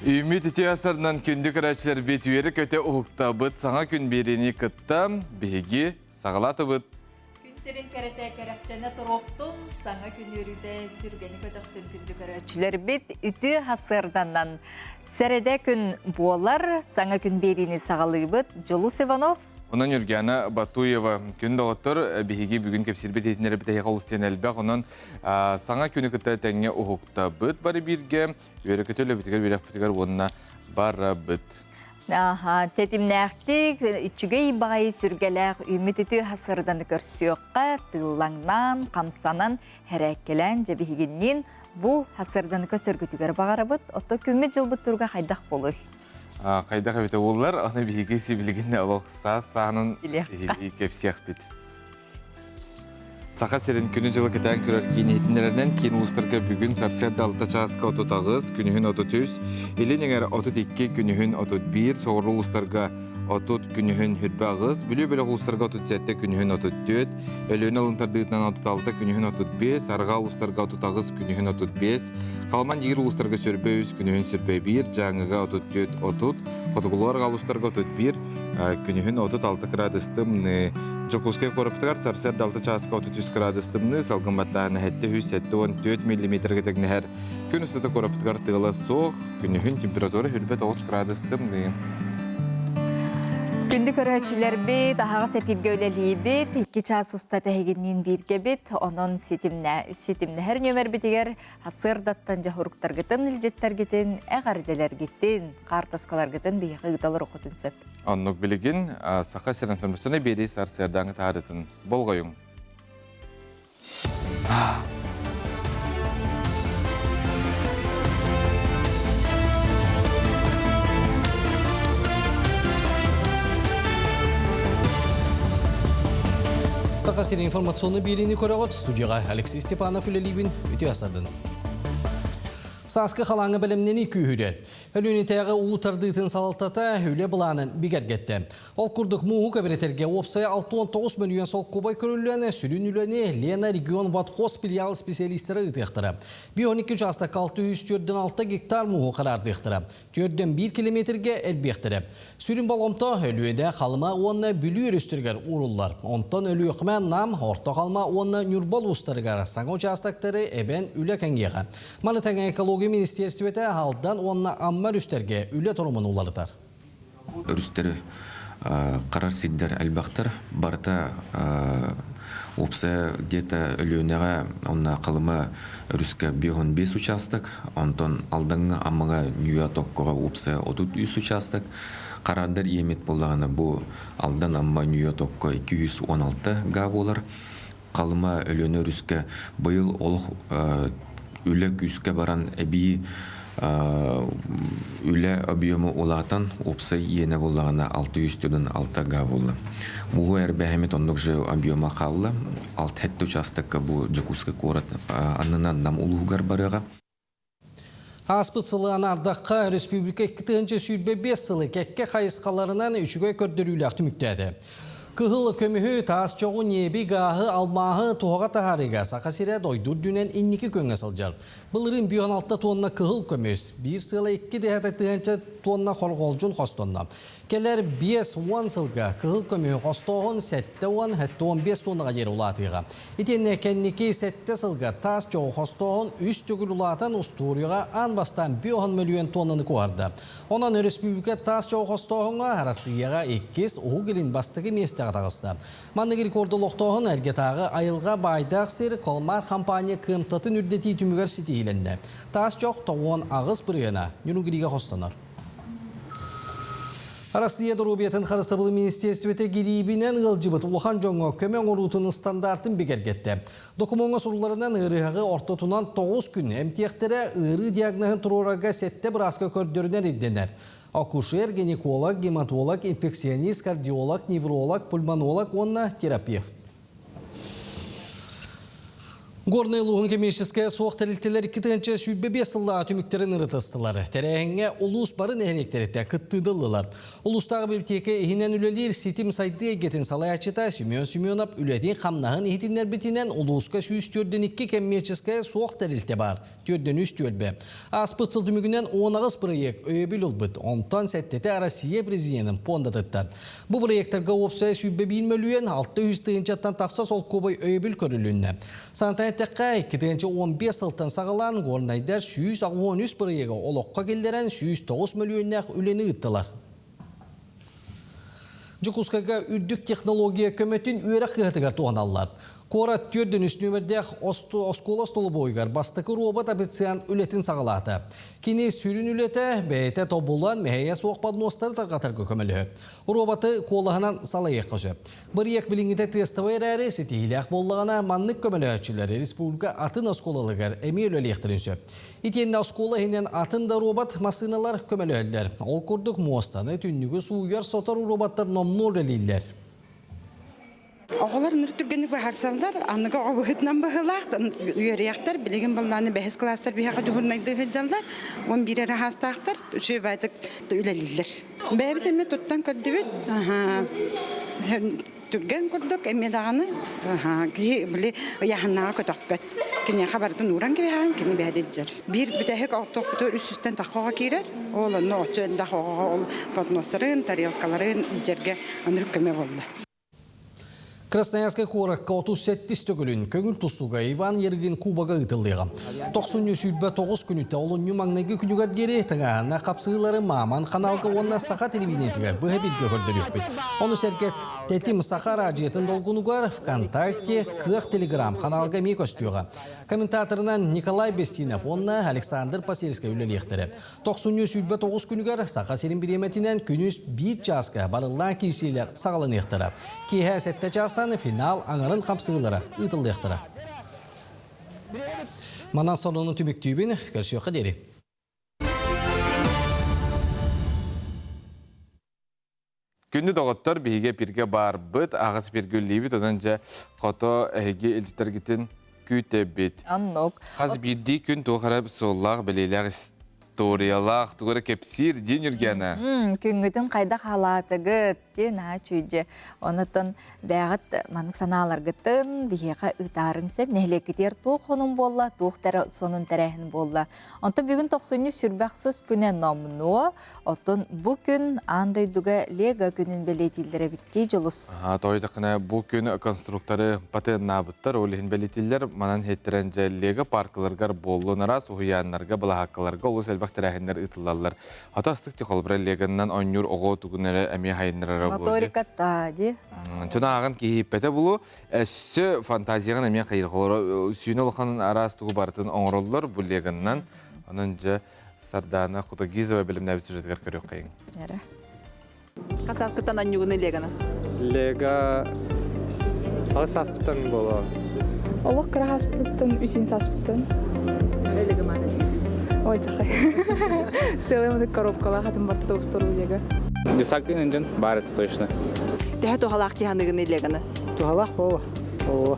Ümit iti asarından kündük araçlar betüyeri köte uğuktabıt sana gün birini kıttam bihigi sağlatıbıt. Günserin karate karaksana toroqtum sana gün yürüde sürgeni kötüktün kündük araçlar bit iti hasırdandan. Serede gün boğalar sana gün birini sağlayıbıt. Julus Ivanov. Ondan Yurgana Batuyeva gün doğutur bihigi bugün kepsirbet etinleri bite yakal ustiyan elbaq. Ondan sana günü kıtta tenge uğuktabıt bari birge yürü kötüyle bitigar birak bitigar onunla barabıt. Aha, tetimnäktik, içüge bayi sürgeler ümit iti hasırdan körsüyoqqa, tıllannan, kamsanan, herekkelen, cebihiginnin bu hasırdan kösürgütüger bağarabıt, oto kümme jılbıt turga haydaq boluy. Kayda kabite olurlar, ona bihigi sibiliginde aloq sahanın sihili kepsiyak bit. Saqa serin günü жылы кетен көрөр кейін етінлерінен кейін ұлыстырға бүгін сарсерді алта часқа 39, күнігін 30, елін еңер 32, күнігін 31, соғыр ұлыстырға 30, күнігін хүрбі ағыз, бүлі-бүлі ұлыстырға 37, күнігін 34, өліні алынтардығытынан 36, күнігін 35, арға ұлыстырға 30, күнігін 35, қалман егер ұлыстырға сүрбі 3, күнігін сүрбі 1, жаңыға 34, 30, қотығылуарға ұлыстырға 31, күнігін 36 градустымны. Жокускай кораптыгар сарсерді 6 часқа 33 градустымны, салғымбаттағына әтті 174 миллиметрге тегінер. Күн ұстаты кораптыгар тығыла соқ, күнігін температура хүрбет 9 градустымны. Күнді көрәтшілер бет, ағаға сәпирге өлелі бет, 2 час ұста тәйгеннен бірге бет, оның сетімні әр нөмір бетігер, асырдаттан жағырықтар гетін, үлжеттер гетін, әғарделер гетін, қартасқалар гетін бейіқі ғыдалар оқытын сөп. Аннық білігін, сақа сер информацияны бері сарсердаңы тағырытын. Болғайың. Сақасыр информационный берені көріғыт студияға Алексей Степанов үлелейбін өте асырдың. Саскы қалаңы білімнені күйірі. Өлінетеғі ұтырдығытын салалтата өлі бұланын бігергетті. Ол күрдік мұғы көбіретерге опсая 6-9 миллион сол көбай көрілуіне сүрін үліне Лена регион ватқос филиал специалистері ұтықтыры. Бионикі жаста 604-6 гектар мұғы қарарды ұқтыры. Түрден 1 километрге әлбектірі. Сүрін балғымта өліде қалыма онына бүлі өрістіргер ұрылар. Онтан өлі өқімен нам орта қалма онына нүрбал ұстыргар. Саңы жастақтары әбен үлі кәнгеға. Манытаңа экология министерстветі алдан онына аммар үстерге үлі тұрымын ұларытар. Үрістері қарар сиддер әлбақтар. Барыта опса где-то өліөнеға онына қалыма үріске 5 участок. Онтан алдыңға аммаға нүйа тоққыға опса 33 участок. Қарардар емет болағына бұл алдан амма нүйа тоққы 216 ға болар. Қалыма өліөне үріске бұйыл олық үлі күске баран әбей үлі объемы олатан опсы ені болағына 600-6 ға болы. Мұғы әрбі әмет ондық жы объема қалы. 6 участыққа бұл жекуске корат анынан нам ұлығығар барыға. Аспыт сылыған ардаққа республика 2-ші сүйбе 5 сылы кәкке қайысқаларынан 3-ге көрдірілі ақты мүктәді. Кығылы көміхі тас жоғы небі ғағы алмағы туғаға тағарыға сақасыра дойдур дүнен 2 көнгә сылжар. Бұлырын 16 тонна кығыл көміз, 1 сылы 2 дәхәті тонна қорғолжын қостонна. Келер 5-10 сылға кығыл көміхі қостоғын 7-10-15 тоннаға жер ұлатыға. Итен әкеннеке 7 сылға тас жоғы қостоғын 3 түгіл ұлатын ұстуырыға анбастан 10 миллион тоннаны көарды. Онан республика тас жоғы қостоғынға арасыяға 2 ұғы келін бастығы месті тағысты. Маннығыр кордылықтығын әргетағы айылға байдақ сер Колмар компания кымтатын үрдеті түмігер сеті еленді. Тас жоқ тоғын ағыз біргена, нүнгіриге қостанар. Арастия Дұрубиятын Қарыстабылы министерстветі герейбінен ғылжыбыт ұлыған жоңы көмен орутының стандартын бекергетті. Докумонға сұруларынан ұрығы ортотунан 9 күн әмтияқтері ұры диагнозын тұрораға сәтті бір асқа көрдерінен ирденер. Акушер, гинеколог, гематолог, инфекционист, кардиолог, невролог, пульмонолог, онна терапевт. Горный Лугын кемешеская соқ тәрілтелер 2-ші сүйбе сылла түміктерін ұрытыстылар. Тәрәңе улус барын әйнектеретті күттіділділар. Улустағы біптеке ехінен үлелер сетім сайды егетін салай ачыта Семен үлетін қамнағын ехетінер бітінен улуска сүйіз түрден 2 кемешеская соқ тәрілте бар. Түрден үз түрбе. Аспыцыл түмігінен 10-ағыз проект өйебіл ұлбыт. Онтан сәттеті Россия президентін пондатыттан. Бұл проекттарға опсай сүйбе бейінмөлуен 600 жаттан тақса сол көбай өйебіл көрілінне. Тәққай 2015 жылдан сағалан Горнайдар 113 проегі олыққа келдерен 109 миллионнақ үлені ұттылар. Жүкускаға үрдік технология көметін үйрек қығытығар туғаналар. Кора түрдің үстінөмірдек оскола столы бойғар бастықы робот абициан үлетін сағалаты. Кені сүрін үлеті бәйті тобулан мәйе соқпадын остары тарғатырғы көмілі. Роботы қолығынан салайық қөзі. Бір ек біліңгіде тестовай әрі сетейлік болығына маннық көмілі өтшілері республика атын осколалығар әме өлі ектірінсі. Итенді оскола хенен атында робот масыналар көмілі өлдер. Ол күрдік мостаны түннігі суығар сотар роботтар номнор әлейлер. Оғылар нүртүргенік бахарсалдар, анығы оғығытнан бағылақ, үйерияқтар, білеген баланы бәхіз кластар бияға жүгірнайды ғыджалдар, 11 рахастақтар, үші байтық үлелілер. Бәйбіт әме тұттан көрдібет, түрген көрдік, әме дағаны, білі яғыннаға көтіқпет. Кене қабардың ұран кебеғын, кене бәдеджер. Bir бүтәхік ақтоқтыр үстістен тақуға кейрер, ол нөтчен тақуға, ол подностарын, тарелкаларын ижерге анырып көме болды. Красноярская қораққа 37 төгілін көңіл тұстуға Иван Ергін Кубаға ұтылдыға. 90-9 күнітті олын маңнайғы күнігер дере тыңағына қапсығылары маман қаналғы онына сақа телевидениетігер бұғы білгі көрдір өкпет. Оны сәркет тәтім сақа радиетін долғынығар ВКонтакте, Кық Телеграм қаналға мек өстіуға. Комментаторынан Николай Бестинов, онына Александр Пасельскай үлелектірі. 90-9 күнігер сақа серін біреметінен күніс 1 жасқа барылан кейсейлер сағалын ектірі. Кейхә сәтті финал аңарын қамсығылары ұйтылдықтыра. Манан сонының түміктүйбін көрсеуққа дері. Күнді доғыттар бейге бірге бар бұд, ағыз бірге үлейбіт, оданжа қото әйге елжітергетін күйті бет. Аннок. Қаз бірдей күн тоғырап соллақ білейләғ историялақ, тұғыры кепсір ден үргені. Күнгітін қайда қалатығыт, ден ачуйже. Онытын бәғіт манық саналарғытын бігеға ұтарын сәп, нәхлекетер туқ оның болла, туқ сонын тәрәхін болла. Онты бүгін 90 сүрбәқсіз күнә номну, отын бұл күн андайдуға лега күнін белетілдері бітті жылыс. Тойдықына бұл күн конструкторы патен набыттар, олығын белетілдер, манан хеттеренже лега паркыларғар болуынара, суғыянларға, балахаққаларға, олыс әлбәқ тәрәхіндер ұтылалар. Атастық теколбыра леганнан ойнур оғы тұғынары әме хайынларға болды. Моторикатта, де? Чына ағын кейіппәті бұлу, әсі фантазияған әме қайырғылары, сүйін олыққанын арас тұғы бартын оңыролылар бұл леганнан, оның жа сарданы Құтагизова білім нәбісі жетігер көрек қайын. Әрі. Қасаспыттан аннюғыны леганы? Лега ағыз аспыттан болу. Олық қыра аспыттан, үсін саспыттан. Лега маны? Ой, жақай. Селемді коробкала қатын барты тоғыстыру лега. Десакын інжін бар еті точно. Дәхі туғалақ тиханығыны леганы? Тухалах баба. О.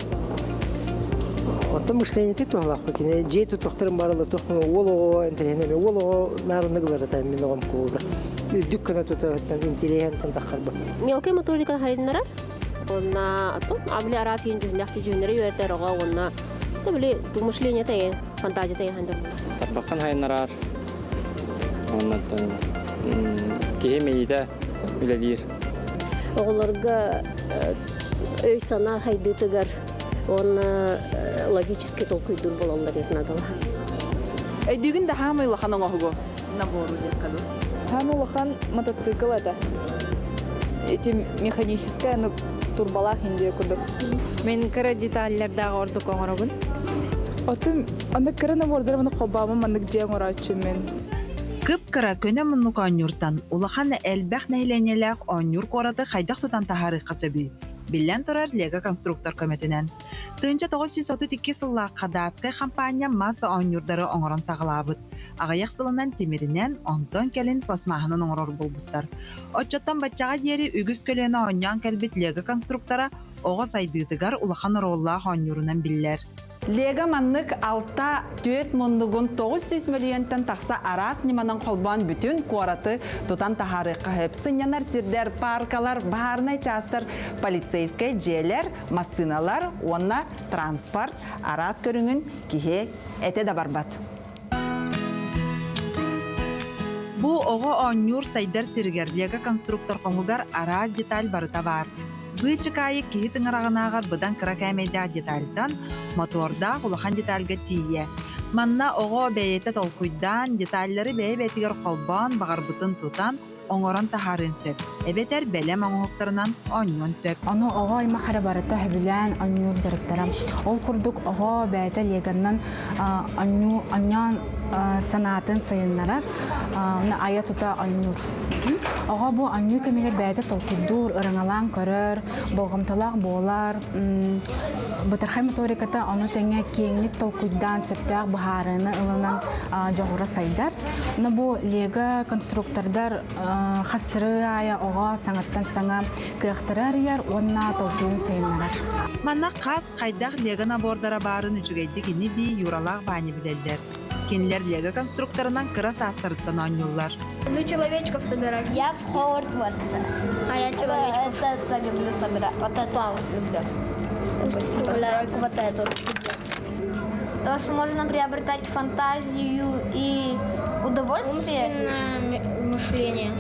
Отта мышление тухалах бакине. Жету тухтырым барылы тухму оло интернеме оло нарыныгылары таймен огам кулда. Үрдүк кана тутаттан интернеттен тахарба. Мелкий моторикан хариннара. Онна атом абли арасин жүннәхти жүннәре юртәргә онна. Табли мышление тае, фантазия тае хәндер. Табакан хайнарар. Оннан кемейдә үләдир. Оғыларға өй сана хайдытыгар, оны логически толкуйдур болалар етнадала. Өйдігін де хамы ұлақаның оғығы? Набору деркаду. Хамы улахан мотоцикл это. Эти механическая, но турбалах инде күрдік. Мен кірі деталлердағы ордық оңырабын. Отым, анда кірі набордары мұны қобамын, мандық жең орачым мен. Кып-кыра көне мұнық оңюртан, улахан әлбәқ нәйленеләқ оңюр қораты қайдақ тұтан тахары қасөбі. Білен тұрар Лего конструктор көметінен. Түйінче 932 сыллақ қадатскай компания маса оңюрдары оңырын сағылабыд. Ағаяқ сылынан темірінен онтон кәлін пасмағының оңырыр болбыттар. Отчаттан бачаға ері үгіз көлені оңян кәлбет Лего конструктора оға сайдыдығар улахан ороллақ оңюрынан білілер. Лега маннык алта төт мундугун 900 миллионтан тақса арас ниманан қолбан бүтін қуараты тұтан тахарыққа хөпсін янар сирдер паркалар, баарнай частар, полицейскай жерлер, массыналар, онна транспорт, арас көріңін кихе әте да барбат. Бу оғы оннюр сайдар сиргер Лега конструктор қоңугар арас деталь барыта бар. Бычыкайы кихи тыңырағынағар бұдан кіракәмейді детальдан моторда құлақан детальға тие. Манна оғы бәйеті толқуйдан детальлары бәй-бәйтігер қолбан бағарбытын тұтан оңоран тахарын сөп. Әбетер бәлем оңоқтарынан оньон сөп. Оны оғы айма қара барыта хөбілән оньюр жарықтарам. Ол құрдық оғы бәйті леганнан оньян санатын сайынларар ая тута оньюр. Оға бұл оньюр кемегер бәйті толқудур, ырыңалан көрір, болғымталақ болар. Бұтырхай моториката оны тәңе кеңнік толқуйдан сөптәқ бұхарыны ылынан жоғыра сайдар. Оны бұл лега конструктордар қасыры ая оға саңаттан саңа күйіқтірер ер, онына толқуын сайынларар. Манна қас қайдақ лега набордара барын үчігейді кені бей юралақ бәні білелдер. Кенілер лега конструкторынан кырас астырыттан онюлар. Люблю человечков собирать. Я в Хогвартсе. А я человечков. Это люблю собирать. Вот это люблю. Постройку вот эту. Потому что можно приобретать фантазию и удовольствие. Умственное мышление.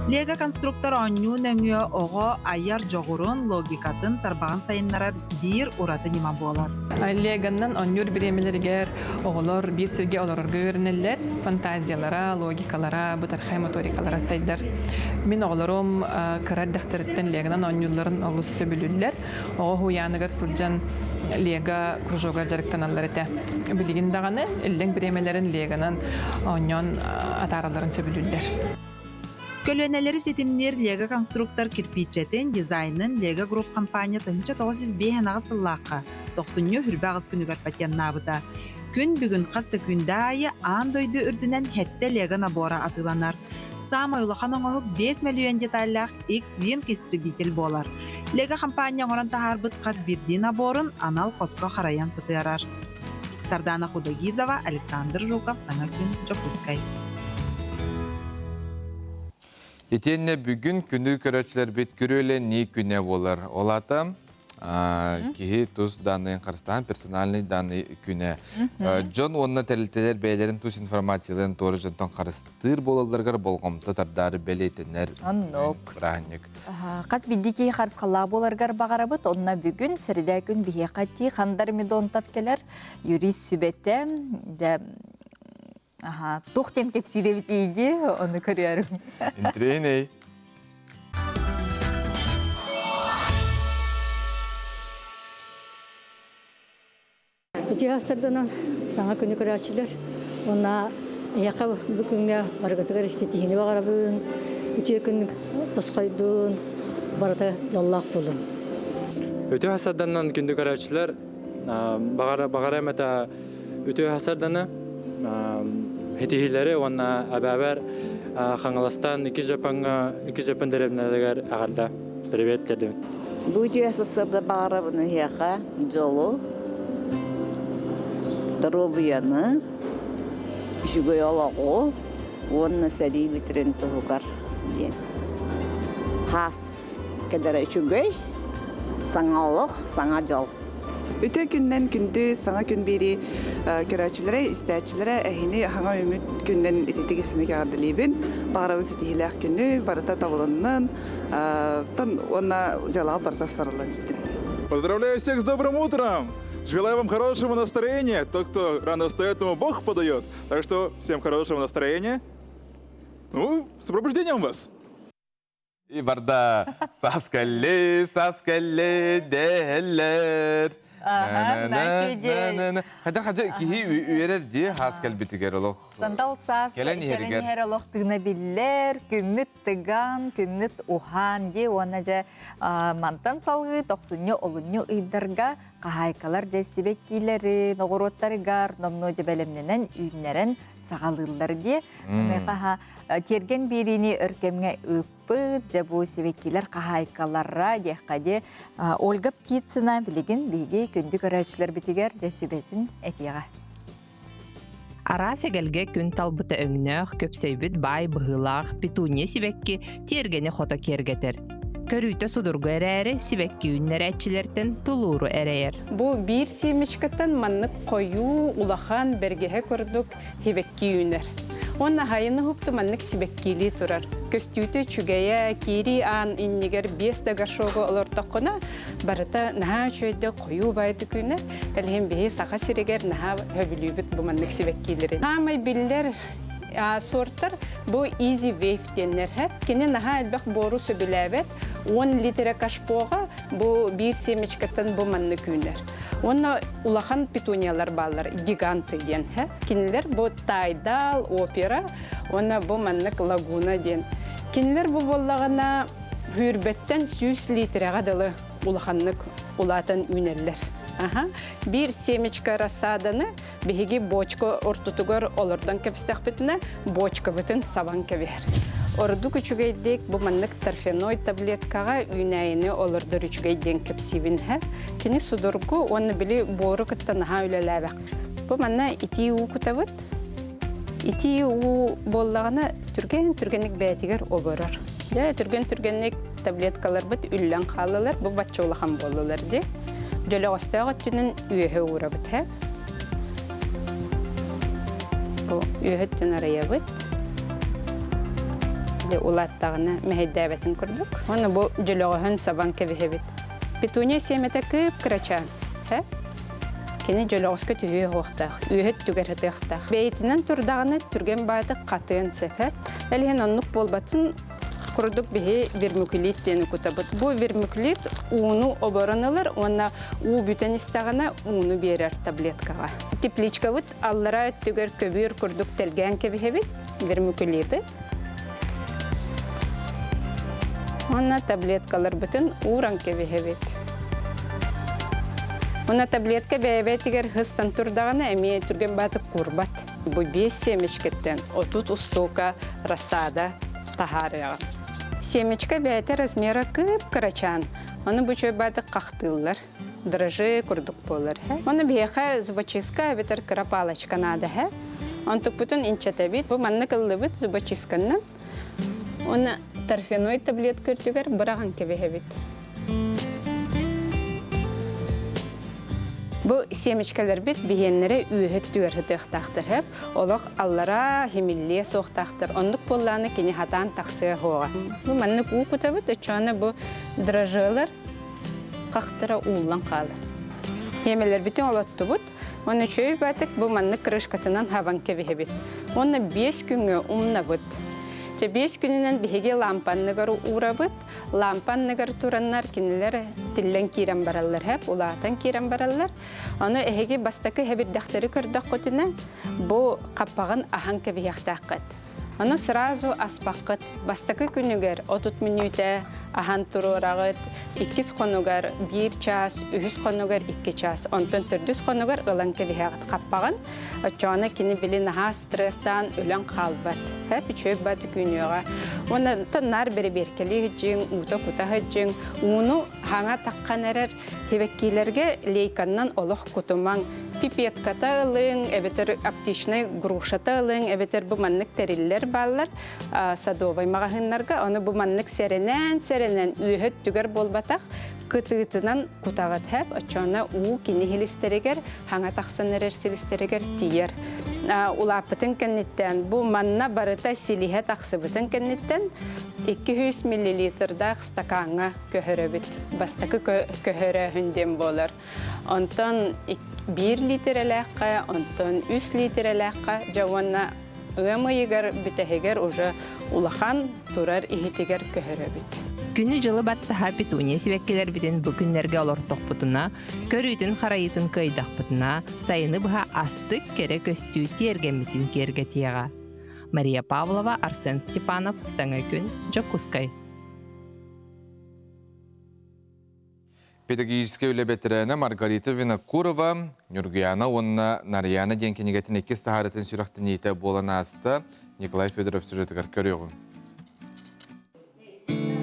Лега конструктор онню нөңе оғы айар жоғырын логикатын тарбаған сайынларар бір ураты нема болар. Леганнан оннюр биремелергер оғылар бір сірге оларыр көрінелер, фантазиялара, логикалара, бұтархай моторикалара сайдар. Мен оғыларым кырар дәқтіріттен леганан оннюларын оғыз сөбілілер. Оғы хуяныгар сылжан лега кружогар жарықтан алар еті. Білігін дағаны, үлдің биремелерін леганан оннyon атараларын сөбілілер. Көлөнелері сетімнер Лега конструктор кирпичетін дизайнын Лега групп компания тынча 905 ағысыллаққа 90-ні хүрбі ағыз күні көрпәткен набыта. Күн бүгін қасы күнді айы андойды үрдінен хетті Лега набора атыланар. Сам ойлақан оңылық 5 миллион деталлақ X-Wing истребитель болар. Лега компания оңыран тахарбыт қаз бірді наборын анал қосқа қараян сытыярар. Сардана Худогизова, Александр Жуков, Саңакин, Жопускай. Етенне бүгін күндір көрәтшілер бет көрелі не күне болар. Олата кихи туз данные қарыстан, персональный данный күне. Джон онына тәрілтелер бәйлерін туз информацияларын торы жонтан қарыстыр болаларғар болғымты тардары бәлейтінер. Аннок. Бұрағынек. Қас биддеке қарысқалла боларғар бағарабыт, онына бүгін сірді күн бейе қати қандар медонтав келер, юрист сүбеттен, тоқтен кепсилебет ейде, оны көрерім. Интрейней. Үті ғасырдынан саңа күні көрәтшілер. Онна яқа бүкінге барғатығыр сетігіне бағарабын. Үті күн тұсқайдың барата жаллақ болын. Үті ғасырдынан күнді көрәтшілер бағарамата үті ғасырданы Хетихилері онна әбәбәр Қаңыластан 2 Жапон дәребінәдігер ағарда приветтеді. Бұйты әсісірді бағарабыны яқа жолу, дұрубияны, үшігөй олағу, онны сәлей бітірін тұғығар. Хас кәдәрі үшігөй, саңалық, саңа жол. Үтө күннен күнді саңа күн бері көрәтшілері, істәтшілері әхіні хаңа өміт күннен ететігісіні кағардылейбін. Бағарабын сетихиләқ күнні барыта табылынның, онна жалағы барытап сарылан істін. Поздравляю всех с добрым утром! Желаю вам хорошего настроения. Тот, кто рано встает, ему Бог подает. Так что всем хорошего настроения. Ну, с пробуждением вас! И барда саскале дәлер. Қайда кихи үйерер де хаскал бітігер олық. Сандал сас, келенігер олық тығына білер, күмміт тыган, күмміт ухан де, оны жа мантан салғы, тоқсынны олынны ұйдарға қағайқалар жәсібек кейлері, ноғыроттарығар, номно жабәлемненен үйінерін сағалылар де. Терген беріне өркемге ұппыт, жабу себеккелер қағайқаларра деққаде олғып кетсіна білеген бейге күнді көрәчілер бітігер жәсібетін әтеға. Ара сегелге күн талбыта өңнөөх көпсөйбүт бай быһылаах петуния сибекки тиергени хото кергетер. Көрүйті судургу әрәрі сибекки үннер әтчілерден тулууру әрәйер. Бу бир семечкаттан маннык кою улахан бергеhe көрдүк хибекки үннер. Онна хайыны хупту маннык сибеккили турар. Көстүүтө чүгәя кири ан иннигер 5 дагашого олортоккона барыта наха чөйдө кою байды күнә элһем бе саха сирегер наха хөбүлүбүт бу маннык сибеккилери. Хамай биллер сорттар бу easy wave деннер хәп кине наха албак бору сөбүләбет 10 литр кашпога бу бир семечкаттан бу маннык күнәр. Онна улахан петуниялар баллар, гиганты ден. Кинелер бу тайдал, опера, онна бу маннык лагуна ден. Кинелер бу боллагана хүрбеттен 100 литрага дылы улаханнык улатын үнеллер. Бир семечка рассаданы беги бочка ортутугар олордан кепстахбетне бочка бытын сабан кебер. Орду күчүгейдек бу маннык торфяной таблеткага үнәйне олордор үчүгейден кепсибин кини судургу оны били бору кыттанаха үлеләбәк. Бу манна ити у кутабыт. Ити у боллагана түргенник бәтигер оборор. Түргенник таблеткалар бит үллән халалар бу батчолахан болалар ди. Жөлө остага түнен үйе урабыт Бу үйе түнарая улаттағына мәхейдәбәтін көрдік. Оны бұл жөліғығын сабан кәбіхебет. Петуния семеті көп кірачан. Кені жөліғызғы түйе оқтақ, үйет түгәріті оқтақ. Бәйтінен тұрдағына түрген байды қатығын сәпәп. Әлген онлық болбатын құрдық бейі вермикулит дені күтабыт. Бұл вермикулит уыну оборанылар, онна у бүтен істағына уыну берер таблеткаға. Тепличка бұд аллара түгер көбір құрдық тәлген кәбіхебет, вермикулиті. Онна таблеткалар бүтін уран кебехебет. Онна таблетка бәйбәтігер хыстан тұрдағына әме түрген баты курбат. Бұ 5 семечкеттен 30 устолка рассада тахарыға. Семечка бәйті размера көп карачан. Оны бұ чөй баты қақтылар. Дрожжи күрдік болар. Оны бейха зубочиска әбетер крапалачка нады. Онтық бүтін инчата бит. Бұ манны кылды бит зубочисканнан. Оны торфяной таблетка үртігер біраған кебехебет. Бұл семечкалар бет бейенлері үйет түгерді ұқтақтыр хеп. Олық аллара хемилле соқтақтыр. Ондық болланы кені хатан тақсыға хоға. Бұл маннық ұу күті бет, өтчаны бұл дрожжылар қақтыра ұлан қалыр. Емелер бітін олатты бұд. Оны чөй бәтік бұл маннық крышкатынан хаван кебехебет. Оны 5 күнге ұмна бұд. 5 күнінен беге лампанныгар урабыт, лампанныгар тураннар кинелер тиллен кирен бараллар хеп, улатан кирен бараллар. Оны эһеге бастакы хебирдәхтәре көрдәк көтүнә бу каппаган ахан кебияхтаккат. Оны сразу аспаккат бастакы күнүгер 30 минутта ахан турурагыт 2 конугар 1 час, 3 конугар 2 час, онтон 4 конугар ылан кебияхт каппаган. Очаны кини билин ха стресстан өлөн калбат. Хеп чөп бат күнүгө. Оны тоннар берберкели жин, ута кута жин, уну хаңа такканерер хебеккилерге лейканнан олох кутуман пипетката ылын, эбетер аптичный грушата ылын, эбетер бу маннык териллер баллар, садовый магазиннарга, оны бу маннык серенен үйөт түгер болбатак, кытытынан кутагат хеп, очона у кини хилистерегер, хаңа таксанерер силистерегер тиер. Улапытын кенниттен, бу манна барыта силиhe таксыбытын кенниттен 200 мл стаканга көһөрөбүт. Бастакы көһөрө хүндем болар. Онтон 1 литр эләккә, онтон 3 литр эләккә жаванна ымыйгар битәһегер уже улахан турар ихитегер көһөрөбүт. Күні жылы баттаха петуния сибеккелер битен бүкүннерге олортоқ бұтына, көрүйтін қарайытын көйдақ бұтына, сайыны бұға астық кере көстүү тергемітін керге тияға. Мария Павлова, Арсен Степанов, Саңа күн, Джокускай. Педагогическая үлебетерәне Маргарита Винокурова, Нюргияна, онна Нарьяна денкенегетін 2 тахаратын сүрақтын еті болана асты. Николай Федоров сюжеті көріғын.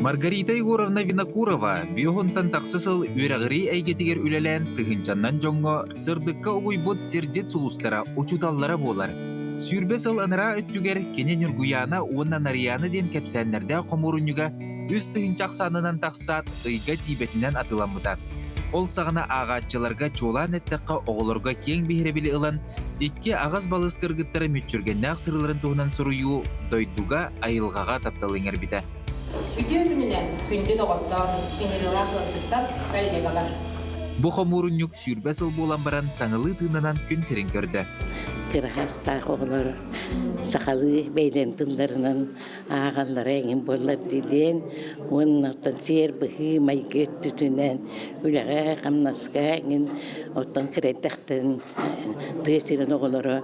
Маргарита Егоровна Винокурова биохунтан тақсысыл үйрәғыри әйгетігер үлелән тығынчаннан жоңғы сырдыққа ұғойбұт сердет сұлыстара учуталлара болар. Сүйрбесыл ыныра өттігер кенен үргуяна уынна нарияны ден кәпсәнлерді қомырынюға үз тығынчақ санынан тақсат ұйға тибетінен атыламыда. Ол сағына ағатчыларға чолан әттіққа оғылырға кең бейіребілі ылан, икке ағаз балыс кыргыттары мүтчүргеннәқ сырыларын туғынан сұрыю дойдуға айылғаға тапталыңар біді. Үтөөрүнүнен күндү доғоттор, кеңирилақ лапсыттар, бәлдегалар. Бұ қомурынюк сүйрбәсіл болан баран саңылы тыңынан күн серін көрді. Кырахастақ оғылар сақалы бәйлен тыңдарынан ағалары әңін болар дейден, оның оттан сер бұхы майгет түтінен, үліға қамнасқа әңін оттан кіреттіқтін түйесерін оғылары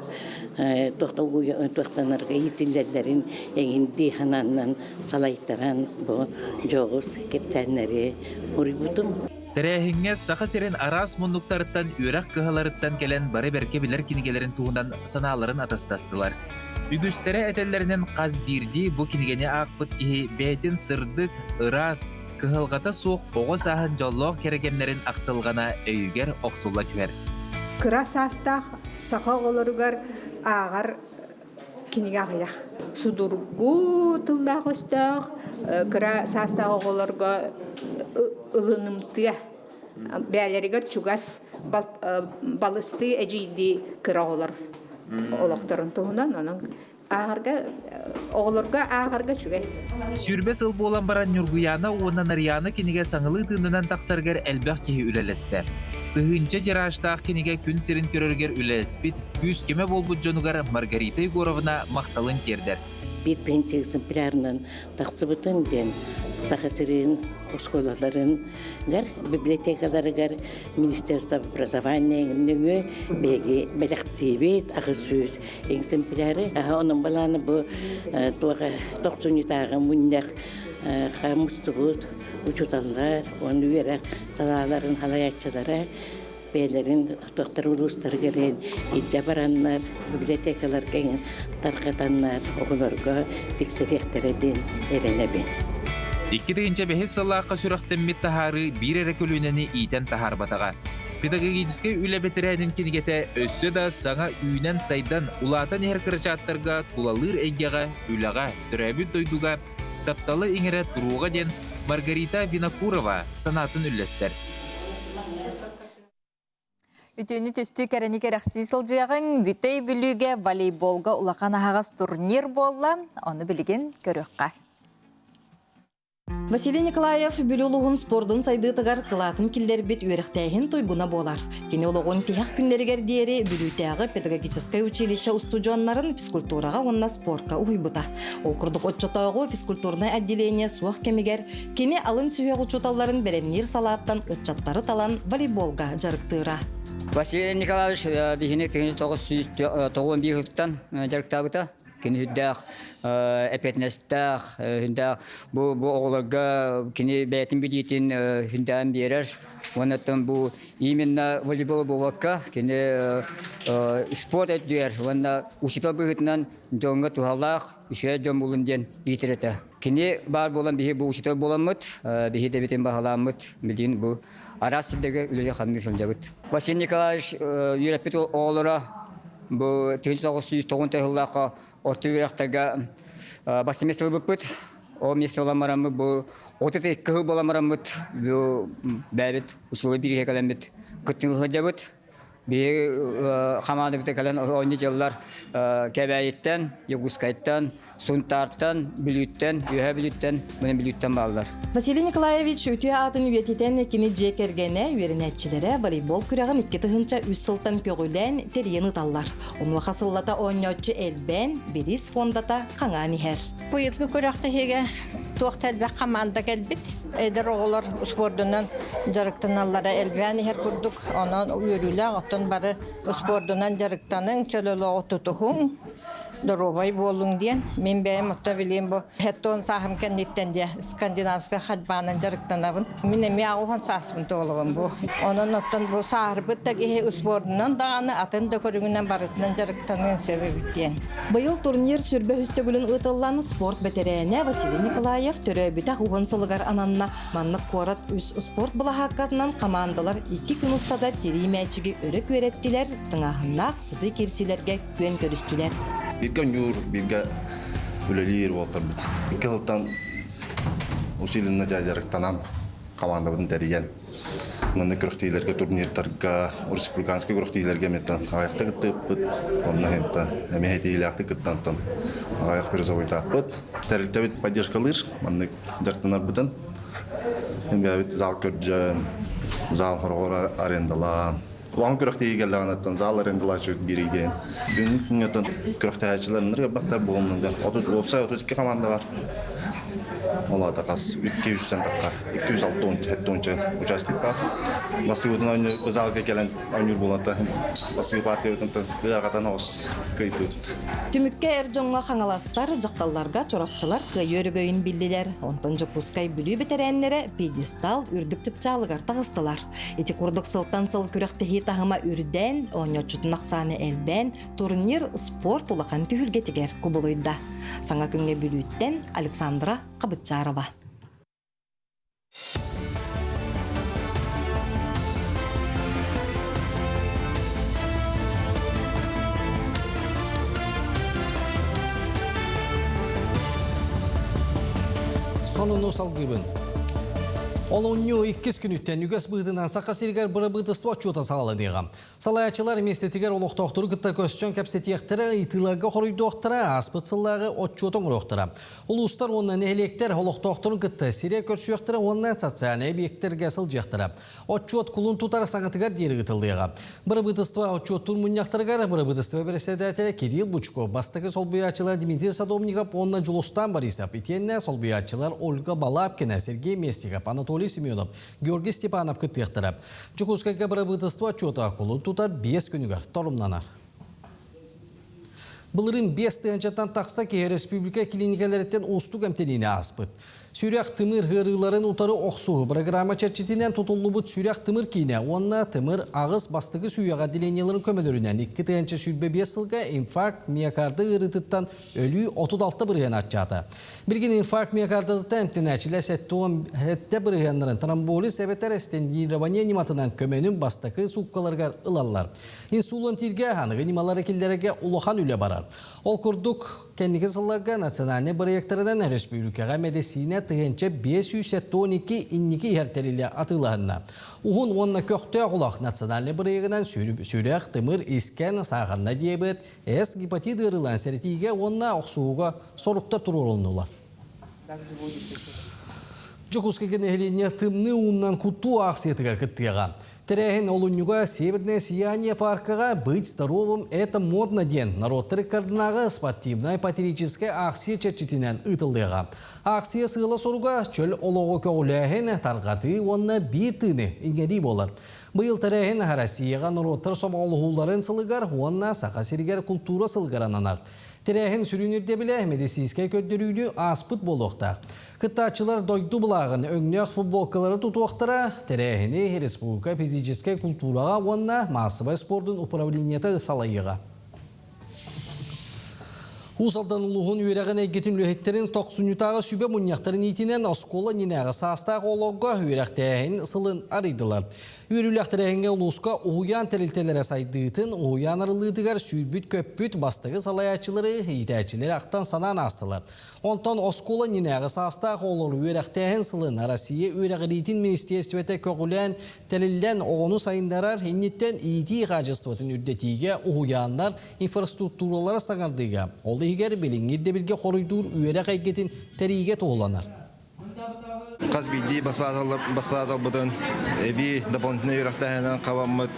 тоқтанарға етілдерін әңін дейхананнан салайттаран бұл жоғыз кептәнлері ұры бұтым. Тәрәхіңе сақа серен арас мұндықтарыттан үйрақ кығаларыттан келен бары бәрке білер кенегелерін туғынан саналарын атастастылар. Үгістері әтелерінен қаз бірді бұ кенегене ақпыт кеге бәйтін сырдық, ырас, кығалғата соқ оғы сағын жоллоқ керекемлерін ақтылғана өйгер оқсулла күйер. Кыра састақ сақа оларығар ағар кенеге ағыяқ. Судургу тылдағы өстіғ, кыра састағы оларға ылынымтыя. Бәлерігер чугас балысты әжейді кыра олар. Олақтарын тұғынан, оның оғыларға ағарға чугай. Сүйрбес ыл болан баран нүргуяна онан арияны кенеге саңылы тыңдынан тақсаргар әлбәқ кеге үлелесті. Тығынча жыраштақ кенеге күн серін көрергер үлелеспит, күз кеме болбұт жонугар Маргарита Егоровна мақталын кердер. Bir tığınçı exemplarının taqsıbıtın den sahasırın, oskolaların, gar bibliotekaları gar Ministerstva образования begi belaktivit ağız söz exempları. Onun balanı bu toqsunitağı mundak xamustubut uçutallar, onu üyerak salaların halayatçılara beylerin doktor ulusları gelen iddiabaranlar, bibliotekalar gelen tarqatanlar, oğularga tiksiriyekteredin erenebin. İki deyince behes salaqqa süraqtemmit taharı bir erekölüneni iten tahar batağa. Pedagogический üle beterənin kinigete össö da sana üynen saydan ulatan her kırçatlarga tulalır egyağa, ülağa, türəbüt doyduga, taptalı ingere turuğa den Margarita Vinokurova sanatın üllester. Ütünü төстү кәрәні кәрәқсі сылжығын бүтей бүліге волейболға улақан ағас турнир болла, оны білген көріққа. Василий Николаев бүлілуғын спордың сайдытығар қылатын келдер бет үйріқтәйін тойгуна болар. Кені олығын тияқ күнлерігер дейері бүлітәғы педагогическое училище устудионларын физкультураға онна спортқа ұйбыта. Ол күрдік отчотауғы физкультурный отделение суақ кемегер, кені алын сүйеғ учоталарын беремнер салаттан ұтчаттары талан волейболға жарықтыра. Василий Николаевич бихине 1991 жылдан жарықтабыта. Кені хүддәқ әпетінестәқ, бұл оғыларға кені бәйтін бүйдейтін хүндән берер. Онаттан бұл именно волейбол болуаққа кені спорт әддер. Онна ұшытал бұғытынан жоңға туғалақ, үші жон болынден бейтереті. Кені бар болан бейі бұл ұшытал боламыд, бейі дәбетін бағаламыд, білдейін бұл арасыдығы үлі қамды сылжабыд. Василий Николаевич үйрәппет оғылыра бұл 1990 жыллаққа орты үйрақтарға басты местер бұппыд. Ол местер оламарамы бұл 32 жыл боламарамыд. Бұл бәбіт ұсылы бір екәлембет күттің ғыджабыд. Бір қамады біті кәлен ойны жыллар кәбәйеттен, Югускайттан, Сунтарттан, Білüттен, Үйе Білüттен, мұны Білüттен балылар. Василий Николаевич өтуе атын үйететен екені жекергені үйерінәтчілері волейбол күрәғын 2 тығынша 3 сылтан көгілен терен ұталар. Оны қасыллата ойнатчы әлбән, беріс фондата қаңаны хәр. Бұйылғы күрәқті хеге тоқты әлбәк қаманда кәлбет. Эдер оғылар спордынан жарықтаналары әлбәні хәр күрдік. Онан үйерілі ағыттан бары спордынан жарықтаның чөлілі тұтығын. доровой болуң диен. Мен бәйім отта білейін бұл. Хеттон сағым кәннеттен де скандинавская ходьбанын жарықтанабын. Мен әме ағуған саспын тоғылығын бұл. Onun оттан бұл сағыр бұттағы ұспордынан дағаны атын да көрігінен барытынан жарықтанын сөбі диен. Быйыл турнир сүрбе үстөгүлүн ытыллан спорт бетерене Василий Николаев төрөбүтә хуган сылыгар ананна маннык корат үс спорт булахаккатынан командалар 2 күн устада тери мәчиге өрөк өреттилер, тыңахыннак сыды кирсилерге күн көрүстүлер. Бирге юр, бирге үлелер болтыр бит. 2 жылдан усилинна жарыктанам командабын тереген. Мында көрөктейлерге турнирлерге, республиканский көрөктейлерге меттен аяқта кыттып, онна хетта, эме хетейлакты кыттантан. Аяқ призовойда бит. Терилтебит поддержкалыр, мында жарыктанар битен. Эме бит зал көржөн, зал хоргор арендала. Уан көрөктейлерге зал арендала жүк бириген. Күнүнөтөн көрөктейлерге бактар болгондон 32 команда бар. Оларда қас 200-тен таққа, 206 участник бар. Басығыдың ойны залға келен ойныр болады. Басығы партия өтінті қиғатан оғыз көйті өтіді. Түмікке әржонға қаңаластар, жақталларға чорапчылар көйөрігөйін білділер. Онтан жүкускай бүлі бетерәнлері педестал үрдік түпчалығар тағыстылар. Еті құрдық сылтан сыл күріқтіхи тағыма үрден, ойнетчутын ақсаны әлбән, турнир спорт улақан түйілгетігер күбілойда. Саңа күнге бүліттен Александра Қабытчарова. Sonunu salgıbın. Олонню 2 күнүттен үгәс быдынан сақасыргар бұры быдысты отчута сағаланыға. Салаячылар местетігер олық тоқтыры күтті көстен кәпсетияқтыры, итыларға қорыйды оқтыра, аспытсылағы отчутын ұқтыра. Улустар онын әлектер олық тоқтырын күтті сирия көрсіяқтыра, онын социальный объекттерге сылжақтыра. Отчут құлын тұтары саңатығар дері күтілдіға. Бұры быдысты отчут тұрмыняқтырғар, бұры быдысты председателі Кирилл Бучков, бастығы солбыячылар Дмитрий Садовников, онын Жулустан Борисов, итенне солбыячылар Ольга Балапкина, Сергей Местиков, Анатолий Семенов, Георгий Степанов күттіқтіріп. Жүкускайға бұры быдысты отчута құлын тұтар 5 күнігер торымнанар. Бұлырын 5 тыянчаттан тақса кеге республика клиникалареттен ұсту кәмтеліне аспыт. Сүйрек тымыр ғырыларын ұтары оқсуы программа чәрчетінен тұтылы бұд сүйрек тымыр кейіне, онына тымыр ағыз бастығы сүйеға деленелерін көмелерінен 2 тыянчы сүйрбе 5 сылға инфаркт миокарды ғырытыттан өлі 36 бірген атчаты. Бірген инфаркт миокардыдыттан әмтенәчілер сәтті біргенлерін тромболиз әбеттер эстендирование нематынан көменің бастықы суққаларға ылалар. Инсулын тирге ханығы немалары келдерге ұлыған үлі барар. Ол күрдік кәнеге сылларға национальный проекттарынан республикаға медицина тыгенче 512 инники хәртелілі атылағына. Уғын онына көқті құлақ национальный проектынан сүйрек, тымыр, искен, сағырна диабет, гепатит ұрылан сәртиге онына оқсуға сорықта тұрылынылар. Жүкускеген әліне тымны ұннан күтту ақсетіға күттіға. Терехин олунюга Северное сияние паркага быть здоровым – это модно ден. Народ кардинага спортивная патриотическая акция чечетинен ытылдыга. Акция сыгыла соруга чөл олого көгіләхен тарғаты онна бір тыны ингери болар. Быйыл терехин Россияга народтар сомалығуларын сылыгар, онна сақасыргер культура сылгарананар. Терехин сүрінерде біле медицинскай көддірілі аспыт болуқта. Кыттачылар дойду бұлағын өңнек футболкалары тұтуақтыра, терехini республика физическай культураға онна массовай спордың управленияты салайыға. Усалдан улуғын үйрәғін әйгетін лөхеттерін тоқсунютағы сүбе мұнияқтарын етінен оскола ненәғы састағы олуға үйрәқтәйін сылын арыдылар. Үйріләқтірәйінге ұлысқа ұғыян тәрілтелері сайдыйтын ұғыян арылыдығар сүйбіт көппіт бастығы салаячылары хейтәчілері ақтан санан астылар. Онтан оскола ненәғы састағы олуғы үйрәқтәйін сылын Россия үйрәғіретін министерстветі көғілән тәрілден оғыны сайындарар енеттен иеті ғажыстуатын үрдетіге ұғыянлар инфраструктуралары саңардыға. Егер біліңерде бірге қорыйдур үйері қайгетін тәрейге тоғыланар. Қаз бейді баспадал бұдын әбі дополнительный үйрақтайынан қабамыд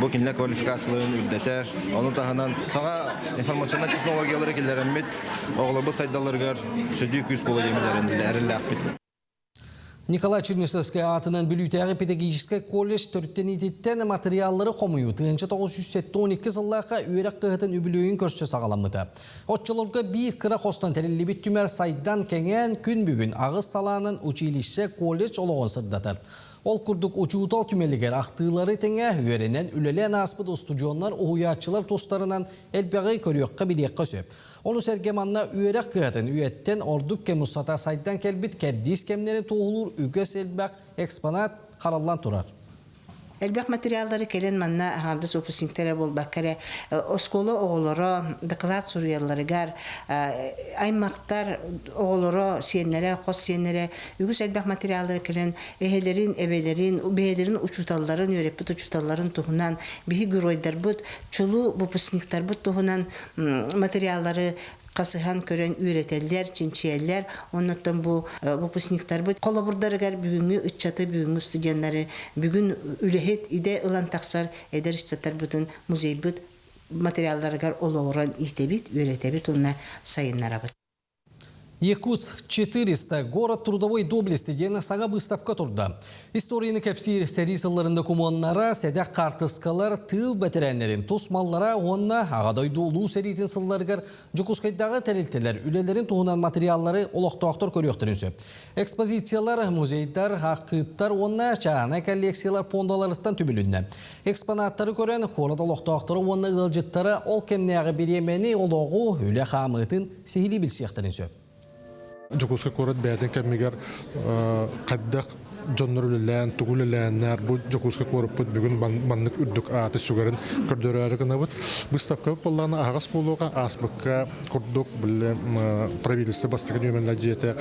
бұл кенлі квалификацияларын үрдетер. Оны тағынан саңа информационный технологиялары келдеріммет оғылы бұл сайдаларғар сөйді күз болы емелерін әрілі ақпет. Николай Чернышевский атынан бүлүйтәғі педагогический колледж түрттенететтен материаллары қомыю. 1912 сыллаққа үйерек қығытын үбілуін көрсі сағаламыды. Отчылырға бір қыра қостан тәрелебет түмәр сайдан кәңен күн бүгін ағыз саланын училище колледж олығын сырдатыр. Ол күрдік учуутал түмелігер ақтығылары тәңе үйерінен үлелен аспыд студионлар оғуятчылар тостарынан әлбәғі көріөққа білеққа сөп. Оны сәргеманна үйерек қығатын үйеттен ордық кемусата сайдан кәлбіт кәбдейс кәмнері тоғылыр үгіс әлбәқ экспонат қаралан тұрар. Әлбәқ материалдары келен манна ағардыс выпускниктері бол бәккәрі осколы оғылары, доклад сурьяларыгар, аймақтар оғылары, сиенлері, қос сиенлері, үгіс әлбәқ материалдары келен әхелерін, әбелерін, бәйелерін учуталарын, өреппіт учуталарын тұғынан, бігі геройдар бұд, чулу выпускниктар бұд тұғынан материалдары қасыған көрен үйретелер, чинчиелер, оннаттан бұл выпускниктар бұд. Қолабырдарығар бүгінгі үтчаты, бүгінгі студенттары, бүгін үлехет иде ұлан тақсар, әдер үтчаттар бұдын музей бұд материалдарығар олауыран ихтебет, үйретебет, онына сайынлара бұд. Якутск 400 город трудовой доблести дені саға выставка тұрды. Историяны кәпсир сәрисыларында коммуннара, сәдәк қартысқалар, тыл бәтірәнлерін, тосмаллара, онна ағадайды ұлу сәритін сылларғар, жүкускайдағы тәрелтелер, үлелерін туғынан материаллары олықтауқтар көріқтірін сөп. Экспозициялар, музейдар, хаққыптар, онна чағана коллекциялар пондаларыттан түбілінді. Экспонаттары көрен, хорада олықтауқтары, онна ғылжыттары, ол кемнеғі беремені олығы үлі қамытын сехили білсияқтырын сөп. Жокуска корот бәден кәмегер қаддақ жоннор үлілән, тұғыл үліләннәр, бұл жокуска корот бұд бүгін баннық үрдік аты сүгерін көрдөрәрі гына бұд. Бұстапқа болланы ағас болуға аспыққа құрдық білі правительство бастығын өменлі жеті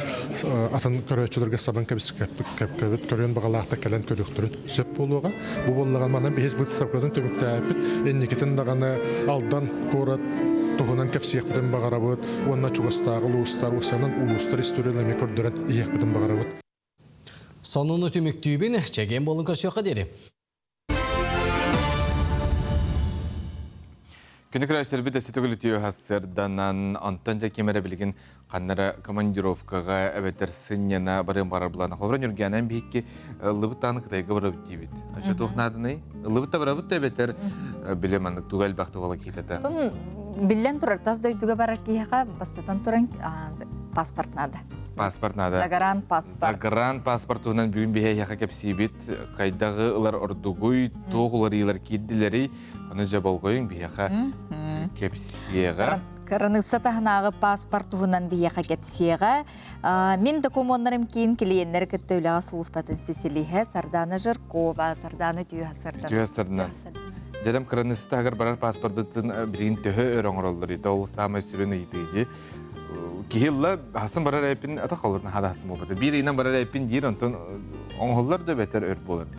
атын көрөтчілерге сабан кәпкәбіт көрен бағалақта кәлен көріқтірін сөп болуға. Бұл боллаған мана бейет бұстапқадан төмікті әпіт, еннекетін дағаны алдан корот Тухунан кәпсияқпыдың бағарабыд, онна чуғастағы ұлыстар, осянан ұлыстар историялами көрдірін иеқпыдың бағарабыд. Сонуны түміктүйбін, чәген болын көрсеуқа дері. Күні күрәшілер біт әсетігілі түйі ғасырданан Антонжа кемері білген қаннара командировкаға әбәттер сыннена барым барар бұланы. Қолыран үргенен бейікке лыбыттаны қытайға барабыд дейбіт. Аша тоқнадыны, лыбытта барабыд да әбәттер білемандық туғал бақты оғала кетеді. Билен турар тас дойдуга барар кияга бастатан туран паспорт нада. Паспорт нада. Загран паспорт. Загран паспортунан бүгін бейе яқа кепсибит. Қайдағы ылар ордугуй, тоғылар елар кедділері. Оны жабал қойын бейеқа кепсиеға. Караныкса тахнағы паспортуынан бейеқа кепсиеға. Мен документарым кейін келейенлер кітті өліға сұлыс патын специалиға. Сарданы Жыркова, Сарданы Түйасырдан. Жадам кранысы тағыр барар паспорт бұтын бірген төхі өріңір олар еді. Ол самай сүрені етейді. Кейілі хасын барар әйпін, әті қалырын хада хасын болбады. Bir инан барар әйпін дейір, онтын оңғылар да бәтер өр болырды.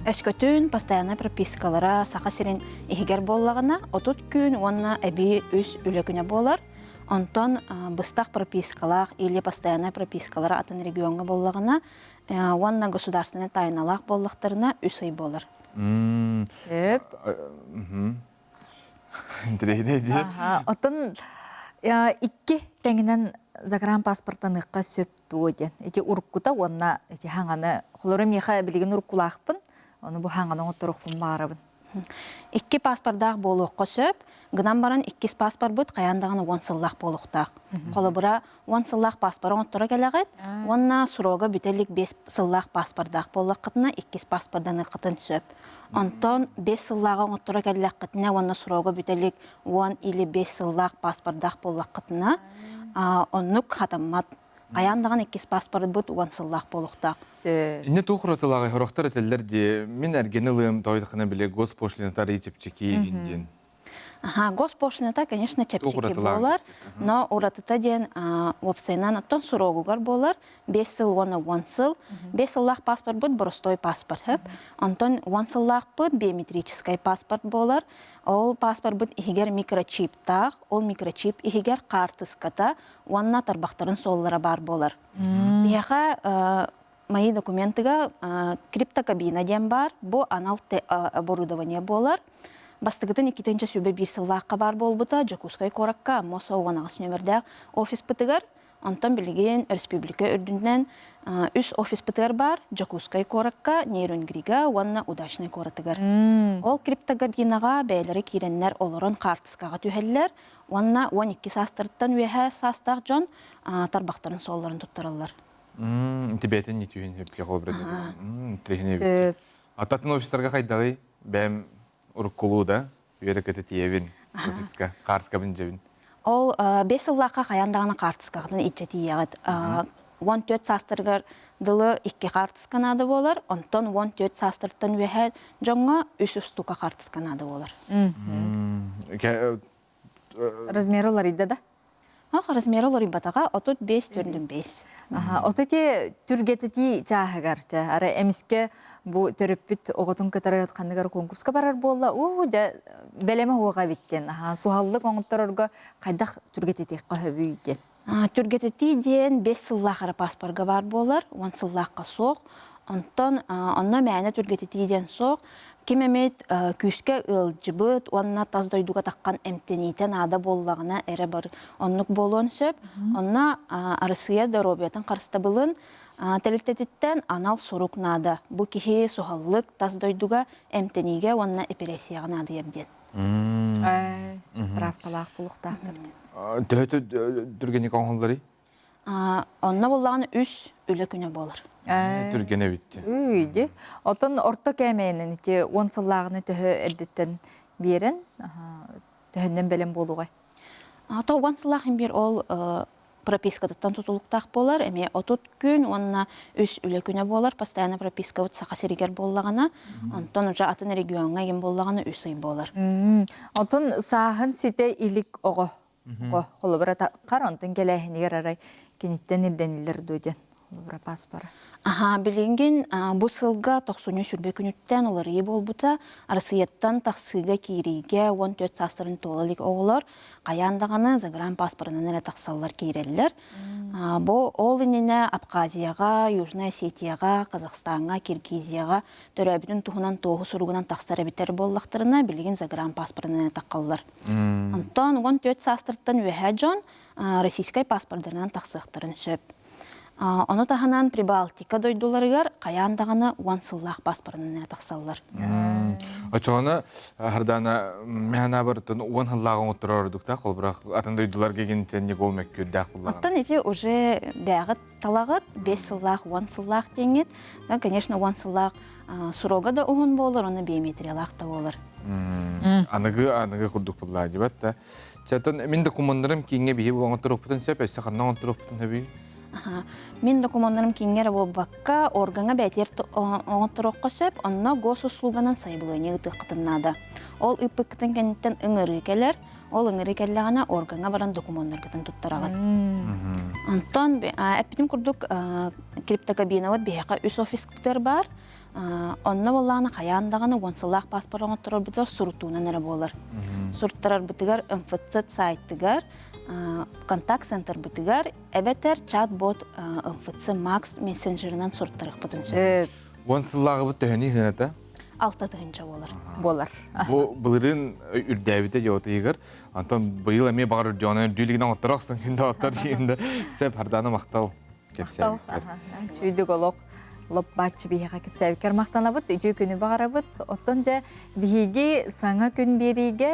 Өскөтін постоянный пропискалара сақа сирен ихигер боллағына, отут күн онна әбі өз үлігіне болар. Онтон быстақ пропискалақ или постоянный пропискалара атын регионға боллағына, онна государственный тайналақ боллақтарына үсей болар. Отын икки тәңінен загран паспорттан ұққа сөпті өден. Эти уркута, онна хаңаны, құлырым еқа білген уркулақпын, оны бұл хаңаны отырықпын бағарабын. Икки паспорттақ болуққа сөп, гынан баран иккис паспорт бұд, қаяндағаны 10 сыллақ болуқтақ. Қолы бұра 10 сыллақ паспорын отыры кәліғет, онна сұрога бүтелік 5 сыллақ паспорттақ болуққытына иккис паспорттан ұққытын сөп. Онтон 5 сыллағын отыры кәліғетіне, онна сұрога бүтелік 10 или 5 сыллақ паспорттақ болуққытына, оннық қатаммат. Аяндаған иккис паспорт бұд 10 сыллақ болуқтақ. Инне тұқыратылағы хорақтар әтелерде мен әргенілім тауыдықына біле госпошлинатары етепчеке егінден. Госпошлината, конечно, чепчеке болар, но уратыта ден опсайнан оттон сурогугар болар, 5 сыл, 10 сыл, 5 сыллақ паспорт бұд простой паспорт. Онтон 10 сыллақ бұд биометрический паспорт болар, ол паспорт бұд ихигер микрочиптақ, ол микрочип ихигер қартыската, онна тарбақтарын соллара бар болар. Бияға мои документыға криптокабина ден бар, бұл анал оборудование болар. Бастығытын екетенче сөбе 1 сыллаққа бар бол бұта, Жокускай коракка, Моса оғанағыз нөмірдәк офис бұтығар, Онтон билген республика үрдүннен үс офис бытыр бар, Жакускай коракка, Нейронгрига, уанна удачный коратыгар. Ол криптогабинага бәйлері киреннер олорон картыскага түхеллер, уанна 12 састырттан уеха састақ жон тарбақтарын солларын туттаралар. Тибетен не түйін хепке қол бірдіңіз. Ататын офистарға қайдағы бәм ұрыққылу да, үйерекеті тиевін офисқа, қарсқа бін жевін. Ол 5 жыллаққа қаяндағына қартыскағынан итчеті еғад. 14 састырғар дылы 2 қартысканады болар, онтон 14 састырттан өйе жоңға үс ұстуға қартысканады болар. Размер олар иді да? Размер олар ибатаға, отут 5 түрдің 5. Отыте түргетети жағы жа. Ара әміске бұ төріппіт оғытын кітары қандығар конкурсқа барар болла, бәлемі оға біттен. Суғаллық оңыттар орға қайдақ түргетети қағыбы үйден. Түргетети ден 5 сыллақары паспарға бар болар, 10 сыллаққа соқ. Онна мәне түргетети ден соқ. Кемемет күске ылжыбыт, онна таздойдуға таққан әмтенейтен ада боллағына әрі бар оннық болуын сөп. Онна арысыя дәробиятын қарыста бұлын тәліктетіттен анал сорук нада. Бұ кехе суғаллық таздойдуға әмтенеге онна эпилесияға нады ебден. Справкалақ бұлықтақтыр. Төхеті түргені қаңғылдары? Онна боллағына үш үлі күні болыр. Түргені бітті. Үйді. Отын орта кәмейінің 10 сыллағыны төхі әлдеттен берін, төхінден бәлем болуғай. 10 сыллағын бір ол пропискадыттан тұтылықтақ болар, әме отут күн, онына үш үлі күні болар, постоянно прописка өт сақа серігер болағына, онтон ұжа атын регионға ен болағына үсі болар. Отын сағын сите илік оғы. Қолы бұра қар, онтын келәйінігер арай кенеттен елденілер дөден. Қолы бұра пас бара. Білінген бұл сылға 90 сүрбе күніттен олар ие болбыта, арысыяттан тақсыға кейрейге 14 састырын толылық оғылар, қаяндағаны загран паспорынан әрі тақсалар кейрелілер. Ол инене Абхазияға, Южная Осетияға, Қазақстанға, Киргизияға төрәбінің тұғынан тоғы сұруғынан тақсары бітер боллақтарына білген загран паспорынан әрі таққалылар. Онтан 14 састырттан өйе жон российскай паспордарынан тақсықтарын сөп. Оны тағынан Прибалтика дойдуларығар қаяндағаны 10 сыллақ паспорынан әрі тақсалылар. Очоғаны ғардана мәна бұрытын 10 сыллағын отырар ордықта, қол бұрақ атын дойдулар кегенітен не болмек көрдәқ бұллаған? Оттан ете уже бәғыт талағыт 5 сыллақ, 10 сыллақ деңет. Конечно, 10 сыллақ сұрога да оғын болыр, оны биометриялақ да болыр. Анығы құрдық бұллағы дебат та. Чатын, мен документарым кейінге бейі болған отырып бұтын сөп, әсі қаннан отырып бұтын өбей? Мен документтарым кеңгер бол баққа органға бәтер оңыттырыққа сөп, онына госуслуганан сайбылыне ұтықытынады. Ол үппіктен кәнеттен үңірі кәлер, ол үңірі кәлләғана органға баран документтарғытын тұттарағат. Антон, әппетім күрдік криптокабинават бейіға үс офистер бар, онына болағына қаяндағаны 10 сылақ паспор оңыттырыр бұты сұртуынан әрі болыр. Сұрттарар бұтығар МФЦ сайттығар, контакт-центр бітігер, әбәтер чат-бот МФЦ Макс мессенджерінен сұрттарық бұтынсы. 10 сыллағы бұт төхіні ғынаты? 6 тұғынша болар. Болар. Бұлырын үрдәбіті еуті егір. Антон бұйыл әме бағар үрдеуінен үрдейлігінен оттырақсың, енді оттар жиында сәп харданы мақтал кепсәбікер. Мақтал, чүйді қолық. Лоп бачы бейіға кепсәбікер мақтанабыт, үйі күні бағарабыт. Оттон жа бейіге саңа күн береге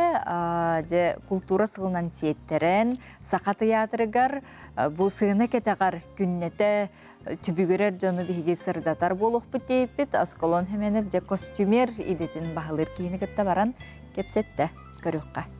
культура сылынан сиеттерін, сақа театрыгар, бұл сығына кетағар күннеті түбігірер жоны бейіге сырдатар болуқ бұт дейіппет, асколон хеменіп жа костюмер идетін бағылыр кейіні кітті баран кепсетті көріққа.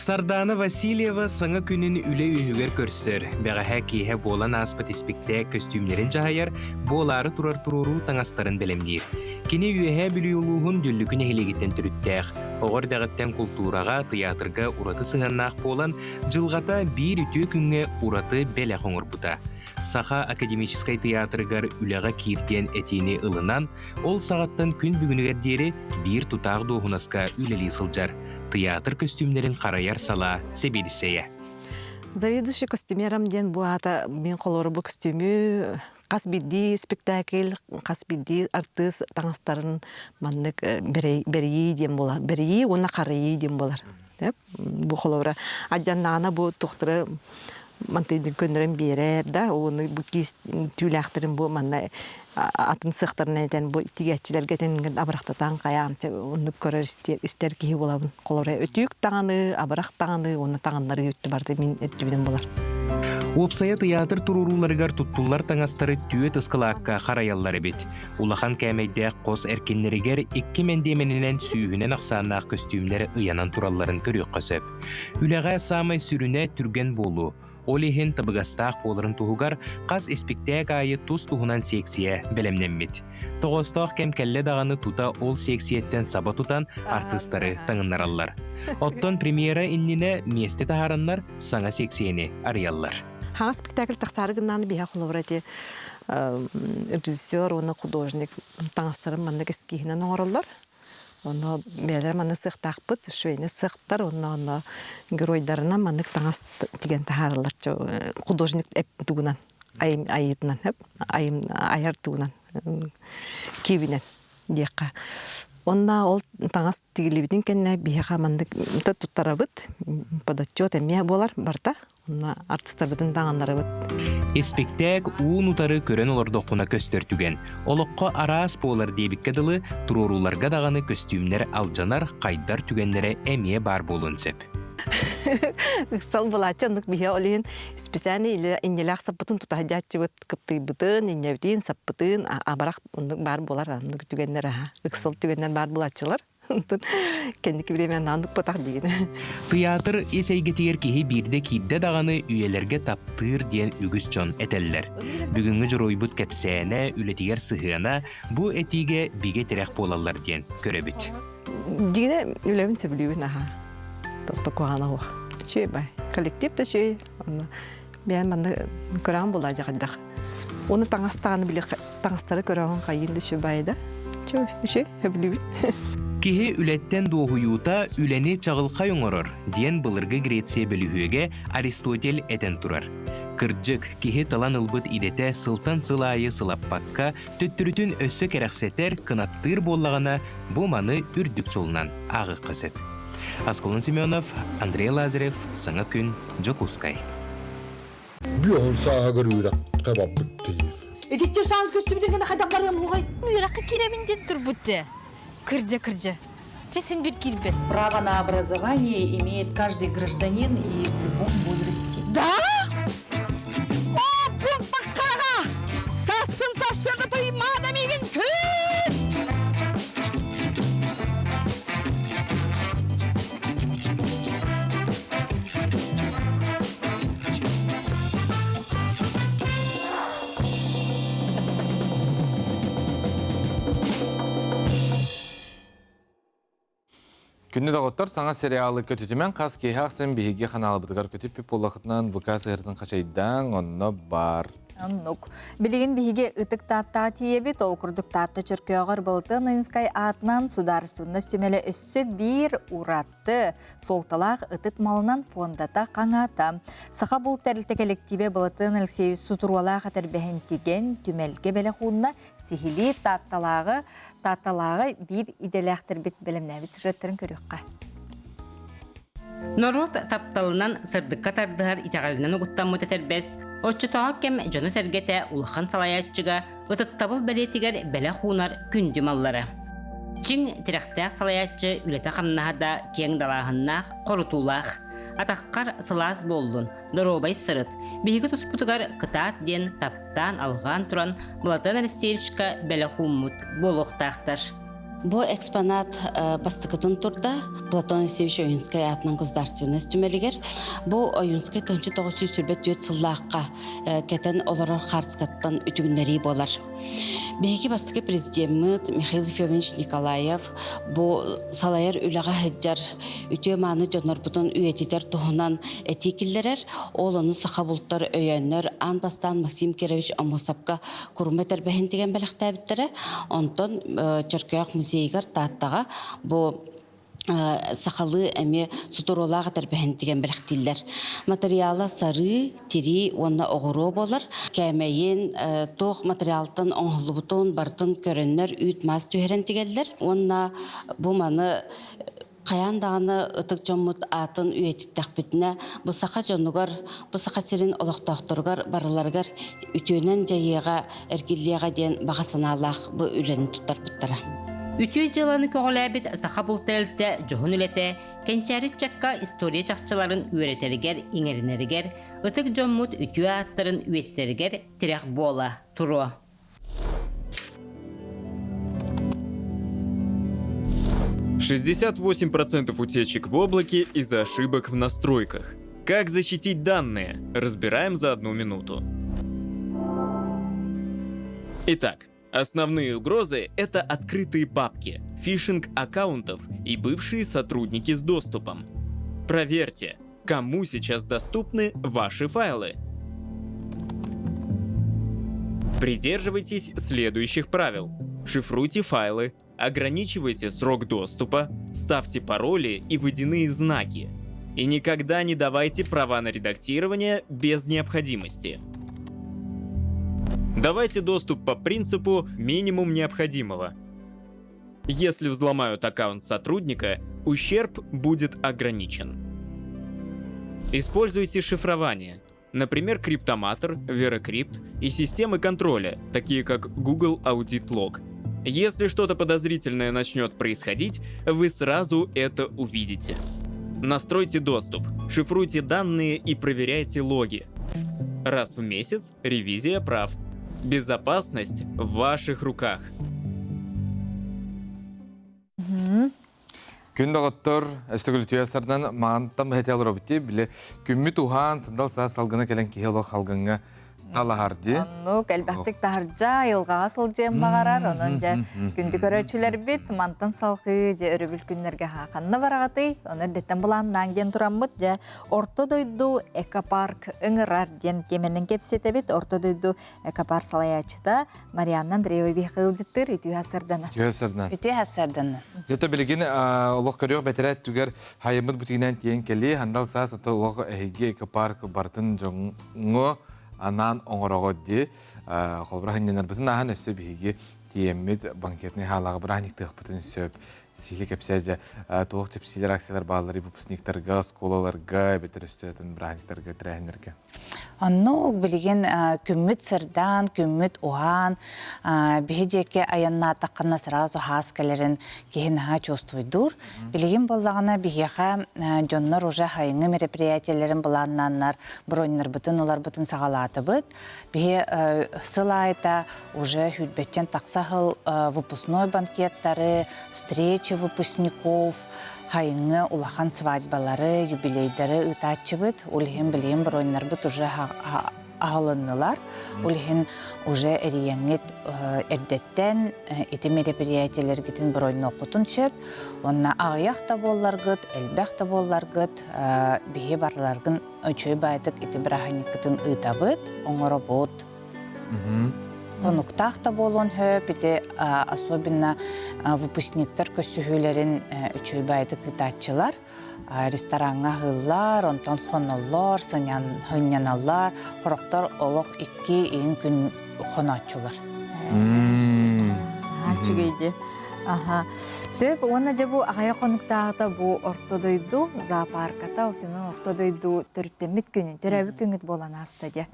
Сардана Васильева саңа күнін үлі үйігер көрсір. Бәғаға кейе болан аспыт іспекте көстюмлерін жағайар, болары тұрар-тұруру таңастарын білемдейір. Кені үйеге білі ұлуғын дүлі күні хелегеттен түріттәқ. Оғыр дәғіттен культураға, театрға ураты сығаннақ болан, жылғата бір үті күнге ураты бәлі қоңыр бұта. Саха академическай театрыгар үліға киртен әтені ылынан, ол сағаттан күн бүгінігердері бір тұтақ доғынаска үлелі сылжар. Театр костюмлерін қараяр сала себедісея. Заведующий костюмерам ден буата мен қолоры бұл костюмі қас бидді спектакль, қас бидді артыс таңыстарын маннық берейі ден болар. Берейі, оны қарайы ден болар. Бу холора аджаннана бу тухтыры мантыйдын көндөрөн берер да, оны бу кис түләхтерин бу манна атын сыктырына этен бу тигәчиләргә тенген абрактатан каян оны көрөр истер ки булабын. Колора өтүк таганы, абрак таганы, оны таганнары өттү барды мин өттүбүдөн болар. Уопсая театр туруруларыгар туттуллар таңастары түйет ыскылаакка хараяллары бит. Улахан кәмейдәк қос әркеннерігер 2 мендеменінен сүйінен ақсанақ костюмлері ыянан туралларын көрек қосып. Үләға самай сүріне түрген болу. Олихин табыгастақ боларын туғығар қаз эспектәк айы тұз туғынан сексия білемненмет. Тоғыстақ кәмкәлі дағаны тута ол сексиеттен саба тутан артыстары таңынаралар. Оттон премьера инніне месте тахараннар саңа сексияны арыяллар. Ха спектакль тахсарыгынан биха хулаврати режиссер, оны художник таңастарын манна кескихинен оңороллар. Оны бәлер манна сықтақпыт, швейне сықтар, оны геройдарына манна таңаст деген тахаралар. Художник тугунан, айытынан, айар тугунан, кибинен дейқа. Онна ол таңас тигилибидин кенне биха манна туттарабыт, подотчет эмия болар барта. Артистарбытын тағанлары бұд. Эспектәк уын утары көрен олардоқуна көстөртүген. Олыққа араас болар дебікке дылы туроруларға дағаны костюмнер алжанар, қайдар түгенлері әмие бар болын сеп. Үксал бұлачы ұндық бейе олейін специальный инелях саппытын тұтахаджатчы бұд кыпты бұтын, иневден саппытын, абарақ ұндық бар болар, ұндық түгенлері. Үксал түгенлер бар бұлачылар. Кендики времен андык потак деген. Театр эсейгетигер кихи бирде кидде даганы үйелерге таптыр диен үгүс жон этеллер. Бүгүнгү жоройбут кепсәне, үлетигер сыхына бу этиге биге терек болалар диен көрөбүт. Дигене үлөмүн сөбүлүбүн аха. Токто кугана ох. Шөй бай. Коллективте шөй. Мен мында көрәм була жагдак. Оны таңастаны биле таңастары көрәм кайынды шөй байда. Шөй сөбүлүбүн. Кихи үлеттен доғуюта үләне чағылқа оңорор, диен былырғы Греция бөліхөге Аристотель этен турар. Кырджык кихи талан ылбыт идете сылтан сылайы сылаппакка төттүрүтүн өссө керексетер кынаттыр боллағана бу маны үрдік жолынан ағы қысып. Асколын Семенов, Андрей Лазарев, Саңа күн, Жокускай. Бүйон сағыр үйрек қабап бүттейір. Эдеттер саңыз көстібіден қайдақларым оғай. Үйраққа керемінден тұр бұтты. Кырджа. Чесен бір кирбет. Право на образование имеет каждый гражданин и в любом возрасте. Да? О, пунктаққаға! Сасын, тоймада меген күн! Күнні дағыттар саңа сериалы көтетімен қас кейхақсын бейге қаналы бұдығар көтіп пеп болақытынан бұқас ғырдың қашайдан онны бар. Аннук. Билеген биһиге ытык таатта тиебит, ол курдук таатта чыркыягар былты Нынскай атынан сударственность түмеле өссө бир уратты. Солталақ ытыт малынан фондата қаңата. Саха бұл тәрілті коллективе былтын Алексей Сутурвалаға тәрбәхентеген түмелге бәлі хуынна сихили таатталағы бир иделяқтыр бит білімнәбит сюжеттерін көріққа. Норот тапталынан сырдыкка тардыгар итагалынан угуттан мөтәтербес. Отчутаға кем жону сәргеті улахан салаятчыга ытыктабыл бәлетигер бәлі хунар күнді маллары. Чиң тирақтақ салаятчы үлеті қамнағада кең далағыннақ қорутулақ. Атаққар сылаз болдun, доробай сырыт. Бейгі тұспутығар қытаат ден таптан алған тұран Платон Алексеевичка бәлі хуммут болуқтақтар. Бу экспонат бастыкытын турда Платон Алексеевич Оюнскай атынан государственность түмелигер. Бу Оюнскай 1900 сыллаққа кетен олар Харцкаттан үтігінлері болар. Бейгі бастықы президент Михаил Федорович Николаев бу салайар үліға хеджар үтө маны жонар бұтын үйететер тұхынан этикиллерер, оланы сақа бұлттар өйеннер анбастан Максим Керевич Амосапқа күрметер бәхін деген бәліқтәбіттері, онтон Чыркөяқ музейгар тааттаға бу сақалы әме сутуролаға тәрбәхін деген бәліқтілер. Материалы сары, тири, онна оғыру болар. Кәмейін тоқ материалтын оңғылы бұтын бартын көрінлер үйт маз түйерен дегелдер. Онна бұл маны Қаян дағаны ытык жоммут атын үйетіттәқпетіне бұл сақа жонугар, бұл сақа серин олықтақтыргар барыларгар үтөнен жайыға, әргіллеға ден бағасаналақ бұл үлені тұттар бұттара. Үтүй жыланы көғіләбіт сақа бұлтырылты жоғын үлеті, кенчәрі чакка история чақчыларын үйретергер, иңерінергер, ытык жоммут үтүй аттарын үйетергер тирек бола тұру. 68% утечек в облаке из-за ошибок в настройках. Как защитить данные? Разбираем за 1 минуту. Итак, основные угрозы — это открытые папки, фишинг аккаунтов и бывшие сотрудники с доступом. Проверьте, кому сейчас доступны ваши файлы. Придерживайтесь следующих правил. Шифруйте файлы, ограничивайте срок доступа, ставьте пароли и водяные знаки. И никогда не давайте права на редактирование без необходимости. Давайте доступ по принципу минимум необходимого. Если взломают аккаунт сотрудника, ущерб будет ограничен. Используйте шифрование. Например, Криптоматор, Veracrypt и системы контроля, такие как Google Audit Log. Если что-то подозрительное начнет происходить, вы сразу это увидите. Настройте доступ, шифруйте данные и проверяйте логи. Раз в месяц ревизия прав. Безопасность в ваших руках. Күн дағыттыр, әстігіл түйесардан мағантам әтел робити, біле күмі туған сандал саа салғына келен кейелі қалғынға талағарды. Онну кәлбәқтік тағыржа, елғаға сылжен бағарар, онын жа күнді көрәчілер бет, мантан салқы, жа өрібіл күнлерге хақанны барағаты, оны деттен бұландан ген тұрамыд, жа орто дойду экопарк ұңырар ден кеменің кепсеті бет, орто дойду экопарк салаячыда Марианнан Дреевой бейқыл жыттыр, үтүй хасырданы. Үтүй хасырданы. Жето білген олық көріғ бәтірәт түгер хайымыд бұтығынан тиен келі, хандал саа саты олық әйге экопарк бартын жоңы анан оңырығы де, қолбырағынненер бұтын ағын өсі бігі тиеммет банкетіне халағы бірағын иқтық бұтын сөп, силі кәпсәжі тоғық тепсилер акциялар бағалары выпускниктарға, сколаларға, бетер өстетін бірағынықтарға, тірәйінерге. Онну билеген күммүт сырдан, күммүт уан, бихидеке аянна таққанна сразу хаскалерин кехинаға чувствуйдур. Билеген боллағына бихеха жоннор уже хайыңы мероприятиялерин буланнаннар, броннер бытын, олар бытын сағалаты быт. Бихе сылайта уже хүлбетчен тақсахыл выпускной банкеттары, встречи выпускников, хайыңы улахан свадьбалары, юбилейдары ытачыбыт, улихин билейін броннер быт уже ағылыннылар, улихин уже әрияңет әрдеттен ити мероприятиялер гетін бронны оқытын сөп, онна ағаяқ та болларгыт, әлбәқ та болларгыт, бейе барларгын өчөй байдық ити біраханикытын ытабыт, оңыры бот. Конуктах та болон хөп, ити особенно выпускниктер көсүхүлерин өчөй байдық ытачылар, ресторанға ғыллар, онтан хоноллар, хыньяналар, қорықтар олық 2 күн хонатчылар. Ачыгейді. Сөп, оны же бұл ағая қонықтағыта бұл ортодойду зоопарката, осының ортодойду түрттемет күнін, түрәбі күнгіт болан асты де.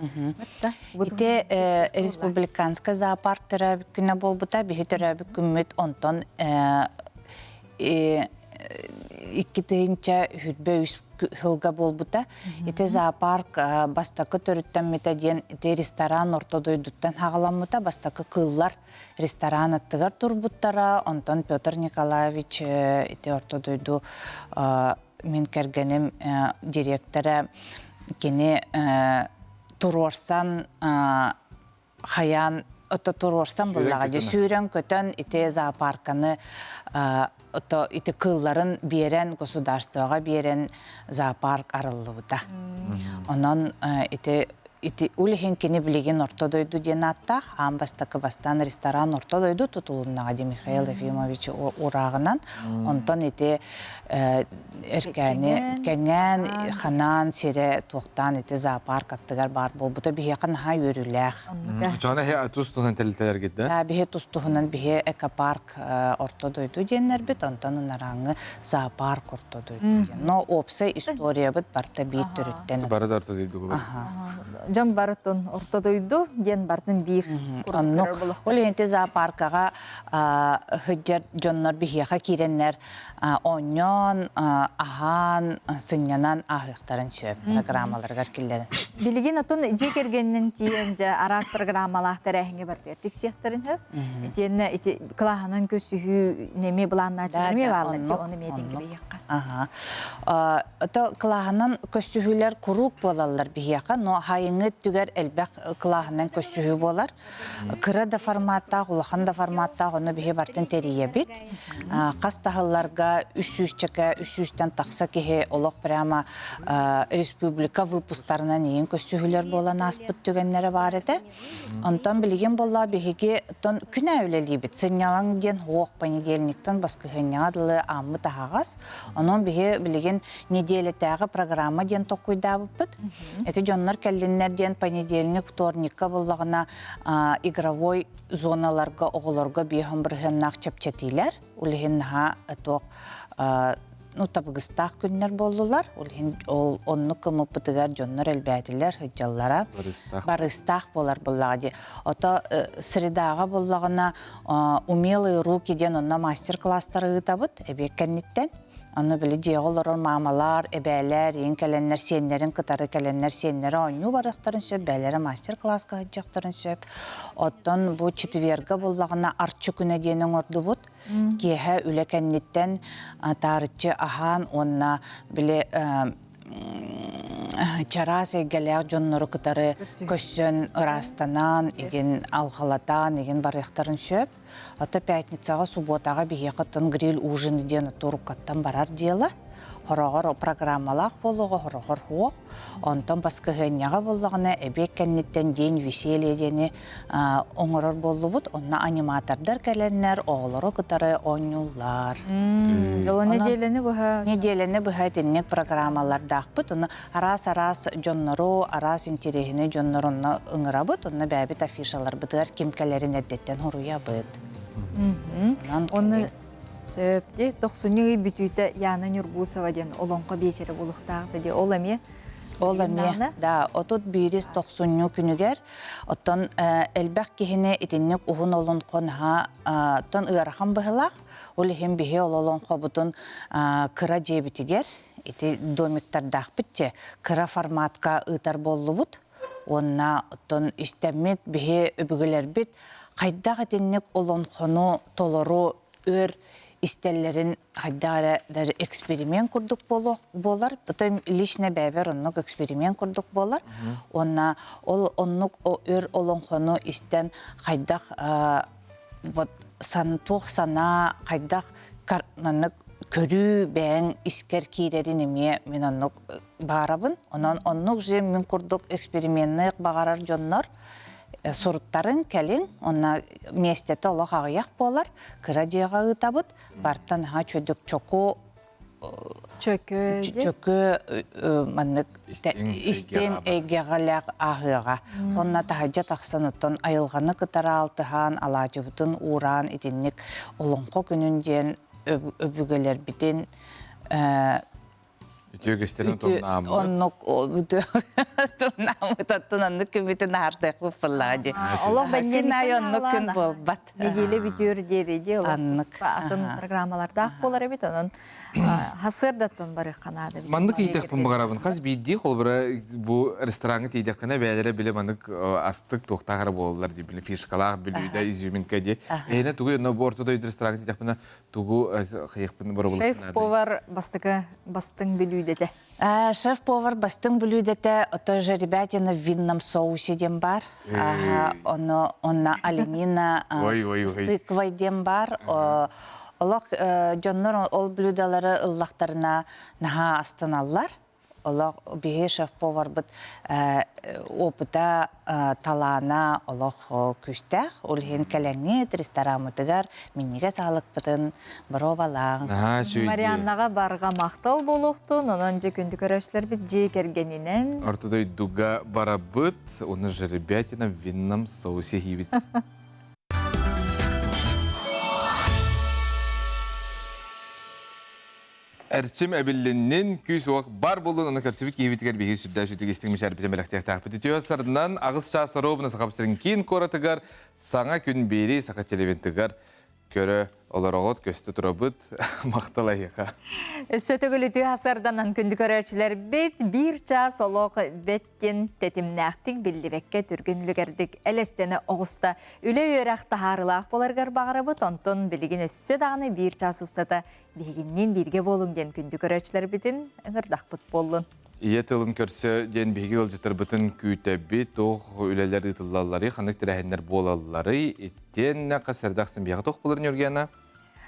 Ите республиканска зоопарк түрәбі күні бол бұта, бейі түрәбі күммет онтан иккитейінчә хүрбе үс хылга болбута. Ите зоопарк бастакы төрүттен метаден ите ресторан ортодойдуттан хағаламыта, бастакы кыллар ресторан аттыгар турбуттара. Онтон Петр Николаевич ите ортодойду мен кергенім директора кені турорсан хаян ото турорсан боллага же сүйрен көтөн ите зоопарканы ити кылларын берен государствоға берен зоопарк арылыбыта. Онон ити улихин кини билеген орто дойду ден аттақ, амбастакы бастан ресторан орто дойду тутулуннаға де Михаил Ефимович урағынан. Онтон ити эркәне, кәңән, ханан, сере туқтан ити зоопарк аттығар бар бол. Бұта бихеқін ха өріләқ. Жана тустуһунан тәлтәләр гидде. Бихе тустуһунан бихе экопарк орто дойду деннер бит, онтон нараңы зоопарк орто дойду. Но опса история бит барта бит түріттен. Бары да орто дойду. Жан барытын орто дойду, ден бартын бир курдырар болық. Ол енте зоопаркаға хүджер жоннор бихеға киреннер оньон, ахан, сынянан ахықтарын сөп программаларғар келдерін. Билигин отун жекергеннен тиен арас программалақтар әхіңе барды ертік сияқтарын хөп. Етені қылағынан көсіхі неме бұланна чығырме бағылар, оны меденге бейеққа. Ото қылағынан көсіхілер құруқ болалар бейеққа, но хайыңы түгер әлбәқ қылағынан көсіхі болар. Кыры да форматтақ, ұлақан да форматтақ, оны бейе бартын терие бит. Қас тағыларға 300-тен тақса кеге олық прямо республика выпустарынан ең көсіхілер болан аспыт түгенлері бар еді. Онтан білген болла бейге күн әулелі бит. Сынялан ден оқ понедельниктен басқы ғынядылы амы тағағас. Onun bihe bilgin nedeletagi programma den toquyda bıpıt. Eti jonlar kellinler den понедельник, вторникка bullagına игровой zonalarga oğularga biham birhen naqçapçatiler. Ulihin ha toq tabıgыстaq günler boldular. Ulihin onnu kımı pıtıgar jonlar elbetiler hıcallara. Barыстaq bolar bullagı. Ota sridaga bullagına умелые руки den onna master-klassları ıtabıt ebekkenitten. Onu bile diğerler mamalar, ebeler, yenkelenler, senlerin kıtarı kelenler, senleri oynuyor barıqtарын söp, belere master-class kağıtacaqtарын söp. Ottan bu çitverge bullağına artçı güne diyenin ordu bud. Kehe ülekennitten tarıtçı ahan, onna bile çaras egeler jonları kıtarı köşön ırastanan, egen alğalatan, egen barıqtарын söp. Ата пятницаға, субботаға бейеқаттан гриль ужины дені тұрықаттан барар делі. Хорағыр программалақ болуға, хорағыр хоқ. Онтан басқы ғынияға болуғына әбек кәнеттен ден веселе дені оңырыр болу бұд. Онна аниматордар кәленлер, оғылары күтары ойнулар. Жолы неделені бұға? Неделені бұға деннек программалардақ бұд. Оны арас-арас жоннару, арас интерегіне жоннаруны ұңыра бұд. Онна бәбіт афишалар бұдығар кемкәлерін әрдеттен ұруя бұд. Оны сөпте 90-ғы бүтүйті Яна Нюрбусова ден олонға бейсері болуқтақты де ол әме? Ол әме, да. Отут бейрес 90-ғы күнігер. Оттан әлбәқ кехіне етіннік ұғын олын қонға тон ұярахан бұғылақ. Ол ең бейе олын қобытын кыра жебітігер. Еті домиктардақ бітте. Кыра форматқа ұйтар болу бұд. Онна оттан істемет бейе өбігілер біт. Қайдағы етіннік олын қону толыру өр истеллерин хайдара даже эксперимент курдук болар. Потом лично бәбер оннук эксперимент курдук болар. Онна ол оннук өр олонхону истен хайдах вот сантух сана хайдах карнанык көрү бәң искер кирерин эме мен оннук барабын. Онан оннук же мен курдук экспериментны багарар жоннор. Соруттарын кәлін, онна местеті олық ағияқ болар, кыра жеға ұтабыд, бартан ға чөдік чөкі маннық істен әйгеғалақ ағыға. Онна тағаджа тақсан ұттан айылғаны қытара алтыған, алажыбытын уран, етіннік олыңқо күнінден өбігелер бітен Ütügesтерин тоннамы. Оннук тоннамы таттынанны көметін артық бұппылады. Олық бәндерінен күн болбат. Неделі бүтер дереде, олық атын программаларда ақ болар әбет, оның хасырдаттан бары қанады. Мандық етек бұн бұғарабын. Қаз бейді қол бірі бұл рестораны тейдек қана бәлері білі мандық астық тоқтағары болылар деп білі фишкалақ білуді изюминка де. Әйіне тұғы өні бұл ортада өйді рестораны тейдек бұна тұғы қайықпын бұры болық. Шеф-повар бастың білуді. Шеф-повар бастың білуді, ото же ребятина в винном соусе дем бар. Онна оленина с тыквой дем бар. Олық жоннор ол блюдалары ыллақтарына наға астаналар. олох бихе шеф-повар бут опыта талана олох күстәх, улхин кәләңет ресторамытыгар минниге сағылық бұтын бұровалаң. Марианнаға барға мақтал болуқтun, онан же күнді көрәшілер бит же кергенінен. Ортодой дуга барабыт, оны жеребятина в винном соусе хибит. Әрчім әбіліннен күйс оқ бар болуын, оны көрсібік ебетігер бейгі сүрді жүдік естігімі шәрбітен бәліқтек тақпыт өтеуі сарынан ағыз шасы робыны сақапсырын кейін коратығар, саңа күн бейрей сақа телевентігар көрі олар оғыт көсті тұрабыт мақталайыға. Сөтігілі асарданан күнді көрәчілер бет бір час олық беттен тетімнәқтік білдівекке түргінлігердік әлестені оғыста үлі өрәқті харылақ боларғар бағарабыт, онтын білігін өссі дағыны бір час ұстата бейгіннен бірге болың ден күнді көрәчілер бетін ғырдақ бұт болын. Ие тылын көрсі ден бейгі ғылжытыр бұтын күйті тоқ үлелер ұтылалары, қанық тірәхендер болалары, еттен қасырдақсын бейгі тоқ болырын өргені?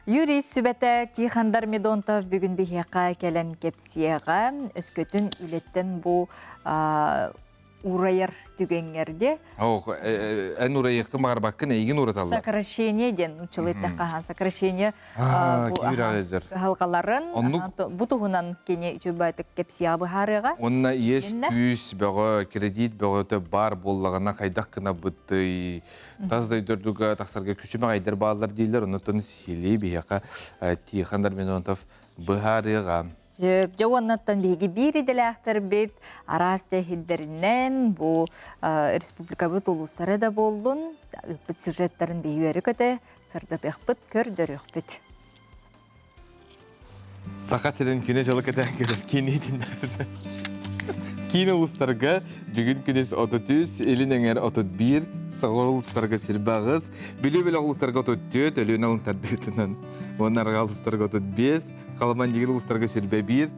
Юрий Сүбәті Тихандар Медонтов бүгін бейхеқа кәлін кепсияға өскөтін үлеттен бұл урайыр түгенгерде. Ән урайықы мағарбаққын әйгін ұраталар. Сокращение ден ұчылыйтта қаған. Сокращение халқаларын бұтығынан кене жүбәтік кепсия бұхарыға. Онына ес күйіс бәғы кредит бәғы бар боллағына қайдақ қына бұтты. Таздай дөрдуга тақсарға күшіме қайдар бағалар дейлер. Онытын силей бейхеқа Тихандар Медонтов бұхарыға. Жауаннаттан бейгі бір еделәқтір бет арасты хиддерінен бұл республика бұт ұлыстары да болдың. Үппіт сюжеттерін бейуері көті сырдат ұқпыт көрдір ұқпыт. Сақа сірін күне жылы көтән көрір кейін едіндерді. Кейін ұлыстарға бүгін күнес 33, елін әңер 31, сағыр ұлыстарға сірбағыз, білі-білі ұлыстарға 34, өліен алын тәрдетінен. Онарға ұлыстарға 35, қаламан дегір ұлыстарға сірбе 1,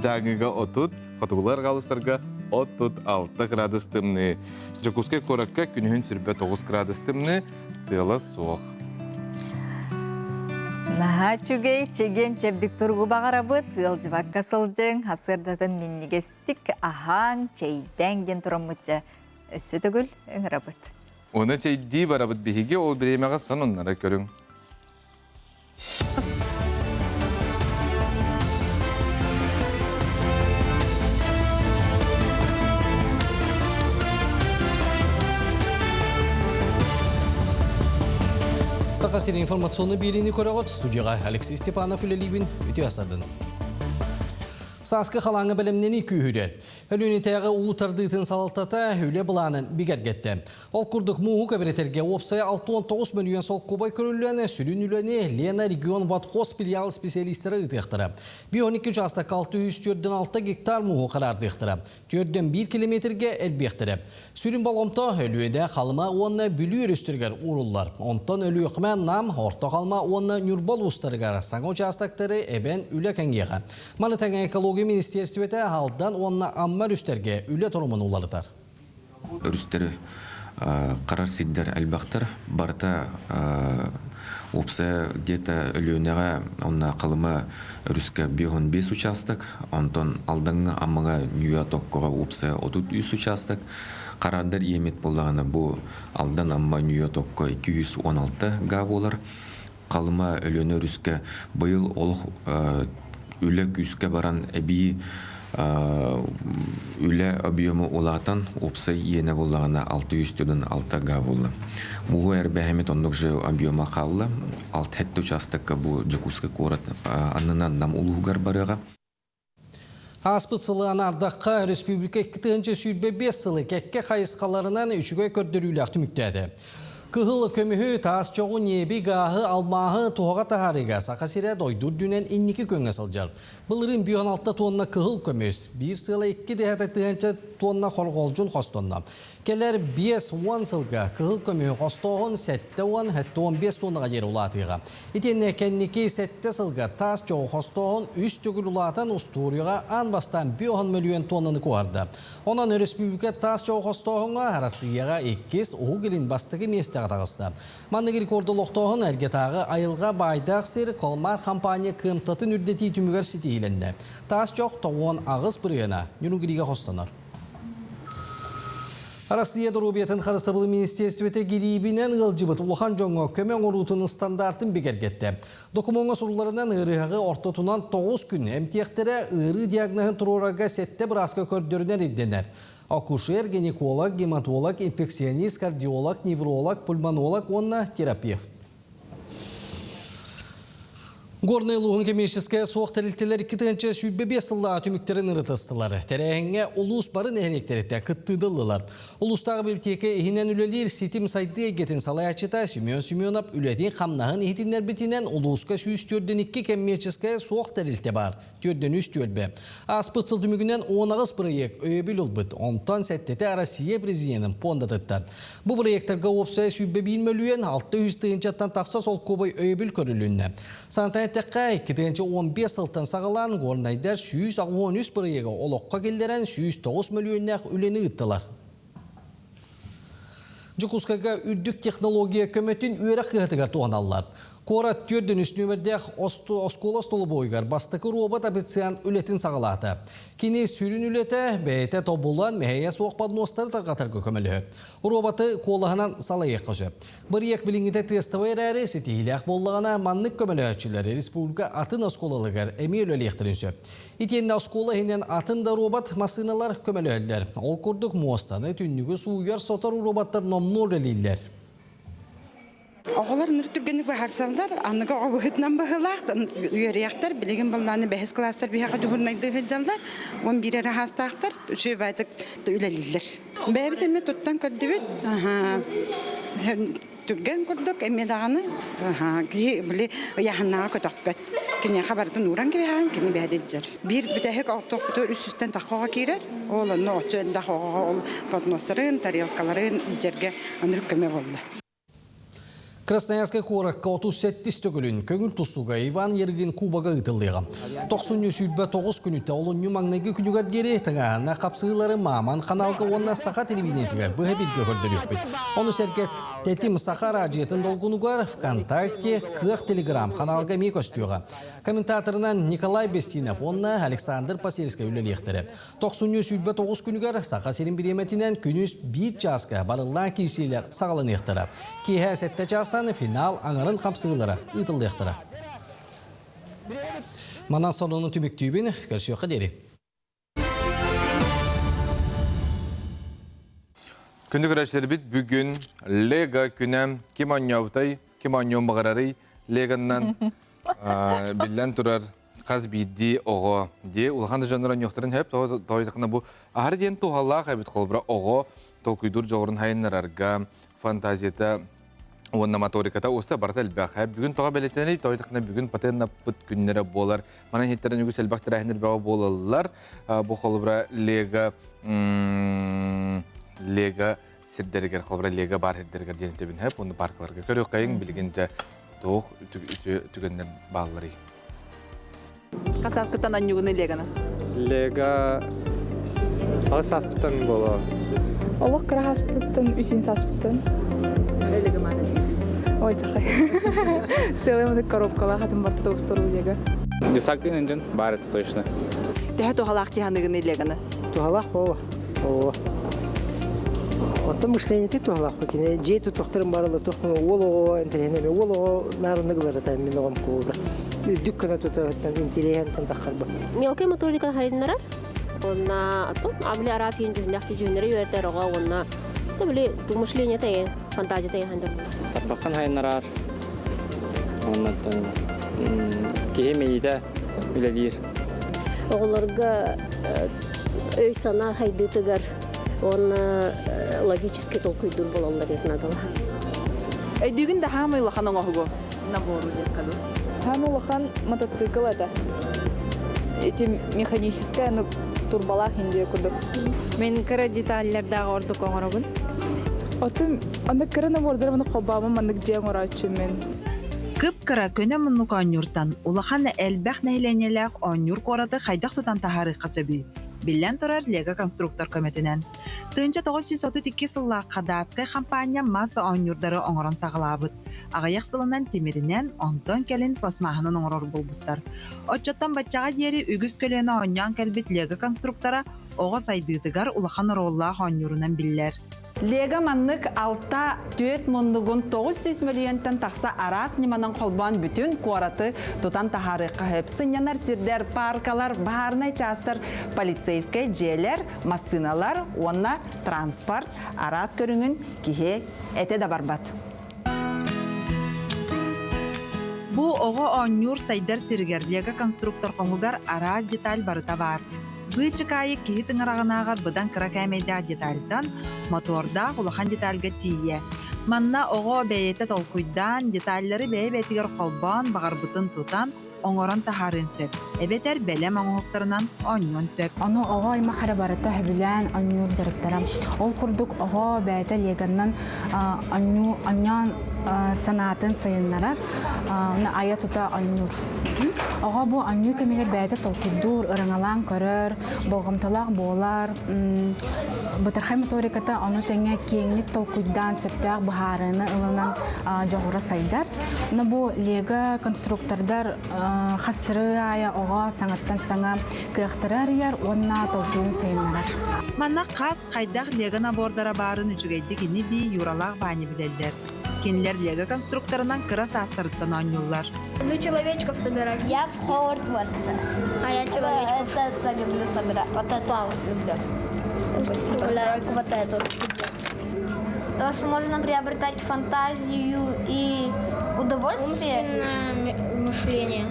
жаңыға 30, қатығыларға ұлыстарға 36 градус тымны. Жакускай қораққа күнігін сірбе 9 градус тымны, тыла соқ. Наха чугей чеген чебдік тұрғы бағарабыт, ғылжыбақ қасылжың, асырдатын меннегестік ахаң чейдәнген тұрамытча өсі түгіл өңірабыт. Оны чейді барабыт бейге ол біремеға сон онлара көрің. Сақа сері информационны берені көріғыт. Студияға Алексей Степанов үлелейбін өте асадын. Саскы қалаңы білімнені күйірі. Әлінетәғі ұтырдығытын салалтата үлі бұланын бігергетті. Ол күрдік мұғы көбіретерге опсая 69 миллион сол көбай көріліні сүрін үліні Лена регион ватқос филиал специалистері ұтықтыры. 12 жаста 606 гектар мұғы қарардықтыры. 4-1 километрге әлбектірі. Сүрін балғымта өліде қалыма онына бүлі өрістіргер ұрылар. Онтан өлі өқімен нам, орта қалма онына нүрбал ұстыргар. Саңы жастақтары әбен үлі кәнгеға. Маны тәңе экология министерстветі халдан онына аммар үстерге үлі тұрымын оларытар. Үрістері қарар сиддер әлбақтар. Барта опса где-то өліөнеға онына қалыма үріске 5 участок. Онтан алдыңғы аммаға нүйя тоққыға опса 33 участок. Қарардар емет болағына бұл алдан амма нүйя тоққы 216 ға болар. Қалыма өліөне үріске бұйыл олық үлі күске баран әбей үлі объемы олатан опсай ені болағына 600-6 ға болы. Бұғы әр бәхемет ондық жы объема қалы, 6 участыққа бұл жүкуске қорат анынан нам ұлығығар барыға. Аспыт сылыған ардаққа республика 2-ші сүйбе 5 сылы кәкке қайысқаларынан 3-ге көрдірілі ақты мүктәді. Кығыл көмігі тас жоғы небі ғағы алмағы туғаға тағарыға сақасыра дойдур дүнен 12 көнгә сылжар. Бұлырын 16 тонна кығыл көміз, 1 сылы 2 дәхәті тонна қорғолжын қостонна. Келер 5-10 сылға кығыл көмігі қостоғын 7-15 тоннаға жер ұлатыға. Итенне кәннеке 7 сылға тас жоғы қостоғын 3 түгіл ұлатан ұстуырыға анбастан 1 миллион тоннаны қуарды. Онан республика тас жоғы қостоғынға арасыяға 2 ұғы келін бастығы местіға тағытағысты. Манныгер кордолықтағын әргетағы айылға байдақ сер колмар компания кымтатын үрдеті түмігер сетейленді. Тас жоқ тоғын ағыз біргена. Нүрігіриге қостанар. Россия Дорубиятын Харыстабылы министерствете гирибинен ылжыбыт улахан жоңго көмен орутын стандартын бекергетті. Докумонға суруларынан ырыхағы ортотунан 9 күн эмтияқтері ыры диагнозын турурага сетте браска көрдөрінен ирденер. Акушер, гинеколог, гематолог, инфекционист, кардиолог, невролог, пульмонолог, онна терапевт. Горный луғын кемешеская соқ тәрілтелер 2-ші сүйбе 5 жылға түміктерін ұрытыстылар. Тәрәңге ұлыс барын әйнектеретті күттіділілар. Ұлыстағы бөлтеке ехінен үлелер сетім сайды егетін салаячыта Семен-Семенов үлетін қамнағын ехетінер бітінен ұлысқа 104-2 кемешеская соқ тәрілте бар. 4-3 төлбе. Аспытсыл түмігінен 10-ағыз проект өйебіл ұлбыт. Онтан сәттеті Россия президентін пондатыттан. Бұл проекттарға опсай сүйбе 1 миллион 600 тыынчаттан тақса сол көбай өйебіл көрілінні. Тәққай 2-15 сылтан сағалан ғорнайдар 113 бірегі олыққа келдерен 109 миллионнақ үлені ұттылар. Жукускага үрдік технология көметін үйрек қығытығар туғаналар. Кора 4-3 нөмірдек оскола столы бойғар бастықы робот абициан үлетін сағалаты. Кені сүрін үлеті бәйті тобулан мәйе соқпадын остары тарғатарға көмілі. Роботы қолығынан салайық қөзі. Бір ек біліңгіде тестовай әрі сетейлік болығына маннық көмілі өтшілері республика атын осколалығар әме өлелектірінсі. Итенді оскола хенен атында робот масыналар көмілі өлдер. Ол күрдік мостаны түннігі суығар сотар роботтар номну өлелейлер. Оғылар нүртүргенік бәхарсалдар, анығы оғығытнан бұғылақ, үйерияқтар, білеген баланы бәхіз кластар бейхаға жүгірнайды ғыджалдар, 11 рахастақтар, үші бәйтік үлелілер. Бәйбіт әме тұттан көрдібет, түрген көрдік, әме дағаны, білі яғыннаға көтіқпет. Кене қабардың ұран кебеғаған, кене бәдеджер. Bir бүтәхік ақтоқты үсістен тақуға кейрер, олыны отчы дақуға ол потностарын, тарелкаларын ижерге анырып көме болды. Красноярская коракка 37 төгілін көңіл тұстуға Иван Ергин Кубаға ұтылдыға. 90 күнітті олынны маңнайғы күнігер дере тыңағына қапсығылары маман қаналғы онна сақа телевидениетігер бұға білгі көрдіріп бет. Оны сәркет тәтім сақа радиетін долғынығар ВКонтакте қық телеграм қаналға мек өстіуға. Комментаторынан Николай Бестинов, онна Александр Пасельскай үлелектірі. 90 күнігер сақа серін біреметінен күніс 1 жасқа барылдан кирсейлер сағалын ектірі. Кейхә сәтті финал аңарын қамсығылары ұйтылдықтыра. Манан сонының түміктүйбін көрсеуқы дері. Күнді көрәшілер біт бүгін Лега күнәм кем аньяутай, кем аньяум бағарары Леганнан білден тұрар қаз бейді оғы де. Улаханды жаныран yoқтырын әп тауайдықына бұл ағыр ден туғалақ әбіт қолбыра оғы толкүйдур жоғырын хайынларға фантазията Онна моториката осы барта әлбәқ. Бүгін тоға бәлетені тойдықына бүгін патенна бұт күннері болар. Манан хеттерін үгіс әлбәқтір әхіндер бәға болалылар. Бұл қолыбыра Лега сірдерігер, қолыбыра Лега бар хеттерігер денетебін әп. Оны паркыларға көрі қайын білгенде тоқ түгендер бағылары. Қасаспыттан аннюғыны Леганы? Лега ағыз аспыттан болу. Олық қыра аспыттан, үсен аспыттан. Лега маны? Ой, чақай. Селемді коробкала қатым барты тоғыстыру Лега. Десакты нәнжін бар еті точно. Дәхі тоғалақ дейханығыны Леганы? Тоғалақ болу. Оттан мышлениеті тоғалақ бәкіне. Жейті тоқтырым барылы тоқтың олығы интернеме. Олығы нарынығылары тайым мен оғым қолыбыр. Үрдік күні тұтағыттан интернеем тантаққар бұл. Мелкай моторикан хариднара. Онна абли арасиин жүндәхти жүндері үйердер оға онна. Табли думышление тайын, фантазия тайын хандыр. Тарбаққан хайынарар. Оннаттан кехемейді үлелер. Оғыларға өй сана хайды тығар. Оны логически толкуйдур болалар етінадала. Өйдігін де хамы ұлақан оңағығы? Набору деркаду. Хамы ұлақан мотоцикл это. Эти механическая, но турбалақ инде күрдік. Мен кірі деталлердағы ордық оңырығын. Отым, аны кіріні бордыр, мұны қобамы мұндық жең ұрачы мен. Кып-кыра көне мұнық анюртан, улахан әлбәқ нәйленеләқ анюр қораты қайдақ тұтан тахары қасөбі. Біллән тұрар Лега конструктор көметінен. Тыынча 932 сыллаққа датскай компания масса оңюрдары оңорон сағылабыт. Ағаяқ сылынан темиринен онтон келін пластмаханын оңорор болбуттар. Отчаттан батчаға дері үгіз көлені оңян кәлбет лего конструктора оға сайдыдыгар улахан роллақ оңюрунан биллер. Лега маннык алта төт мундугун 900 миллионтан тақса арас ниманан қолбан бүтін қуараты тутан тахары қағып сынянар сирдер паркалар, баарнай частар, полицейскай желер, массыналар, онна транспорт, арас көріңін кихе әте да барбат. Бу оға оңюр сайдар сиргер лего конструктор қоңугар арас деталь барыта бар. Бычыкайы кихи тыңырағынағар бұдан кыра кәмейді детальдан моторда улахан детальға тие. Манна оға бәйеті толкуйдан детальлары бәй-бәйтігер қолбан бағарбытын тутан оңорон тахарын сөп. Әбетер бәлем оңоқтарынан оңyon сөп. Оны оға айма қара барыта хүбілән оңнюр жарықтарам. Ол құрдық оға бәйті леганнан оңнyan санатын сайынларар ая тута оңнюр. Оға бұ оңню кемелер бәйті толкудур, ырыңалан көрір, болғымталақ болар. Бұтырхай моториката оны тәңе кеңнік толкуйдан сөптәқ бұхарыны ылынан жоғыра сайдар. Бұ лего конструктордар қасыры ая оға саңаттан саңа күйіқтірар ер, онна толкуын сайынларар. Манна қас қайдақ лего набордара барын үчігейді кені дей юралақ бәні білелдер. Кенлер лего конструкторынан кыра састырыттан оңюлар. Люблю человечков собирать. Я в Хогвартсе. А я человечков. Это люблю собирать. Вот это люблю. Построить вот эту. Потому что можно приобретать фантазию и удовольствие. Умственное мышление.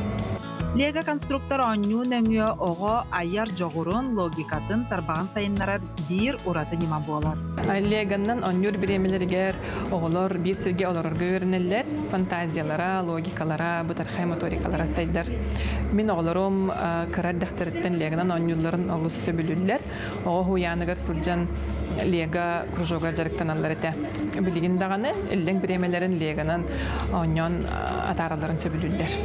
Лего конструктор оңю нөңүө оға айар жоғырын логикатын тарбаған сайынларар бир ураты нима болар. Леганнан оңюр биремелергер оғылар бир сирге оларырга өрінелер, фантазиялара, логикалара, бұтархай моторикалара сайдар. Мен оғыларым кырар дәхтіріттен леганнан оңюларын оғылысы сөбілілер. Оға хуяныгар сылжан лего кружогар жарықтан алар әті. Білігін дағаны, әлдің биремелерін леганнан оңyon атараларын сөбілілер.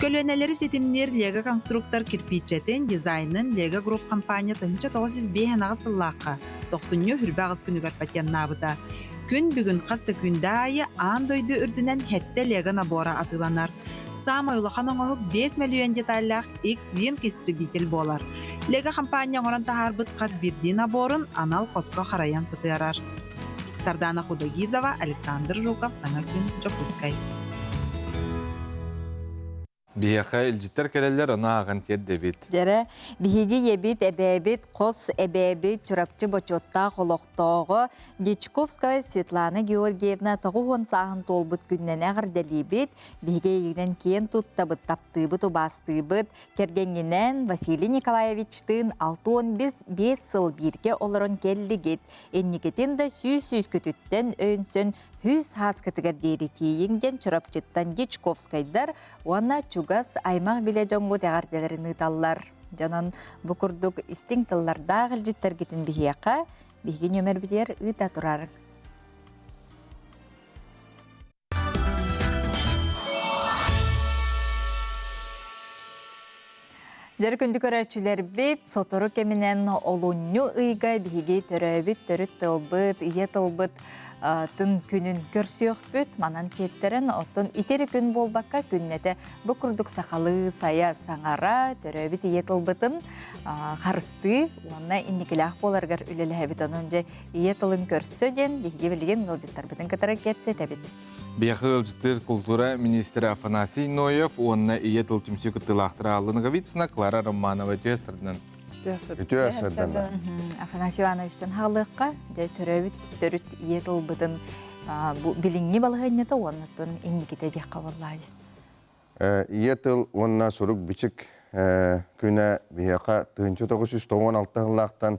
Көлөнелері сетімнер лего конструктор кирпичетін дизайнын лего групп компания тыынча 905 ағы сыллаққа 90 хүрбағыз күнігер патяннабыда. Күн бүгін қасы күнді айы андойды үрдінен хетті лего набора атыланар. Сам ойлақан оңығы 5 миллион деталлақ X-Wing истребитель болар. Лего компания оңыран тахарбыт қас бірді наборын анал қосқа қараян сытыярар. Сардана Худогизова, Александр Жуков, Саңа күн, Жопускай. Бияқа үлжіттер кәлелер она аған теді бет. Жәрі, бігеге ебет, әбәбет, қос әбәбет, жүрапчы бочотта қолоқтоғы, Дечковская Светлана Георгиевна тоғуын сағын толбыт күннен әғірдәлебет, бігеге егден кен тұттабыт, таптыбыт, обастыбыт, кергенгенен Василий Николаевичтың 6-15 сыл бірге олырын келлігет, энникетін да сүйіз көтіттен өйінсін Хүз хаскатыгар дейрі тейіңден чұрапчыттан Дечковскайдар, уанна чугас аймақ біле жоңғы тәғарделерін ұталар. Жанын бұқырдық істің тылларда ғылжыттар кетін бігеяқа, бігін өмір білер ұта тұрар. Жер күнді көрәчілер бет, сотору кемінен олуңу ұйға бігі төрәбіт, төріт тылбыт, ие тылбыт, тын күнін көрсіөк бүт, манан сеттерін оттын итері күн болбаққа күннеті бұқырдық сақалы сая саңара, төрәбіт ие тылбытын қарысты, онына инникіләқ боларғар үлелі әбіт оның же ие тылын көрсөден, бігі білген ғылжыттар бұтын катара кепсе тәбіт. Бияқы ылжытыр культура министрі Афанасий Ноев, онына ие тыл түмсі күттілақтыра алыны ғавитсына Клара Романова түйесірден. Афанасий Ивановичтен хағылыққа, жай төріт ие тыл бұдын біліңні балығайнеті онытын ингіте дек қабыллайды. Ие тыл онына сұрық бүчік күні бияқа 1996 ғылақтан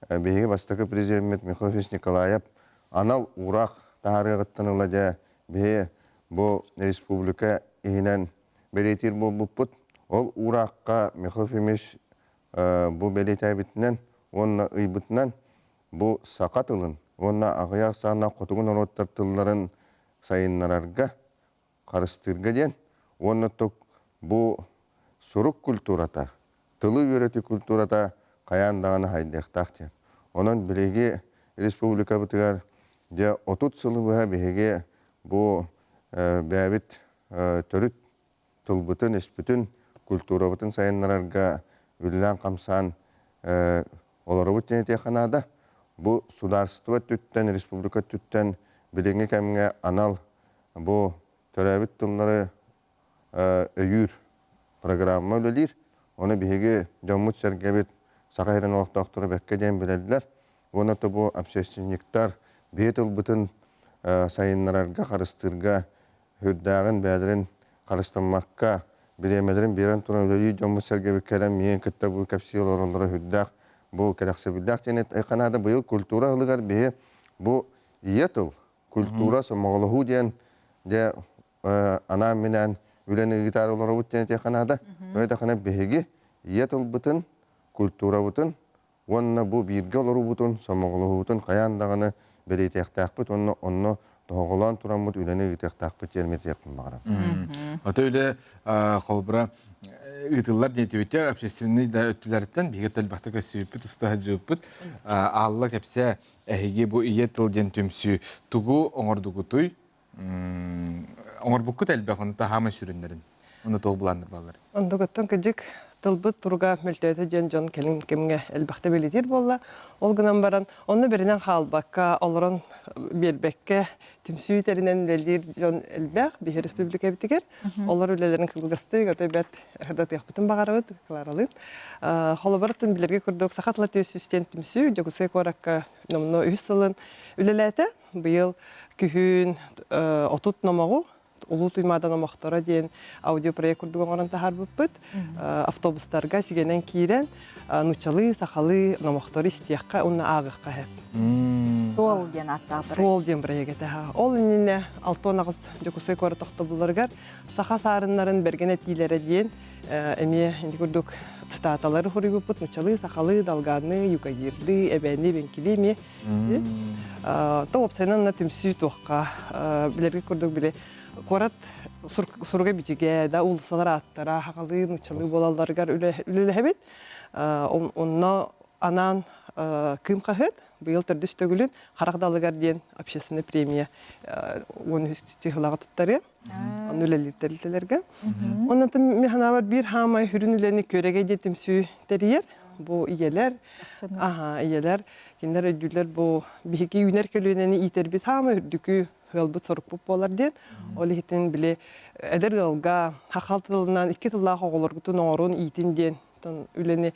бейгі бастықы президент Михаил Николаев анал ұрақ тағарығыттан ұладя бе бұл республика иінен белетер бұл бұппыт. Ол ураққа Михофимиш бұл белетай бітінен, онына ұйбытынан бұл сақат ұлын, онына ағаяқ сағына қотығын ороттар тылларын сайынларарға қарыстырға ден, онына тұқ бұл сұрық культурата, тылы өреті культурата қаяндағаны хайдықтақ ден. Онан билеги республика бытыгар же отут сылы быха биһиги бу бәбит төрүт тылбытын эспүтүн культурабытын сайыннарарга үллән камсан оларыбыт тенетеханада бу сударство түттен республика түттен билеңе кемге анал бу төрәбит тыллары өйүр программа өлелир. Оны биһиги жоммут сергебит сакайрын оқтоқтыры бәкке ден білелділер. Оны бу общественниктар бетыл бұтын сайыннарарға қарыстырға хүддағын бәдірін қарыстырмаққа білемелерін берен тұрын өлелі жоммут сергебит кәлем мен кітті бұл кәпсиел орылары хүддақ бұл кәрәқсы білдақ денет айқанады бұйыл культура ғылығар бейі бұл иетыл культура сомағылығы ден де ана менен үлені гитар олары бұт денет айқанады. Өйді қана бейгі иетыл бұтын культура бұтын, онына бұл бирге олары бұтын, сомағылығы бұтын, қаяндағыны бәлей тәқтәқ бұт, онына тоғылан тұран бұт, үлені тәқтәқ бұт ермет еқпін бағарам. Ата өлі қолбыра ұйтылар нетебетте общественный да өттілерден бейгеттел бақтық өсіппіт, ұстаға жөппіт, алла кәпсе әйге бұл ие тылден төмсі тұғу оңырдығы оңыр бұққыт әлбәқ, оны тағамы сүріндерін, оны тоғы бұландыр балар. Онда көттен күдік тылбыт турга мөлтөйті жен жон келін кемге әлбәқті белетер болла. Ол гынан баран, оны бірінен қалбаққа, олырын бербәкке түмсүй терінен әлдер жон әлбәқ, бейі республика бітігер. Олар өлелерін кылғысты, көті бәт әхдат яқпытын бағарауыд, қыларалын. Қолы барытын білерге күрдік, сақатла төсістен түмсүй, жөкісі қораққа номыны үйс сылын өлеләті. Бұйыл күхін отут номағу, улуу туймадан омақтара дейін аудиопроект күрдігін орын тахар бұппыт. Автобустарға сигенен кейрен нучалы, сақалы номақтары істияққа, онына ағыққа әп. Сол ден аттабыры. Сол ден бірегі тәға. Ол үніне 6-9 жөкісі көрі тоқты бұлырғар, сақа сарынларын бергене тийлері дейін әме күрдік статалары құры бұппыт, нучалы, сақалы, далғаны, юкагирді, әбәні, бенкелі ме. Тоғып сайынан түмсүй тоққа білерге күрдік біле. Корат сурга бичиге да улсалар аттара хакалы нучалы болаларгар үлеле хебит. Онна анан кым кахет быйыл төрдөс төгүлүн харагдалыгар ден общественный премия он үстүлөгө туттары. Аны үлелертерилерге. Оннан механабар бир хамай хүрүнүлени көреге жетимсүү терьер. Бу иелер, иелер, киндер өдүлөр бу биһиги үнер көлөнени итербит хамай үрдүкү хылбыт сорукпуп болар ден. Ол ихтен биле эдер ылга хакалтылынан 2 тылла хоголоргутун оорун итин ден үлени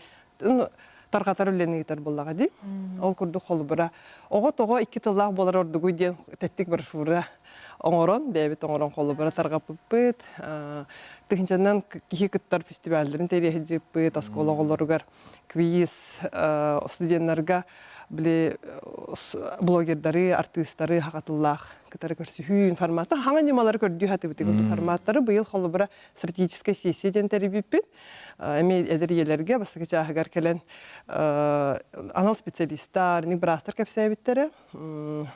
таргатар үлени итер боллага ди. Ол курду холбура. Ого-того 2 тылла болар ордугу ден теттик бір фура оңорон, бәбит оңорон холбура таргапыппыт. Тыгынчанан кихи кыттар фестивальдерин терехиджиппыт, оскологолоргар квиз студентларга биле блогердары, артисттары хакатыллах кытары көрсүхүн форматы хаңа немалар көрдү хаты бит форматтары быйыл холбура стратегическая сессия ден тербиппит. Эми эдерьелерге баскы жагар келен анал специалисттар, ник брастар кепсебиттери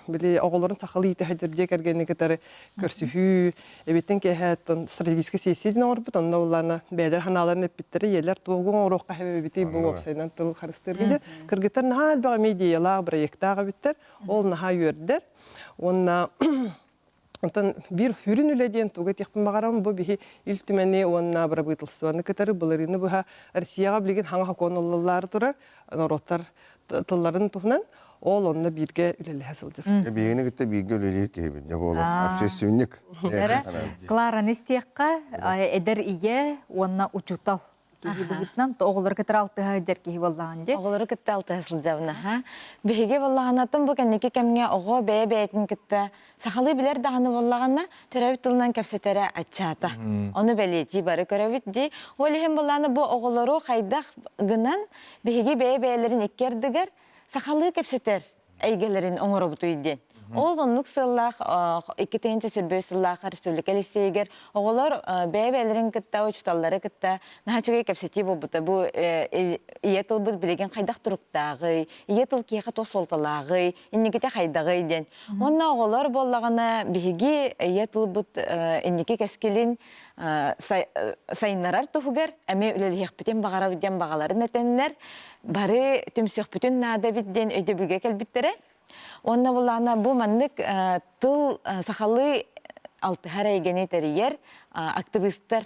биле оголорун сакалы ите хадерде кергени кытары көрсүхү эбиттен кехаттан стратегическая сессия ден орбут онда уларна бедер ханаларын эпиттери елер тугун орокка хебебити бу опсайдан тыл харыстыргыды кыргытар нахал бага медиалар проекттага биттер ол наха юрдер онна Онтан бир хүрүн үледен туга текпин багарам бу бихи илтимени онна брабытылсыбаны кытары буларыны буга Россияга билген хаңа хаконоллар турар народтар тылларын тухнан ол онна бирге үлеле хасылдыр. Бигени кытта бирге үлеле кебин. Жабол общественник. Клара Нестекка эдер ие онна учутал. Кигибигитнан оголор кытыралты жерки боллаганде. Оголор кыталты хасылжабына ха. Биге боллаганатын бу кенеке кемге ого бебетин кытта сахалы билер даганы боллаганна төрөбүт тылынан кепсетере аччата. Оны белети бары көрөбүт ди. Олихем болланы бу оголору хайдах гынан биге бебелерин эккердигер сахалы кепсетер эйгелерин оңоробуту иден. Ол онлук сыллах, iki тенче сүрбөй сыллах республика лисейгер. Оголор бәбәләрен кытта, учталлары кытта, нахачуга кепсети болбута. Бу иетыл бу билеген кайдак туруктагы, иетыл киха тосолталагы, иннигете хайдагы ден. Онна оголор боллагана биги иетыл бу иннике кескелин сайыннарар туфугар, әме үлелехпетен багара биден багаларын этеннер, бары түмсөх бүтүн нада биден өйдө бүге келбиттере. Онна булана бу маннык тыл сахалы алты харайгени терiyер активисттер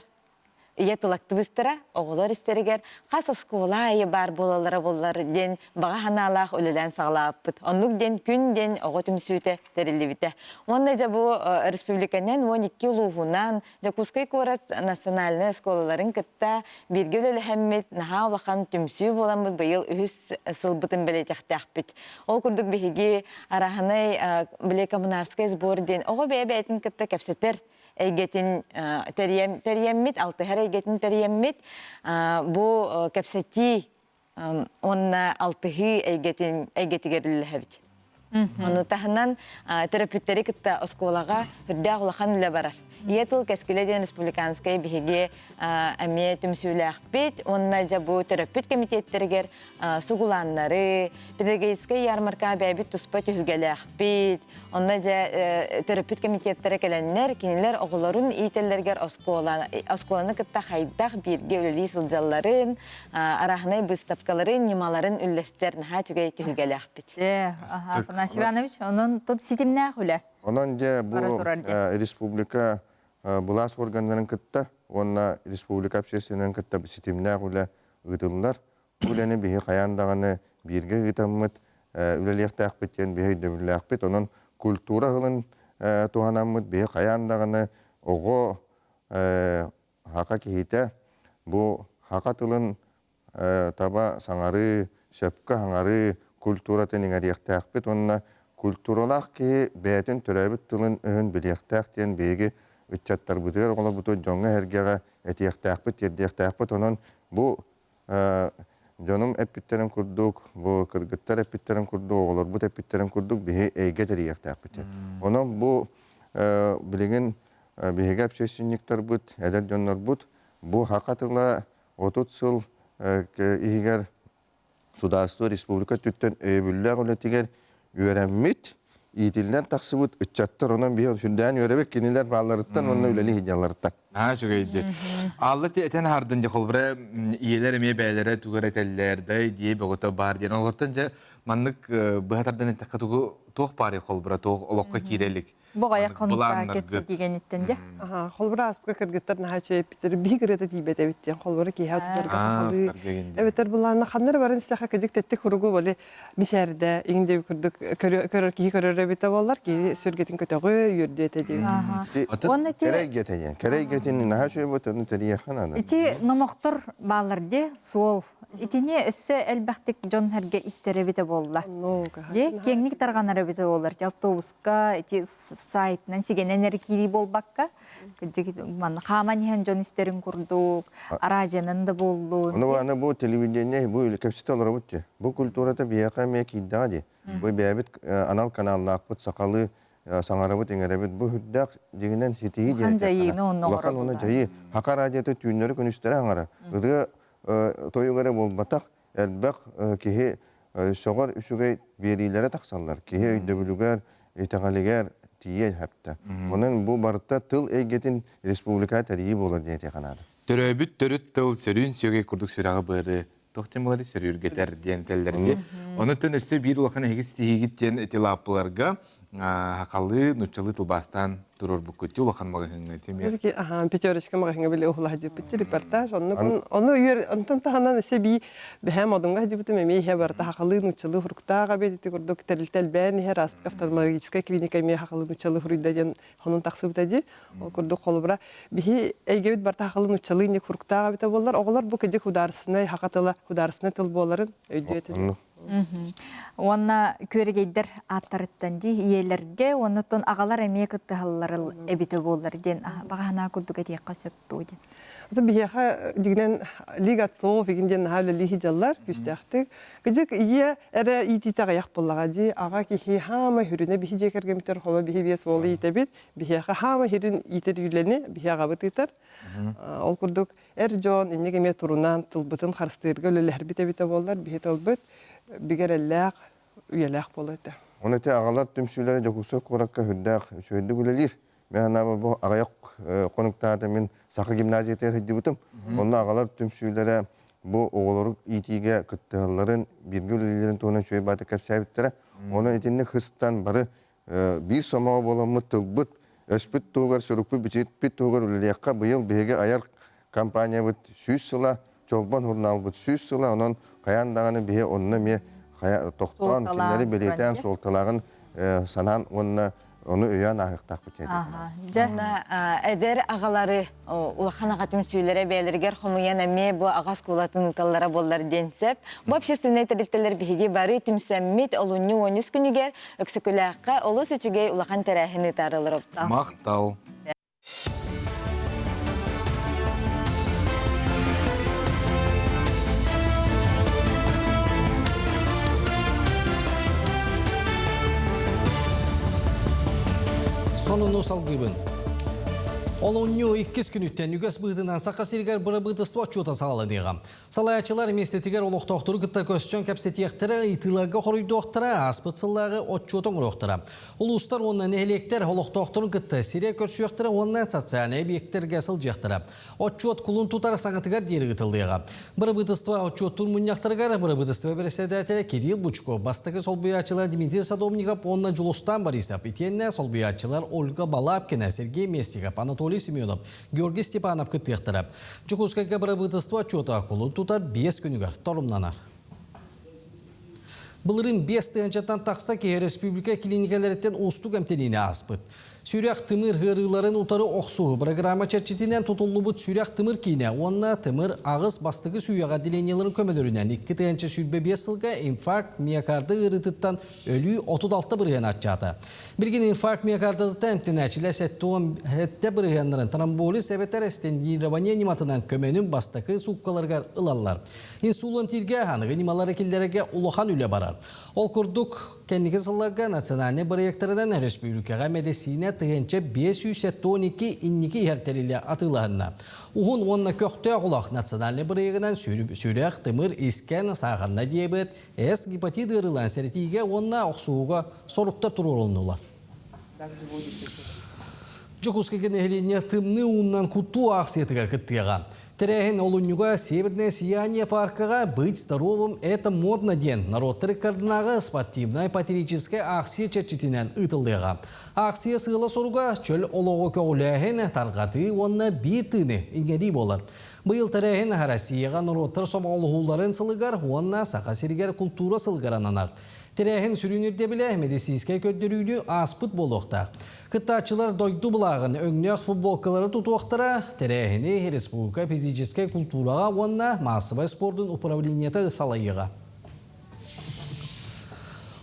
Иетыл активисттера оголор истеригер кас осколайы бар болалары болар ден бага ханалах өлелен саглаппыт. Оннук ден күн ден ого түмсүте терилибите. Онда жа бу республиканен 12 улугунан Жакускай Корас национальный школаларын кытта бирге өлеле хэммит наха улахан түмсү боламыт быйыл үс сылбытын белетехтехпит. Ол курдук биһиги араханай биле коммунарский сбор ден ого бэбэтин кытта кепсетер Эйгетин терьеммит, алтыхар эйгетин терьеммит, бу кепсети онна алтыхи эйгетигерлі хәбит. Оны тахынан терапевттері кітті осколаға хүрді ағылақан үлі барар. Иетіл кәскеледен республиканскай біхеге әме түмсүйлі ақпет, онна жа бұ терапевт комитеттергер сугуланнары, педагогическай ярмарка бәбіт тұспа түхілгелі ақпет, онна жа терапевт комитеттері кәләннер, кенелер оғыларын иетелергер осколаны кітті қайдақ бірге өлі сылжаларын, арахынай выставкаларын, немаларын үллестер наға түгей түхілгелі ақпет. Афанасий Иванович, onun тут ситимнәк үлә. Онан же бу республика булас органнарын кытта, онна республика общественнен кытта ситимнәк үлә гытыллар. Үләне бихи каяндаганы бирге гытаммыт, үләлектәк биттен бихи дөбүләк бит. Онан культура гылын туганаммыт бихи каяндаганы ого хака кихите бу хака тылын таба саңары, шөпкө хаңары культура тенин адияқтақ бет, онына культуралақ ки бәтін түрәбіт тылын өйін білияқтақ тен бейге үтчаттар бұтығар, ола бұты жоңға әргеға әтияқтақ бет, ердияқтақ бет, онын бұл жоным әппіттерін күрдік, бұл кыргыттар әппіттерін күрдік, оғылар бұт әппіттерін күрдік, бейге әйге тәрияқтақ бет. Онын бұл білеген бейге әпшесінніктар бұт, әдер жонлар бұт, бұл хақатыла 30 сыл егер Сударство республика түттен өйбүлләг үлетигер үйрәммит, итилден тақсыбыт үтчаттар, онан бейін сүрдән үйрәбек кенелер баларыттан, онна үләли хиджаларыттан. Şöyle. Allah eten hardınca kolbra iyeler eme bәйләре түгәр әтәлләрдә дие бөгөтә бар дигән олортанча маннык бәһәтәрдән тәкәтүгә тох пари колбра тох олокка кирелик. Бугая конта кепсе дигән иттенде. Ага, колбра аспка кыргыттар нахача питер бигрете дибете биттен колбра ки хатыр гасалы. Эветер буларны ханнар барын саха кедик тетти хуругу боле мишәрдә иңдә күрдек көрөр ки көрөр бите боллар ки сүргетин көтөгө юрдете дип. Оны Керейгетин нахача ботын терия ханада. Ити номоктор баларды сол итине өссө элбәхтик жон херге истеребите болла. Де кеңник тарганары бите боллар. Автобуска ити сайтынан сигенен эркири болбакка. Ман хаманихен жон истерин курдук, аражанын да болду. Аны бу телевидение бу кепситалар бутте. Бу культурада бияка мекидади. Бу бәбит анал каналлар бут сакалы саңарабыт эңеребит бу хүддак дегенен сетиги дегенен. Лакан оны жайы хака радиото түйүнөрү күнүстөрү аңара. Ыры тойугара болбатак элбак кихи согор үсүгөй берилere таксаллар. Кихи өйдөбүлүгөр, итагалигер тие хапта. Онун бу барытта тыл эйгетин республика тарии болор дейт канады. Төрөбүт төрүт тыл сөрүн сөйгө курдук сүрагы бары тохтемалары сөрүргетер диентелдерге. Онутун өссө бир улакан эгис тигиттен этилапыларга хакалы нучалы тылбастан турор буккути улахан магахыңа темес. Ага, пятерочка магахыңа биле ухла дип бит репортаж. Оны үйөр антан таханан эсеби бэхэм одонга дип меми хебарта хакалы нучалы хуруктага бедити курдук терилтел бен хер офтальмологическая клиника ме хакалы нучалы хурудаден хонун таксып дади. Ол курдук холбра бихи эйгебит барта хакалы нучалы не хуруктага бите боллар. Оглар бу кеде хударсына хакатыла хударсына тыл боларын өйдөтө. Онна көрегейдер аттарыттан ди, иелерге, оннотон ағалар әмек ыттығалар әбіті болар ден, бағана күрдігі дейққа сөпті ойден. Бияха дигнен лига цов игинден хавле лихи жаллар күстәхтек. Гыжык ие эре ититага як буллага ди ага ки хама хүрүнө бихи жекерге митер хола бихи бес волы итебит. Бияха хама хүрүн итер юлене бияга бытытар. Ол курдук жон инеге ме турунан тылбытын харстырга өлелер бите боллар бихи тылбыт бигереллак уялак болот. Оны те агалар түмсүлөрү жокусо коракка хүрдак сөйдү гүлелир. Мен бу агаяк конуктада мен Саха гимназиятер хидибутум. Онна агалар түмсүлөрү бу оголору итиге кыттыларын биргүлелерин тонун чөй баты капсабиттер. Оны этинне хыстан бары бир сомого боломут тылбыт өспүт тугар сурукпу бичетпит тугар улякка быйыл беге аяр компания бут 100 сыла чолбон журнал бут 100 сыла онон каяндаганы бие онна ме токтон кинери белетен солталагын санан онна onu öyan ahıqtaq bütedi. Жана эдер агалары улахан агатым сүйлере бәйлергер хомуян әме бу агас кулатын таллара боллар денсеп. Бу общественный территориялар биһиги бары түмсәммит олунну 13 күнүгер өксөкөләккә олус үчүгей улахан тәрәһини тарылыр. Мактау. Sonunu salgıbın. Olunyu 2 günütten ügəs bıhdından saqa sirgar bıra bıhdısıva çota sağlı deyğam. Salayaçılar mestetigar oluq toxturu kıtta kösçön kapsetiyaqtara itilaga xoruydu oqtara, aspıtsıllağı otçoton uruqtara. Ulustar onunla nehlekter oluq toxturun kıtta siriya körsüyaqtara onunla sotsialni obyekterge sılcaqtara. Otçot kulun tutar sağıtıgar deri gıtıldıyğa. Bıra bıhdısıva otçot turmunyaqtırgar, bıra bıhdısıva beresedatara Kiril Buçko, bastaki solbuyaçılar Dimitri Sadomnikov onunla Julustan barisap, itenne solbuyaçılar Olga Balapkina, Sergey Mestikov, Anatoliy Semyonov, Georgiy Stepanov kıttıyaqtırap. Çukuskaka bıra bıhdısıva çota kulun tutar 5 günügar torumlanar. Bılırın 5 tığınçatan taqsa ki Respublika klinikalarinden ustuk emteliğine aspıt. Süryak tımır hırıların utarı oqsuğu programa çerçetinden tutullu bu süryak tımır kine, onna tımır ağız bastığı suyağa dilenyelerin kömelörünen 2 tığınçı sürbe 5 yılga infarkt miyakardı ırıtıttan ölü 36 bırıyan atçadı. Bir gün infarkt miyakardıda emtinəçilə settuğun hette bırıyanların tramboli sebeter esten yirvaniya nimatından kömenin bastığı suqqalargar ılallar. İnsulun tirge hanığı nimalar ekillerege uluhan üle barar. Ol kurduk kendiki sıllarga nasyonalne bırıyaklarından Respublikaga medesine tığınca 512 inniki herteriyle atılağına. Uğun onna köktüğe kulak nasyonalne bırıyakından sürek, tımır, isken, sağırna diyabet, gipatit ırılan seretiğe onna oqsuğuğa sorukta turulunurlar. Çukuskagın ehliğine tımны undan kutu aksiyetiga kıttıyağa. Теряхин олунюга Северное сияние паркага быть здоровым это модно ден. Народ рекорднага спортивная патрическая акция чечетинен ытылдыга. Акция сыла соруга чөл олого көгләһен таргаты онна бир тыны иңеди болар. Быйыл теряхин Россияга народтар сомалууларын сылыгар онна сака сиргер культура сылгарананар. Теряхин сүрүнүрде биле медицинская көддөрүүнү аспыт болуқта. Кыттачылар дойду бұлағын өңнөк футболкалары тұтуақтыра, теряхини республика физическая культураға онна массовый спордың управленияты салайыға.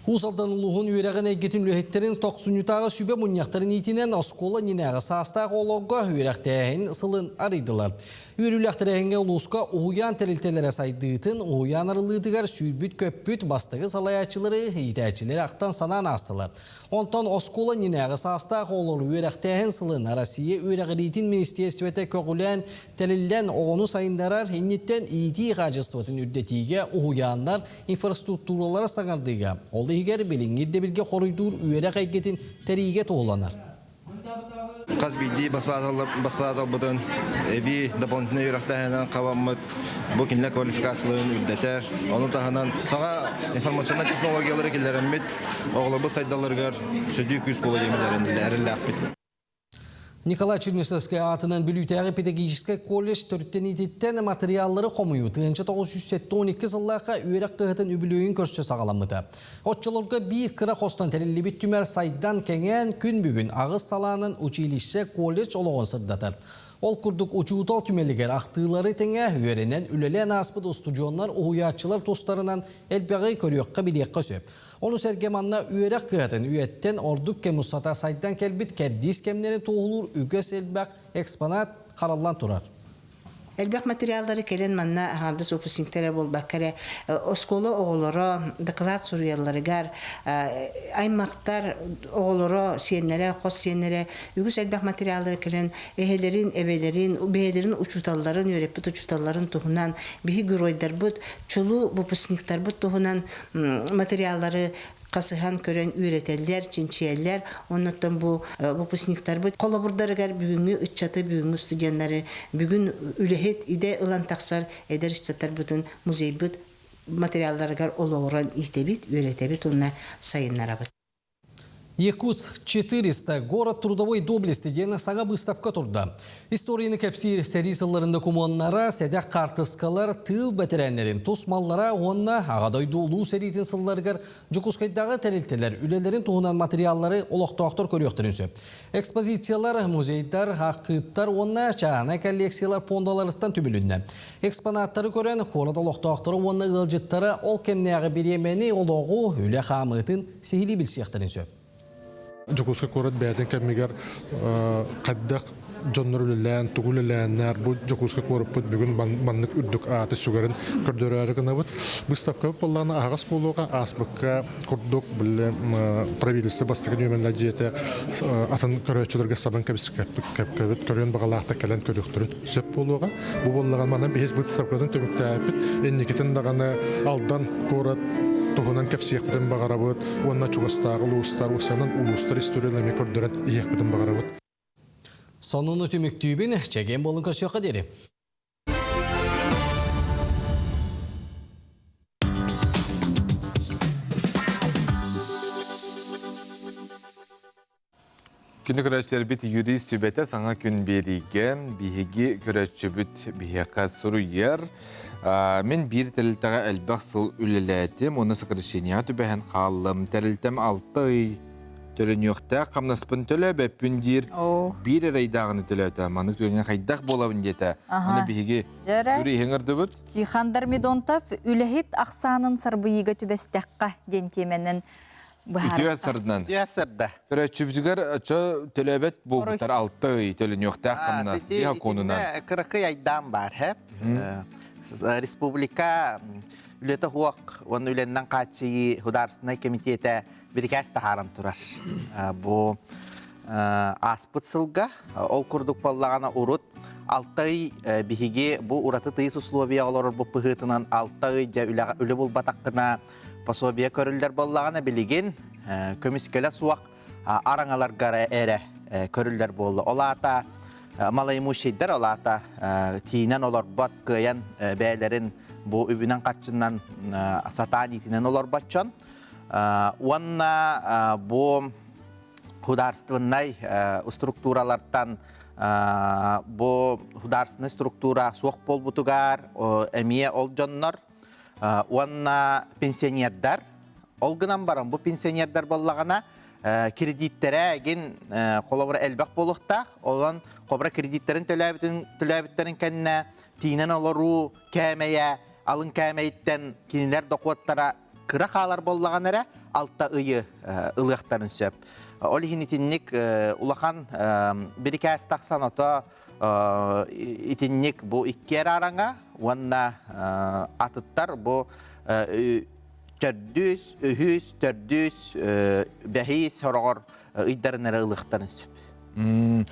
Хусалдан улуғын үйрәғін әйгетін лөхеттерін тоқсунютағы сүбе мұнияқтарын етінен оскола нинәғы састағы олуға үйрәқтәйін сылын арыдылар. Үйріләқтірәйінге ұлысқа ұғыян тәрілтелері сайдыйтын, ұғыян арылыдығар сүйбіт көппіт бастығы салаячылары, хейтәчілері ақтан санан астылар. Онтан оскола нинәғы састағы олуғы үйрәқтәйін сылын Россия үйрәғіретін министерстветі көғілән тәрілден оғыны сайындарар, хеннеттен ити ғажыстыватын үрдетіге ұғыяндар инфраструктуралары саңардыға. Ол егер біліңгерде бірге қорыйдур үйрәқ әйгетін тәриге тоғыланар. Қаз бейді баспадал бұдын әбі дополнительный үйрақтайынан қабамыд бұл кенлі квалификацияларын үрдетер. Оны тағынан саңа информационный технологиялары келеріммет оғылы бұл сайдаларғар сөдүй күз болы емелерін әрілі ақпет. Николай Чернышевский атынан Білютәғі педагогический колледж түрттен ететтен материаллары қомыю. 1912 сыллаққа үйрек қығытын үбілуін көрсі сағаламыды. Отчылырға бір қыра қостан тәрелі түмәр сайдан кәңен күн бүгін ағыз саланын училище колледж олығын сырдатыр. Ол күрдік учуутал түмелігер ақтығылары теңе үйерінен үлелен аспыд студионлар оғуячылар тостарынан әлбәғай көріөққа білеққа сөп. Оны сәргеманна үйерек қығатын үйеттен ордық кемусата сайттан кәлбіт кәрдис кемнері тоғылыр үгес әлбәқ экспонат қаралан тұрар. Элбек материалдары келен манна хардыс выпускниктері бол баккаре осколы оғылары, доклад сурьяларыгар, аймақтар оғылары, сиенлері, қос сиенлері, үгіс элбек материалдары келен эхелерин, эбелерин, бейелерин учуталларын, өреппіт учуталларын туғынан, бихи гүройдар бұд, чулу выпускниктар бұд туғынан материалдары қасыған көрен үйретелер, чинчиелер, оннаттан бұл выпускниктар бұд. Қолабырдарығар бүгінгі үтчаты бүгінгі студенттары, бүгін үлехет иде ұлан тақсар әдер үтчаттар бұдын музей бұд материалдарығар олығыран ихтебет, үйретебет, онына сайынлара бұд. Якутск 400 город трудовой доблести дені саңа выставка тұрды. Историяны кәпсир сәрисыларында коммуннара сәдәк қартысқалар тыл бәтерәнлерін тосмаллара онна ағадайды олу сәритін сылларғар жүкускайдағы тәрелтелер үлелерін туғынан материаллары олықтауқтар көріқтірін сөп. Экспозициялар, музейдар, хаққыптар онна чағана коллекциялар пондаларыттан түбілінді. Экспонаттары көрен қорада олықтауқтары онна ғылжыттары ол кемнеғі беремені олығы үлі қамытын сехили білсияқтырын сөп. Жокуска корот бәден кәмегер қаддақ жоннор үлелән, тугул үлеләннәр, бұл жокуска корот бұд бүгін маннық үрдік аты сүгерін көрдөрәрі гына бұд. Бұстапқа болланы ағас болуға аспыққа құрдық білі правительство бастығын өменлі жеті атын көрәтшілерге сабын кәпкәдет көрен бағалақта кәлен көріқтірін сөп болуға. Бұл боллаған мана бейт бұстапқадан төмікті әпіт, еннекетін дағаны алдан корот Туғынан кәпсиек бітін бағара бұд, онына чуғастағы ұлыстар, осынан ұлыстар историялами көрдірін иек бітін бағара бұд. Сонын өтімік түйбін чәген болын көрсеуқа дері. Күні көрәтшілер біт юрист сөбеті саңа күн береген бейге көрәтші бүт бейеқа сұру ер. Мен бір тәрілтіға әлбәқ сыл үліләтім, оны сықырышения түбәхін қалым, тәрілтім 6 ай түрін өқті, қамнаспын төлі бәппіндер бір райдағыны төлі маңық түрінен қайдақ болауын деті. Оны бейге үрі еңірді бүт? Тихандар Медонтов үләхет ақсанын сарбыйығы түбәстәққа дентеменін Ития сырдынан. Ития сырда. Көрәтшүбдігер төләбет болғытар 6 ай төлін өқті қамнас деға конынан. Кырықы айдан бар, хәп. Республика үлеті хуақ, оның үленнен қатшығы хударсынай комитеті біркәс тахаран тұрар. Бұл аспыт сылға, ол күрдік болағана ұрыт, 6 ай бігіге бұл ұраты тыйыс условия олар бұл пұғытынан 6 ай жа үлі бұл батаққына пособия көрілдер болағана білеген көміскелі суақ араңаларға әрі көрілдер болды. Олата малаймушейдер олата тиінен олар бат көйен бәйлерін бұл үбінен қатшынан сатан етінен олар батчан. Онна бұл хударствыннай структуралардан бұл хударствыны структура суақ бол бұтығар, әмие ол жоннар. Онна пенсионердар, олғынан барам, бұл пенсионердар болағана кредиттері әген қолабыра әлбәқ болуқта, олан қолабыра кредиттерін төләбіттерін кәніне тиінен олару кәмәйе, алын кәмәйттен кенелер доқуаттара кыра қалар болаған әрі 6 ұйы ұлықтарын сөп. Ол итинник улахан бірікәс тақсан ота итинник бұл иккер араңа, онна атыттар бұл төрдүс, үхүс, төрдүс, бәхейс хорағыр ұйдарын әрі ұлықтарын сөп.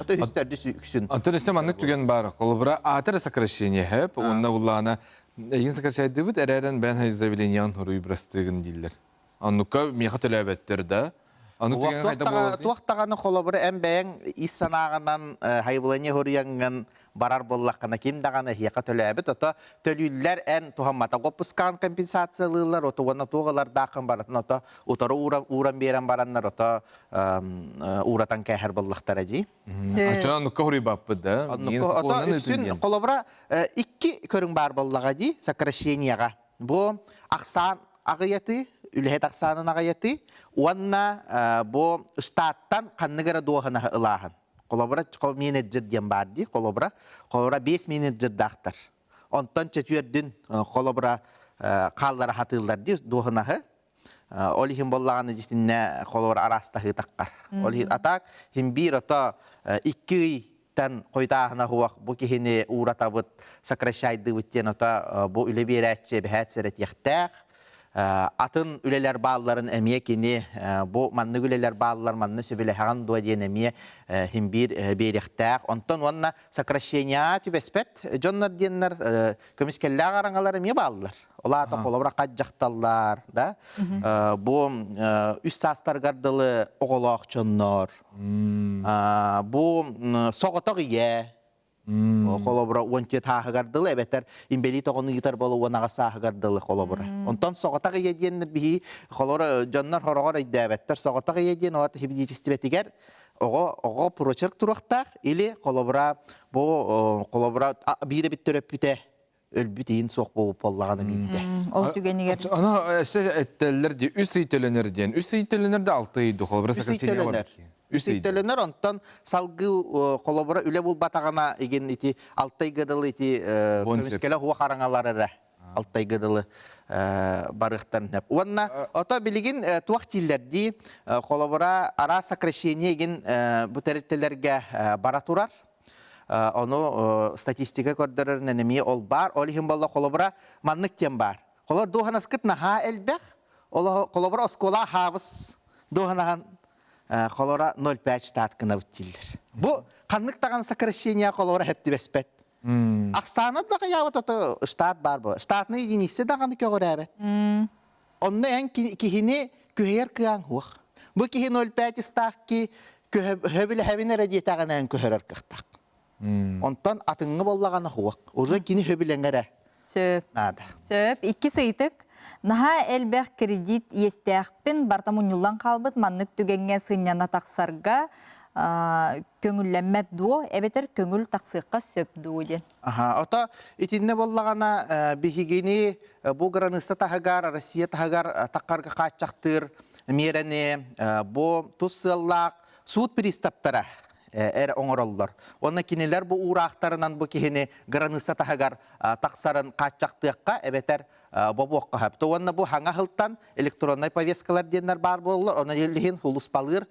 Ото үхүс төрдүс үксін. Антонесте маннык түген бар. Қолыбыра атыры сокращение хэп, онна бұлағына ең сокращайды бұд, әрәрін бән хайзавилениян хорui бірастығын дейлер. Аннукка меха төләбәттер да. Туақтағаны қолабыры әм бәйін ис санағынан хайбылыне хорияңын барар боллаққана кемдағаны хияқа төләбіт. Ото төлүллер ән тухаммата қопысқан компенсациялылар, ото оны туғалар дақын баратын, ото ұтары уран берен баранлар, ото уратан кәхір боллақтар әжі. Ача аннукка хорui баппы да. Ото үксін қолабыра 2 көрің бар боллаға ди, сокращенияға. Бұл ақсан ағыяты, үлхет ақсанын ағаяты, онна бұл штаттан қанныгара доғына ылағын. Kolobra menedjer diyen bardi, kolobra 5 menedjer dağıtır. Ondan çetürdün kolobra kallara hatırlar di doğunahı. Olihin bollağını cistinne kolobra arasta hıtakkar. Olihin atak him bir ata 2 tan koytağına huak bu kihini uğratabıt sakraşaydı bitten ata bu üle bir etçe bihat seret yahtaq. Atın üleler bağlıların emiye kini bu manlı üleler bağlılar manlı söbele hağın doğa diyen emiye him bir yahtaq. Ondan onna sakraşyenya tübespet jonlar diyenler kömiskelliğe arangalar emiye bağlılar. Ola da kolobra kaçacaktallar da. Bu üst sastar gardalı oğulaq çonlar. Bu soğutak iye. Kolobra onçet hağı gardalı ebeter imbeli toğunu gitar bolu onağa sahı gardalı kolobra. Ondan soğutak iye diyenler bihi kolobra jonlar horogor idde ebetter soğutak iye diyen oğat hibidi istibetiger. Oğo proçerk turuqtaq ili kolobra bu kolobra biri bitti öpüte. Ölbüteyin soğuk boğup olağını bildi. Ol tügeniger. Ana etteller diye üst itelenir diyen. Üst itelenir de altıydı. Üst itelenir. Üst itelenir ondan salgı kolobra üle bul batağına egen iti altay gıdalı iti kömiskele huva karangaları altay gıdalı barıqtan hep. Ona ota bilgin tuaq tillerdi kolobra ara sakraşyenya egen bu terittelerge baraturar. Onu statistika kodlarının enemiye ol bar. Olihin balla kolobra manlık diyen bar. Kolor doğanas kıtna ha elbek. Kolobra oskola havız. Doğanahan kolora 0,5 tatkına bütçiller. Bu kanlık tağın sakraşyenya kolobra hepti bespet. Aksanat da yavat oto stat bar bu. Statını yenisi dağını kögör evet. Onunla en kihini köher kıyan huq. Bu kihin 0,5 stat ki höbile hevine rediyetağına en köher kıqtaq. Ondan atыңы боллағаны хуақ. Уже кини хөбіленгері. Сөп. Нада. Сөп. 2 сыйтык. Наха элбэх кредит естәқпін бартамунюлан қалбыт маннык түгенге сыняна тақсарға көңілләммәт дуо, әбетер көңіл тақсыққа сөп дуо ден. Ота итинне боллағана бихигени bu granısta tahgar, Россия tahgar taqarga qaçaqtır, merene bu tussallaq suud pristaptara. Oңороллар. Онна кинелер бу урақтарынан бу кихини граныса тахагар тақсарын қачақтыққа әбетер бобуаққа хапты. Онна бу хаңа хылттан электронный повесткалар денер бар болылар. Онна елігін хулуспалыр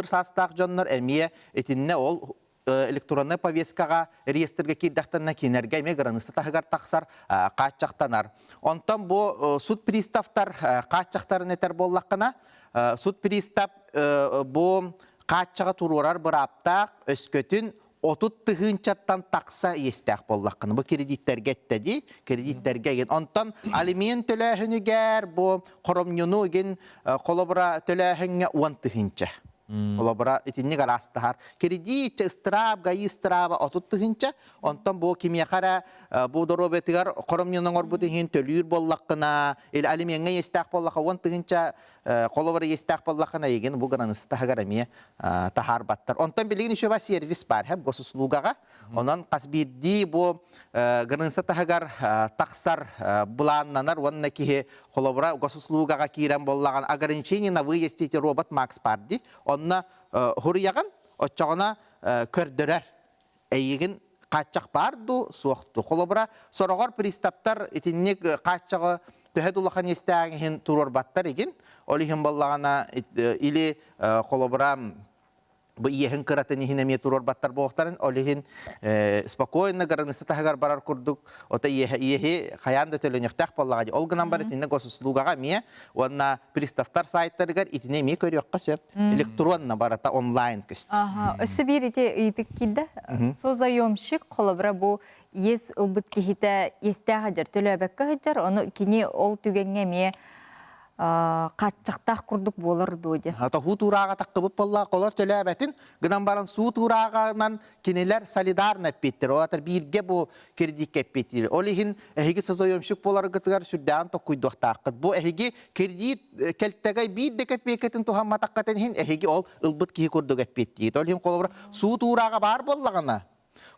састақ жоннар әмие етінне ол электронный повесткаға реестрге кирдақтанна кинерге әме граныса тахагар тақсар қачақтанар. Онтан бу суд приставтар қачақтарын етер боллаққына суд пристав бу Kaçağa tururar bir aptaq, öskөtün 30 tığınçattan taqsa yestaq bollaqını. Bu kreditler gettedi, kreditler gen. Ondan aliment tölahünüger, bu koromyonu gen kolobra tölahünge 10 tığınça. Kolobra itinni garastahar. Kredit istrab, gayi istraba 30 tığınça. Ondan bu kimyakara, bu dorobetigar koromyonun orbudihin tölür bollaqına, el alimentge yestaq bollaqa 10 tığınça kolobra yestaq bollaqına egen bu granısı tahagaramiye tahar battar. Ondan bilgin şöba servis var hep gosuslugaga. Ondan qasbiddi bu granısı tahagar taqsar bulannanar onna ki kolobra gosuslugaga kiren bollaqan ограничение на выезд эти робот Макс Парди. Onna huryagan oçağına kördürer. Eygin qaçaq bardu soğuktu. Kolobra sorağar pristaptar itinnik qaçağı töhedulaqan yestağın turur battar egin. Olihin bollağana ili kolobra bu iyehin kıratını hinemiye turur battar boğuqtarın. Olihin spokойно garanısı tahgar barar kurduk. Ota iyehi hayanda tölönüqtaq bollağacı. Olgınan bar itinne gosuslugağa miye. Onna pristavtar saytlarıgar itine miye körüyoqqa söp. Elektronna barata online köstü. Ösü bir ite iyidik kilde. Sozayomşik kolabra bu yes ılbıt kihite yestağ hacar. Tölöbekka hacar. Onu kini ol tügenge miye qaçaqtaq kurduk bolar doydu. Ata hu turağa taqıbıp bolla qolar töləbətin gıdan baran su turağından kineler solidarna pettir. O atar birge bu kredi kepettir. Olihin ehigi sozoyomşuk bolar gıtgar sürdan tokuyduk taqıt. Bu ehigi kredi keltegay bir deket beketin tuhamma taqaten hin ehigi ol ılbıt ki kurduk epettir. Olihin qolabra su turağa bar bollagana.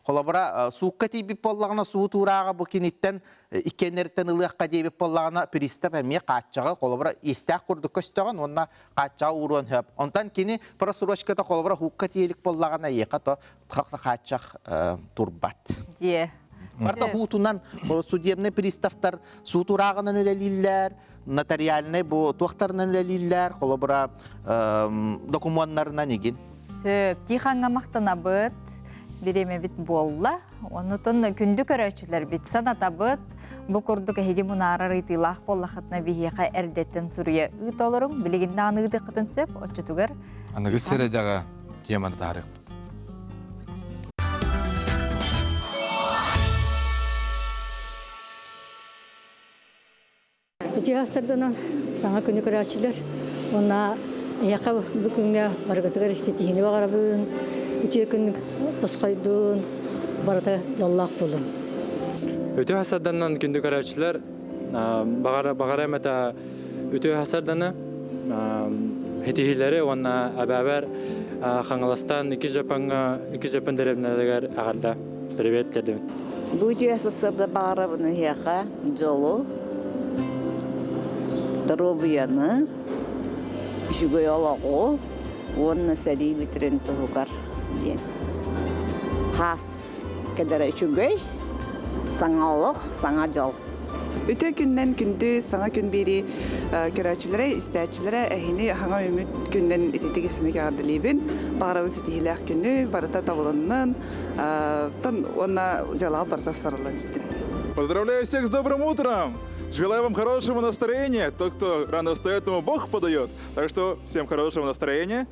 Kolabora suukka tibip bollağına suu tuğrağa bu kinitten ikkenleritten ılıqqa debip bollağına pristap hemye qaççağı kolabora istaq kurduk köstağın onna qaççağı uruan höp. Ondan kini prasroşkata kolabora hukka tiyelik bollağına yeqato taqna qaççaq turbat. Diye. Barda hutundan судебный приставтар суу турағынан өлелилер, нотариальный bu туақтарынан өлелилер, kolabora документарынан еген. Тиханга мақтана быт, береме бит болла. Онутон күндү көрөчүлөр бит саната быт. Бу курдук эги мунарар итилах боллахатна бихиха эрдеттен сурия ыт олорун билигинде аныгды кытын сөп очутугар. Аныгы середага теманы тарих. Үтіғасырдан саңа күні көрәчілер. Ona яқа бүкінге барғатығыр сетігіне бағарабын. Үтіге күнік тосқайдың барата жаллақ болын. Үтіге хасарданнан күнді көрәчілер бағарамата үтіге хасарданы хетігілері оны әбәбәр қаңыластан 2 Жапон дәребінелігер ағарда. Привет, дедім. Бұл үтіге хасарда бағарабыны яқа жолу. Дробияны, үшігөй алағу, онына сәлей бітірін тұғығар дейін. Хас кәдірі үшігөй, саңалық, саңа жол. Өте күннен күнді саңа күн бері көрәчілері, істәчілері әйіні хаңа өмет күннен ететігесіне кәғардылейбін. Бағарабыз етігіләқ күні барыта табылынның, онына жалаға барытап сарылан істін. Поздравляю всех с добрым утром! Желаю вам хорошего настроения. Тот, кто рано встает, ему Бог подает. Так что всем хорошего настроения.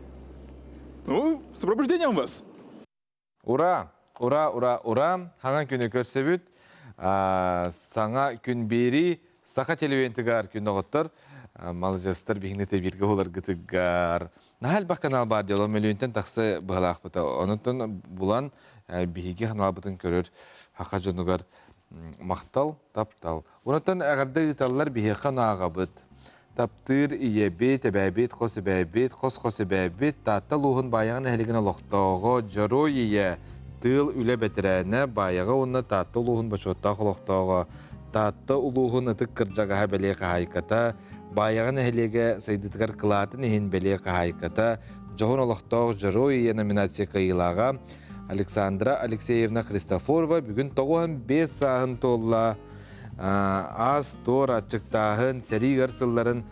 Ну, с пробуждением вас! Ура! Ура! Ура! Ура! Хаңа күні көрсебіт. Саңа күн бері сақа телевентігар күн оғыттыр. Малжастар бігінеті бірге олар гітігар. Нахал бақ канал бар дело миллионтен тақсы бұғалақ бұта. Онытын бұлан бігі канал бұтын көрір. Хақа жонугар мақтал, таптал. Онытын әғірді ұталылар бігеқан ағабыт. Таптыр, иебет, әбәбет, қос әбәбет, қос әбәбет, таттал ұғын баяғын әлігін лоқтауға, жару ие, тыл үлі бәтірәні, баяғы оны таттал ұғын башоттағы лоқтауға, татты ұлығын ұтық кіржаға бәле қағайката, баяғын әлігі сайдытығар қылатын ехін бәле қағайката, жоғын лоқтауға жару ие номинация қайылаға, Александра Алексеевна Христофорова бүгін 95 сағын толла аз тор ачықтағын сәрі ғарсыларын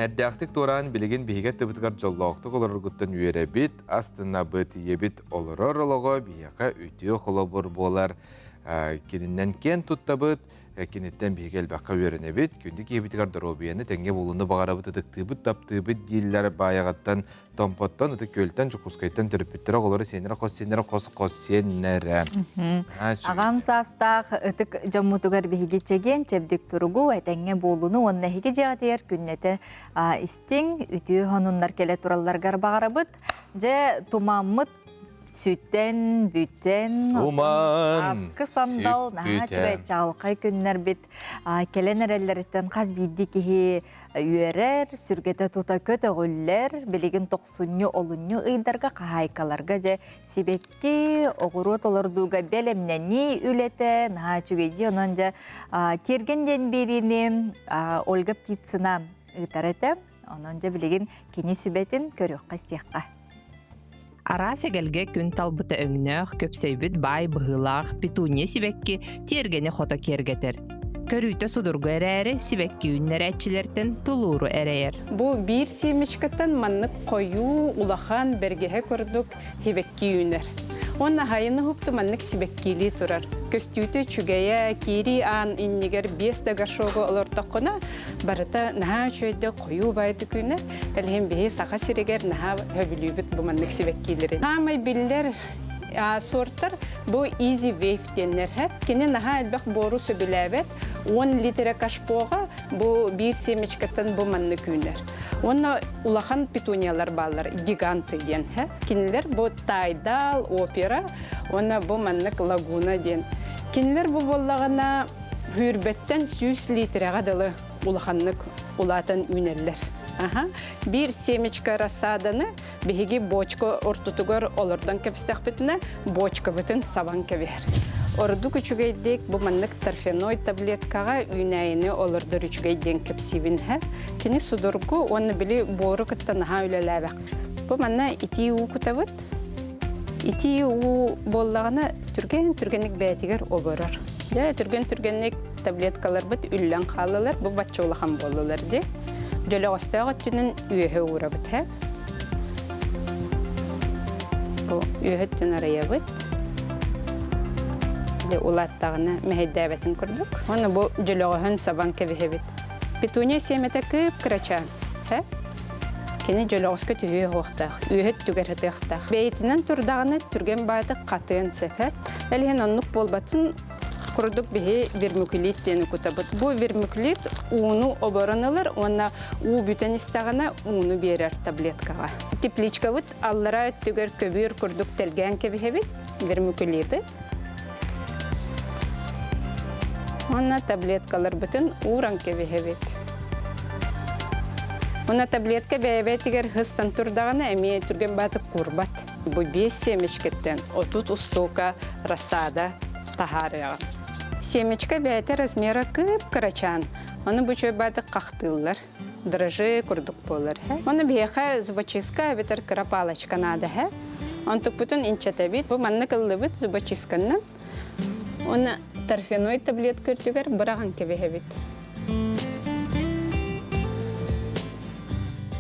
әрдәқтік торан білеген бейгет түбітігар жоллауқтық олар ұғыттын үйері бет, астына бұт ебет олырыр олығы бейеқа өте қолабыр болар. Кеніннен кен тұтта бұт, кенеттен бейгел баққа өріне бет, күндік ебетігар дұробияны тәңге болуны бағара бұт ұтықтыбыт таптыбыт дейлер баяғаттан, томпоттан, ұтық көлттен, жүкускайттан түріппеттері олары сенері қос сенері. Ағам састақ ұтық жаммутығар бейгетчеген чәбдік тұрғу әтәңге болуны онына хеге жағатығар күннеті істің үті хонунлар келе туралларғар бағара бұт, же тумаммыт Sütten, bütten, askı sandal, çalqay günler bit, kelen erelleritten qaz biddi ki üyerer, sürgete tuta köte güller, biligin toqsunyu olunyu ıydarga qahaykalarga je sibekki oğurut olurduga belemneni ülete, çügeydi onunca tergenden birini olgap titsina ıtarete, onunca biligin keni sübetin körüq qastiyaqqa. Арасы gəlgə күн талбыты өңнөк, көпсөйбіт бай бұғылақ, петуния сибекки тергені қота кергетер. Көрүйті судырғы әрәрі сибекки үннер әтчілерден тұлуыру әрәйер. Бұл бір семешкаттан маннық қою улахан бергеге көрдік хевекки үннер. Онна хайыны хупту маннық сибеккили тұрар. Көстүйті чүгәйә кири ан иннегер 5 дагашоғы олортақына барыта наға чөйді қою байды күні әлхем бейі сақа сирегер наға хөбілүйбіт бұл маннық сибеккилері. Хамай білдер сорттар бұл easy wave деннер хәп. Кені наға әлбәқ бору сөбіләбет 10 литре кашпоға бұл бір семечкаттан бұл маннық күнер. Онна улахан петуниялар балар, гиганты ден. Кенелер бұл тайдал, опера, онна бұл маннық лагуна ден. Кенелер бұл болағына хүрбеттен 100 литреға дылы улаханлық улатын үнерлер. Bir semечка рассаданы биһиги бочка ортутугар олордан кепстахпитне бочка бытын сабан кебер. Орду күчүгейдек бу маннык торфяной таблеткага үйнәйне олордор үчүгейден кепсибинһе. Кини судургу оны били бору кыттанаха үлеләбәк. Бу манна ити у кутабыт. Ити у боллагына түргенник бәтигер оборор. Дә түргенник таблеткалар бит үллән халалар, бу батчолахан болалар ди. Жөлөгөстөгө түнүн үйө урабыт ха. Бу үйө түнөрөйөбүт. Дә улаттагына мәһәдәбәтен күрдүк. Аны бу жөлөгөһөн сабан кебехебит. Петуния семете күп крачан. Ха? Кени жөлөгөскө түйө хоктак, үйө түгәрәтәктак. Бейтинен турдагына түрген байды катын сефер. Әлген оннук болбатын курдук бихи вермикулит дени кутабыт. Бу вермикулит уну оборанылар, онна у бүтен истагана уну берер таблеткага. Тепличка бут аллара түгөр көбүр курдук телген кебихебит вермикулиты. Онна таблеткалар бүтен уран кебихебит. Онна таблетка бәйбәтигер хыстан турдагана эми түрген баты курбат. Бу 5 семечкеттен 30 устука рассада тахарыган. Семечка бәйте размера кып карачан. Оны бучой баты кактыллар. Дрожжи курдук болар. Оны бейха зубочистка бетер крапалочка надо. Он тук бүтін инчатабит. Бу манны кыллыбыт зубочистканнан. Оны торфяной таблетка үртігер бұраған кебехебит.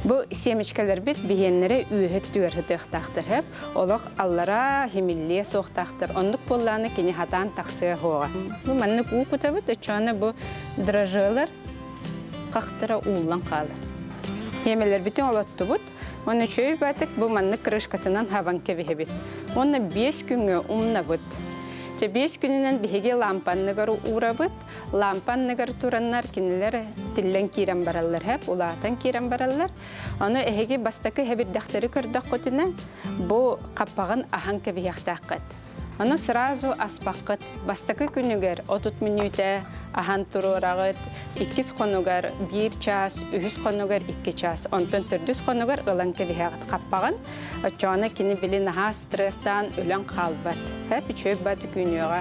Бу семечкалар бит бигеннере үйөт түгәрһетәхтәхтер һәп, олак аллара химилле соқтахтыр. Ондук болланы кини хатан таксыга хога. Бу манны ку кутабыт өчаны бу дрожжылар кахтыра уллан калыр. Хемелер битен олатты бут. Оны чөй батык бу манны крышкатынан хаван кебехебит. Оны 5 күнгө умна бут. 5 күнінен бігі лампанныгар урабыт, лампанныгар тураннар кинелер тиллен кирен баралар хеп, улаатан кирен баралар. Оны әхеге бастакы хәбирдәхтері көрдік көтіне, бұ қаппағын ахан кебияқтаққыт. Оны сразу аспаққыт, бастакы күнігер 30 минуте ахан турурағыт, 2 қонугар 1 час, 3 қонугар 2 час, 14 қонугар ылан кебияғыт қаппағын, Очаны кини били наха стресстан үлен қалбат. Хәп чөп бат күнөга.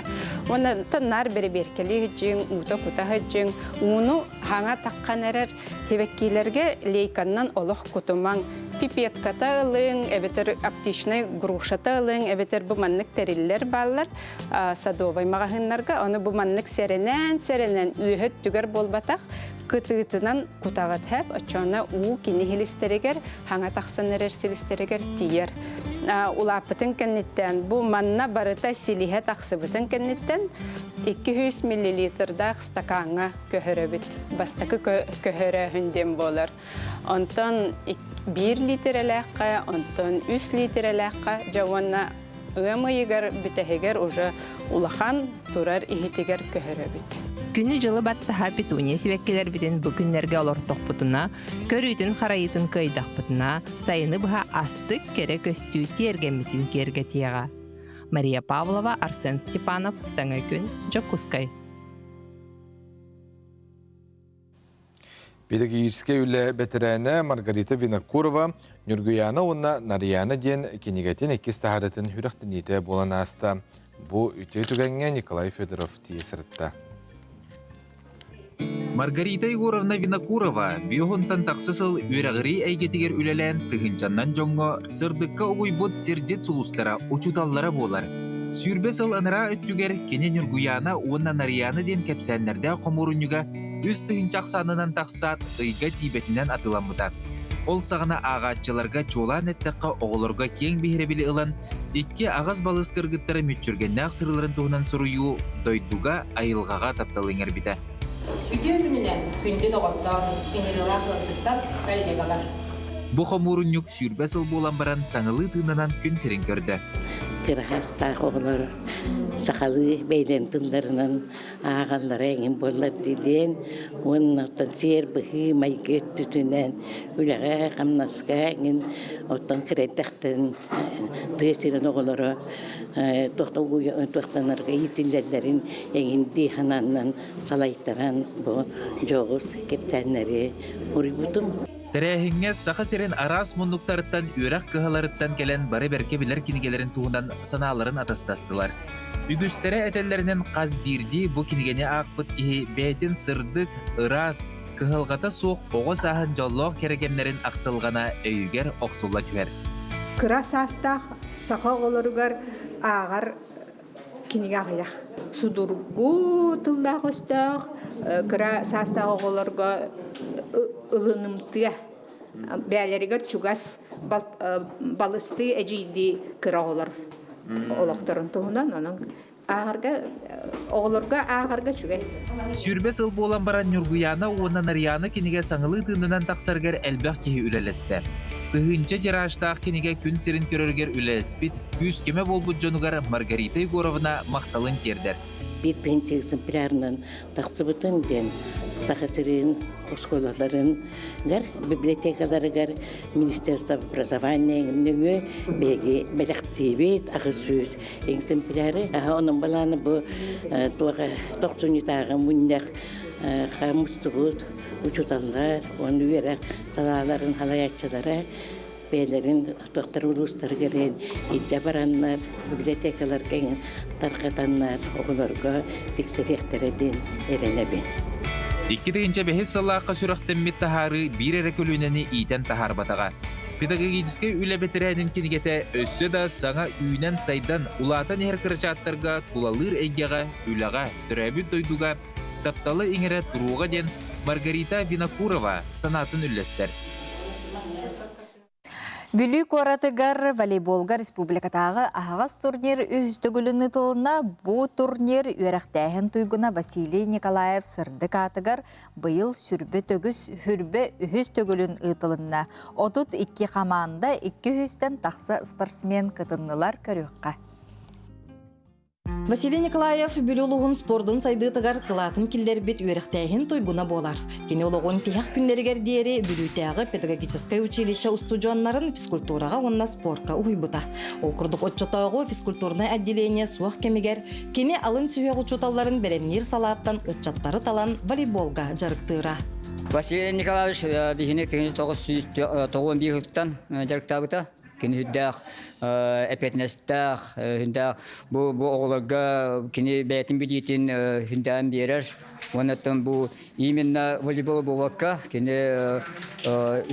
Оны тоннар берберкели жин, ута кута жин, уну хаңа такканерер хебеккилерге лейканнан олох кутуман пипетката ылың, эбетер аптичный грушата ылың, эбетер бу маннык териллер баллар садовый магазиннарга, оны бу маннык серенен үйөт түгөр болбатак. Кытытынан кутагат хәп, очана у кини хилистерегер, хаңа тахсанерер силистерегер тиер. Улапытын кеннеттен, бу манна барыта силиhe тахсыбытын кеннеттен 200 миллилитрдах стаканга көһөрөбүт. Бастакы көһөрө хүндем болар. Онтон 1 литр эләккә, онтон 3 литр эләккә жаванна ымыйгар битегер уже улахан турар ихитигер көһөрөбүт. Күні жылы баттаха петуния сибеккелер битен бу күннерге олортоқ бутуна, көрүйтін харайытын кайдақ бутуна, сайыны бұға астык кере көстүү тиергеммитин керге тияға. Мария Павлова, Арсен Степанов, Саңа күн, Жокускай. Бедеги ирске үлі бетерәне Маргарита Винокурова, Нюргуяна онна Нарияна ден кенегетен 2 тахарытын хүріқтін ете болан аста. Бу үте түгенге Николай Федоров тиесірітті. Маргарита Егоровна Винокурова биохонтан таксысыл үрәгри әйгетигер үлелән тыгынчаннан жоңго сырдыкка угуйбут сердет сулустара учуталлара болар. Сүрбесыл анара өттүгер кене Нюргуяна уонна Нарияны ден кепсәннәрдә комурунюга үз тыгынчак санынан таксат ыйга тибетинен атыламыта. Ол сағына ағатчыларға чолан әттіққа оғылырға кең бейребілі ылан, 2 ағаз балыс кыргыттары мүтчүргеннәқ сырыларын туғынан сұрыю дойдуға айылғаға тапталыңар біті. Үтө күнінен күнді доғаттар, кенерілақ лапсыттар бәлдегалар. Бұ қомурунюк сүрбәсіл болан баран саңылы тыңынан күн серін көрді. Кырхаста оғылар сақалы бәйлен тыңдарынан ағанлар әңін болар дейден, оның аттан сер бұхы майгет түтінен үліға қамнасқа әңін оттан кіреттіқтін түйесерін оғылары тоқтанарға етілдерін әңін дейхананнан салайттаран бұл жоғыз кептәнлері ұры бұтым. Тәрәһиңе саха серен арас мұнлықтарыттан үйрақ кыһаларыттан келен бары берке білер кинигелерин туғынан саналарын атастастылар. Үгістері әтелерінен қаз бирди бұ кинигене ақпыт кихи бәйтін сырдык, ырас, кыһалғата соқ оғы сахын жоллоқ керегемнерін ақтылғана өйгер оқсулла түер. Кыра састақ, сақа оларығар ағар киниге ағыяқ. Судургу тылдақ өстақ, кыра састақ оларға ылынымтыя. Бәлерігер чугас балысты әжейді кыра олар. Олақтарын тұғынан, оның оғылырға ағарға чүгей. Сүрбе сыл болан баран Нюргуяна онан арияны кенеге саңылы тыңдынан тақсаргар әлбәқ кеге үлелесті. Тығынча жараштақ кенеге күн серін көрергер үлелеспет, күз кеме болбұт жонугар Маргарита Егоровна мақталын кердер. Bir tığınçı exemplarının taqsıbıtın den sahasırın, oskolaların, gar bibliotekaları gar Ministerstvo образования nüngü begi belaktivit ağısüz exempları. Onun balanı bu tuğa toqsunitağı münyak xamustubut uçutanlar, onu vererek salaların halayatçılara Beylerin doktor ulusları gelen iddiabaranlar, bibliotekalar gelen tarqatanlar, oğularga tekseriyektereden erenebin. İki deyince behes salaqqa süraqtemmit taharı bir erek ölüneni iten tahar batağa. Pedagogiske üle beterenin kinigete össö da sana üynen saydan ulatan her kırçatlarga kulalır eggaga, ülaga, türebüt doyduga, taptalı ingere turuğa den Margarita Vinokurova sanatın üllester. Бүлік оратыгар волейболга республикатағы ағас турнир үстігіліні тылына бұ турнир үйрақтәйін туйгуна Василий Николаев сырды қатыгар бұйыл сүрбе төгіс хүрбе үхіз төгілін ұтылына. Отут 2 қаманда 200-тен тақсы спортсмен кытыннылар көріққа. Василий Николаев бүлілуғын спордың сайдытығар қылатын кілдер бет үйректәйін тойгуна болар. Кені олығын тияқ күнлерігер дейері бүлітәғы педагогическое училище устудионнарын физкультураға онна спортқа ұйбыта. Ол күрдік отчотауғы физкультурный отделение суақ кемегер, кені алын сүйеғ учоталарын беремнер салаттан ұтчаттары талан волейболға жарықтыра. Василий Николаевич бігіне 1991 жылдан жарықтағыта. Кені хүддәқ, әпетінестәқ, бұл оғыларға кені бәйтін бүдейтін хүндән берер. Онаттан бұл именно волейбол болуаққа кені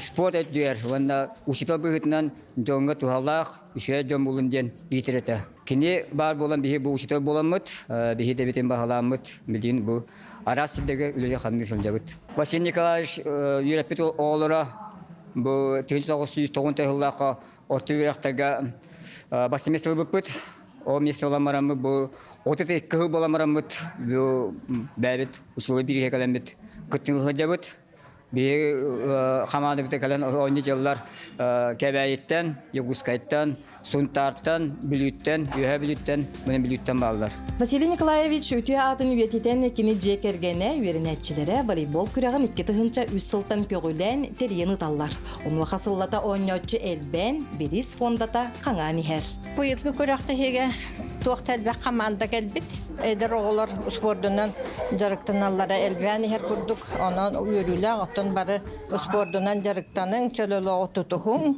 спорт әттүйер. Онна ұшытал бұғытынан жоңға туғалақ, үші жон болынден бейтереті. Кені бар болан бігі бұл ұшытал боламыд, бігі дәбетін бағаламыд, білдейін бұл арасыдығы үлі қамды сылжабыд. Василий Николаевич үйрәппет оғылыра бұл 1990 жылдаққа орты үйрақтарға басты местер бұппыд. Ол местер оламарамы бұл 32 жыл боламарамыд. Бұл бәбіт ұсылы бірге кәлембіт күттің ғыдабыд. Бір қамады біті кәлен ойны жылдар кәбәйеттен, Югускайттан, Сунтарттан, Білüттен, Үйе Білüттен, мұны Білüттен балдар. Василий Николаевич өтуе атын үйететен екені жекергені үйерінәтчілері волейбол күрағын 2 тығынша 3 сылтан көгілен терiyeni таллар. Оны қасыллата ойнатчы әлбән, Берис фондата қаңаны хәр. Бұйылғы күрәқті хеге туақ тәлбәк қаманда кәлбет. Эдер оғылар спордынан жарықтаналары әлбәні хәр күрдік. Онан үйерілі ақтан бары спордынан жарықтаның чөлілі тұтығың.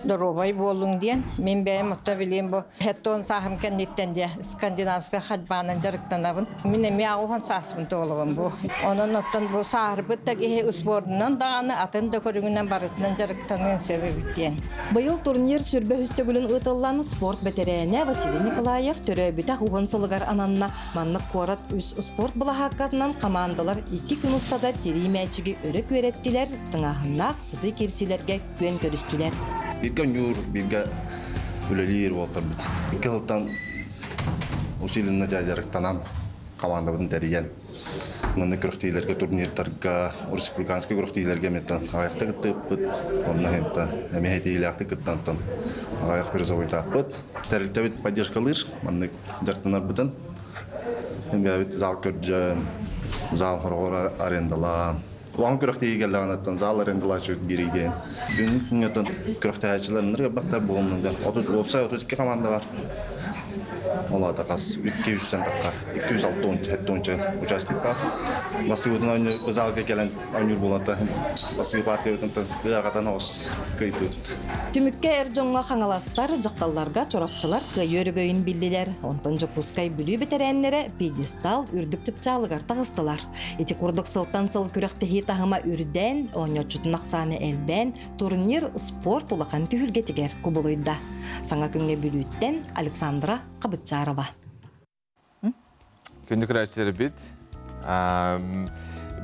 Доровай болуң дейін. Мен бәйім ұтта білейін бұл. Хәттон сағым кәнеттен де скандинавска қадбанын жарықтанабын. Мен әме ағуған саспын тоғылығын бұл. Онан ұттан бұл сағыр бұттағы спордынан дағаны атын дөкөрігінен барытынан жарықтанын сөбі дейін. Бұйыл турнир сүрбе үстігілін ұтылан спорт бәтерәне Василий Николаев түрі біті ұғын сылығар ананна маннық қорат үс спорт бұла хаққатынан командалар 2 күн ұстада тері мәчіге өрік өреттілер, тыңағынақ сыды керсілерге көн көрістілер. Birga nyur, birga ülelir oltar bit. 2 yıldan usilinna jajarıktanan komandabın teriyen. Mını kürükteylerge turnirlarga, respublikanski kürükteylerge metan ayakta gıtıp bit. Onunla henta emehetiyle ayakta gıttantan ayak prизовой bit. Terlikte bit поддержкалыр, mını jartanar bitin. Hem bit zal körcan, zal horgor arendalan. Uang kürükteye geldiğinden zal arendalaşıyor birigen. Günlükten kürükteyecilerin nereye baktar bulunduğundan. 32 komanda var. олата қас 200-тен таққа 206 участок бар. Басығыдың ұзалға келен ойныр болаты. Басығы партиятын қағатан оғыз көйті өтті. Түмікке әржонға қаңаластар, жақталларға чорапчылар көйөрігөйін білділер. Онтан жопускай бүлі бетерәнлері педестал үрдік чыпчалығар тағыстылар. Еті құрдық сылтан сыл күріқтіхи тағыма үрден, оңнетчутын ақсаны әлбән, турнир спорт улақан түйілгетігер күбілуйда. Саңа күнге бүліттен Александра Қабытчарова. Күнді күрәчілері бит.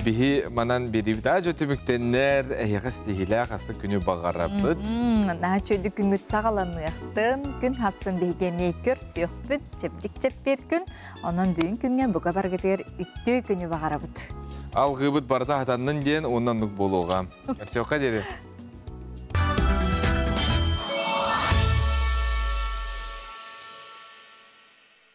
Бихи манан беривда жөтіміктеннер әйеға стихилі қасты күні бағара бұд. Наға чөйді күнгіт сағаланықтын, күн хасын бейге мейкер сүйек бұд, чептік чеппер күн, онын бүйін күнге бұға барғытығыр үтті күні бағара бұд. Ал ғыбыт барда атанның ден оннан нүк болуға. Әрсеуқа дері?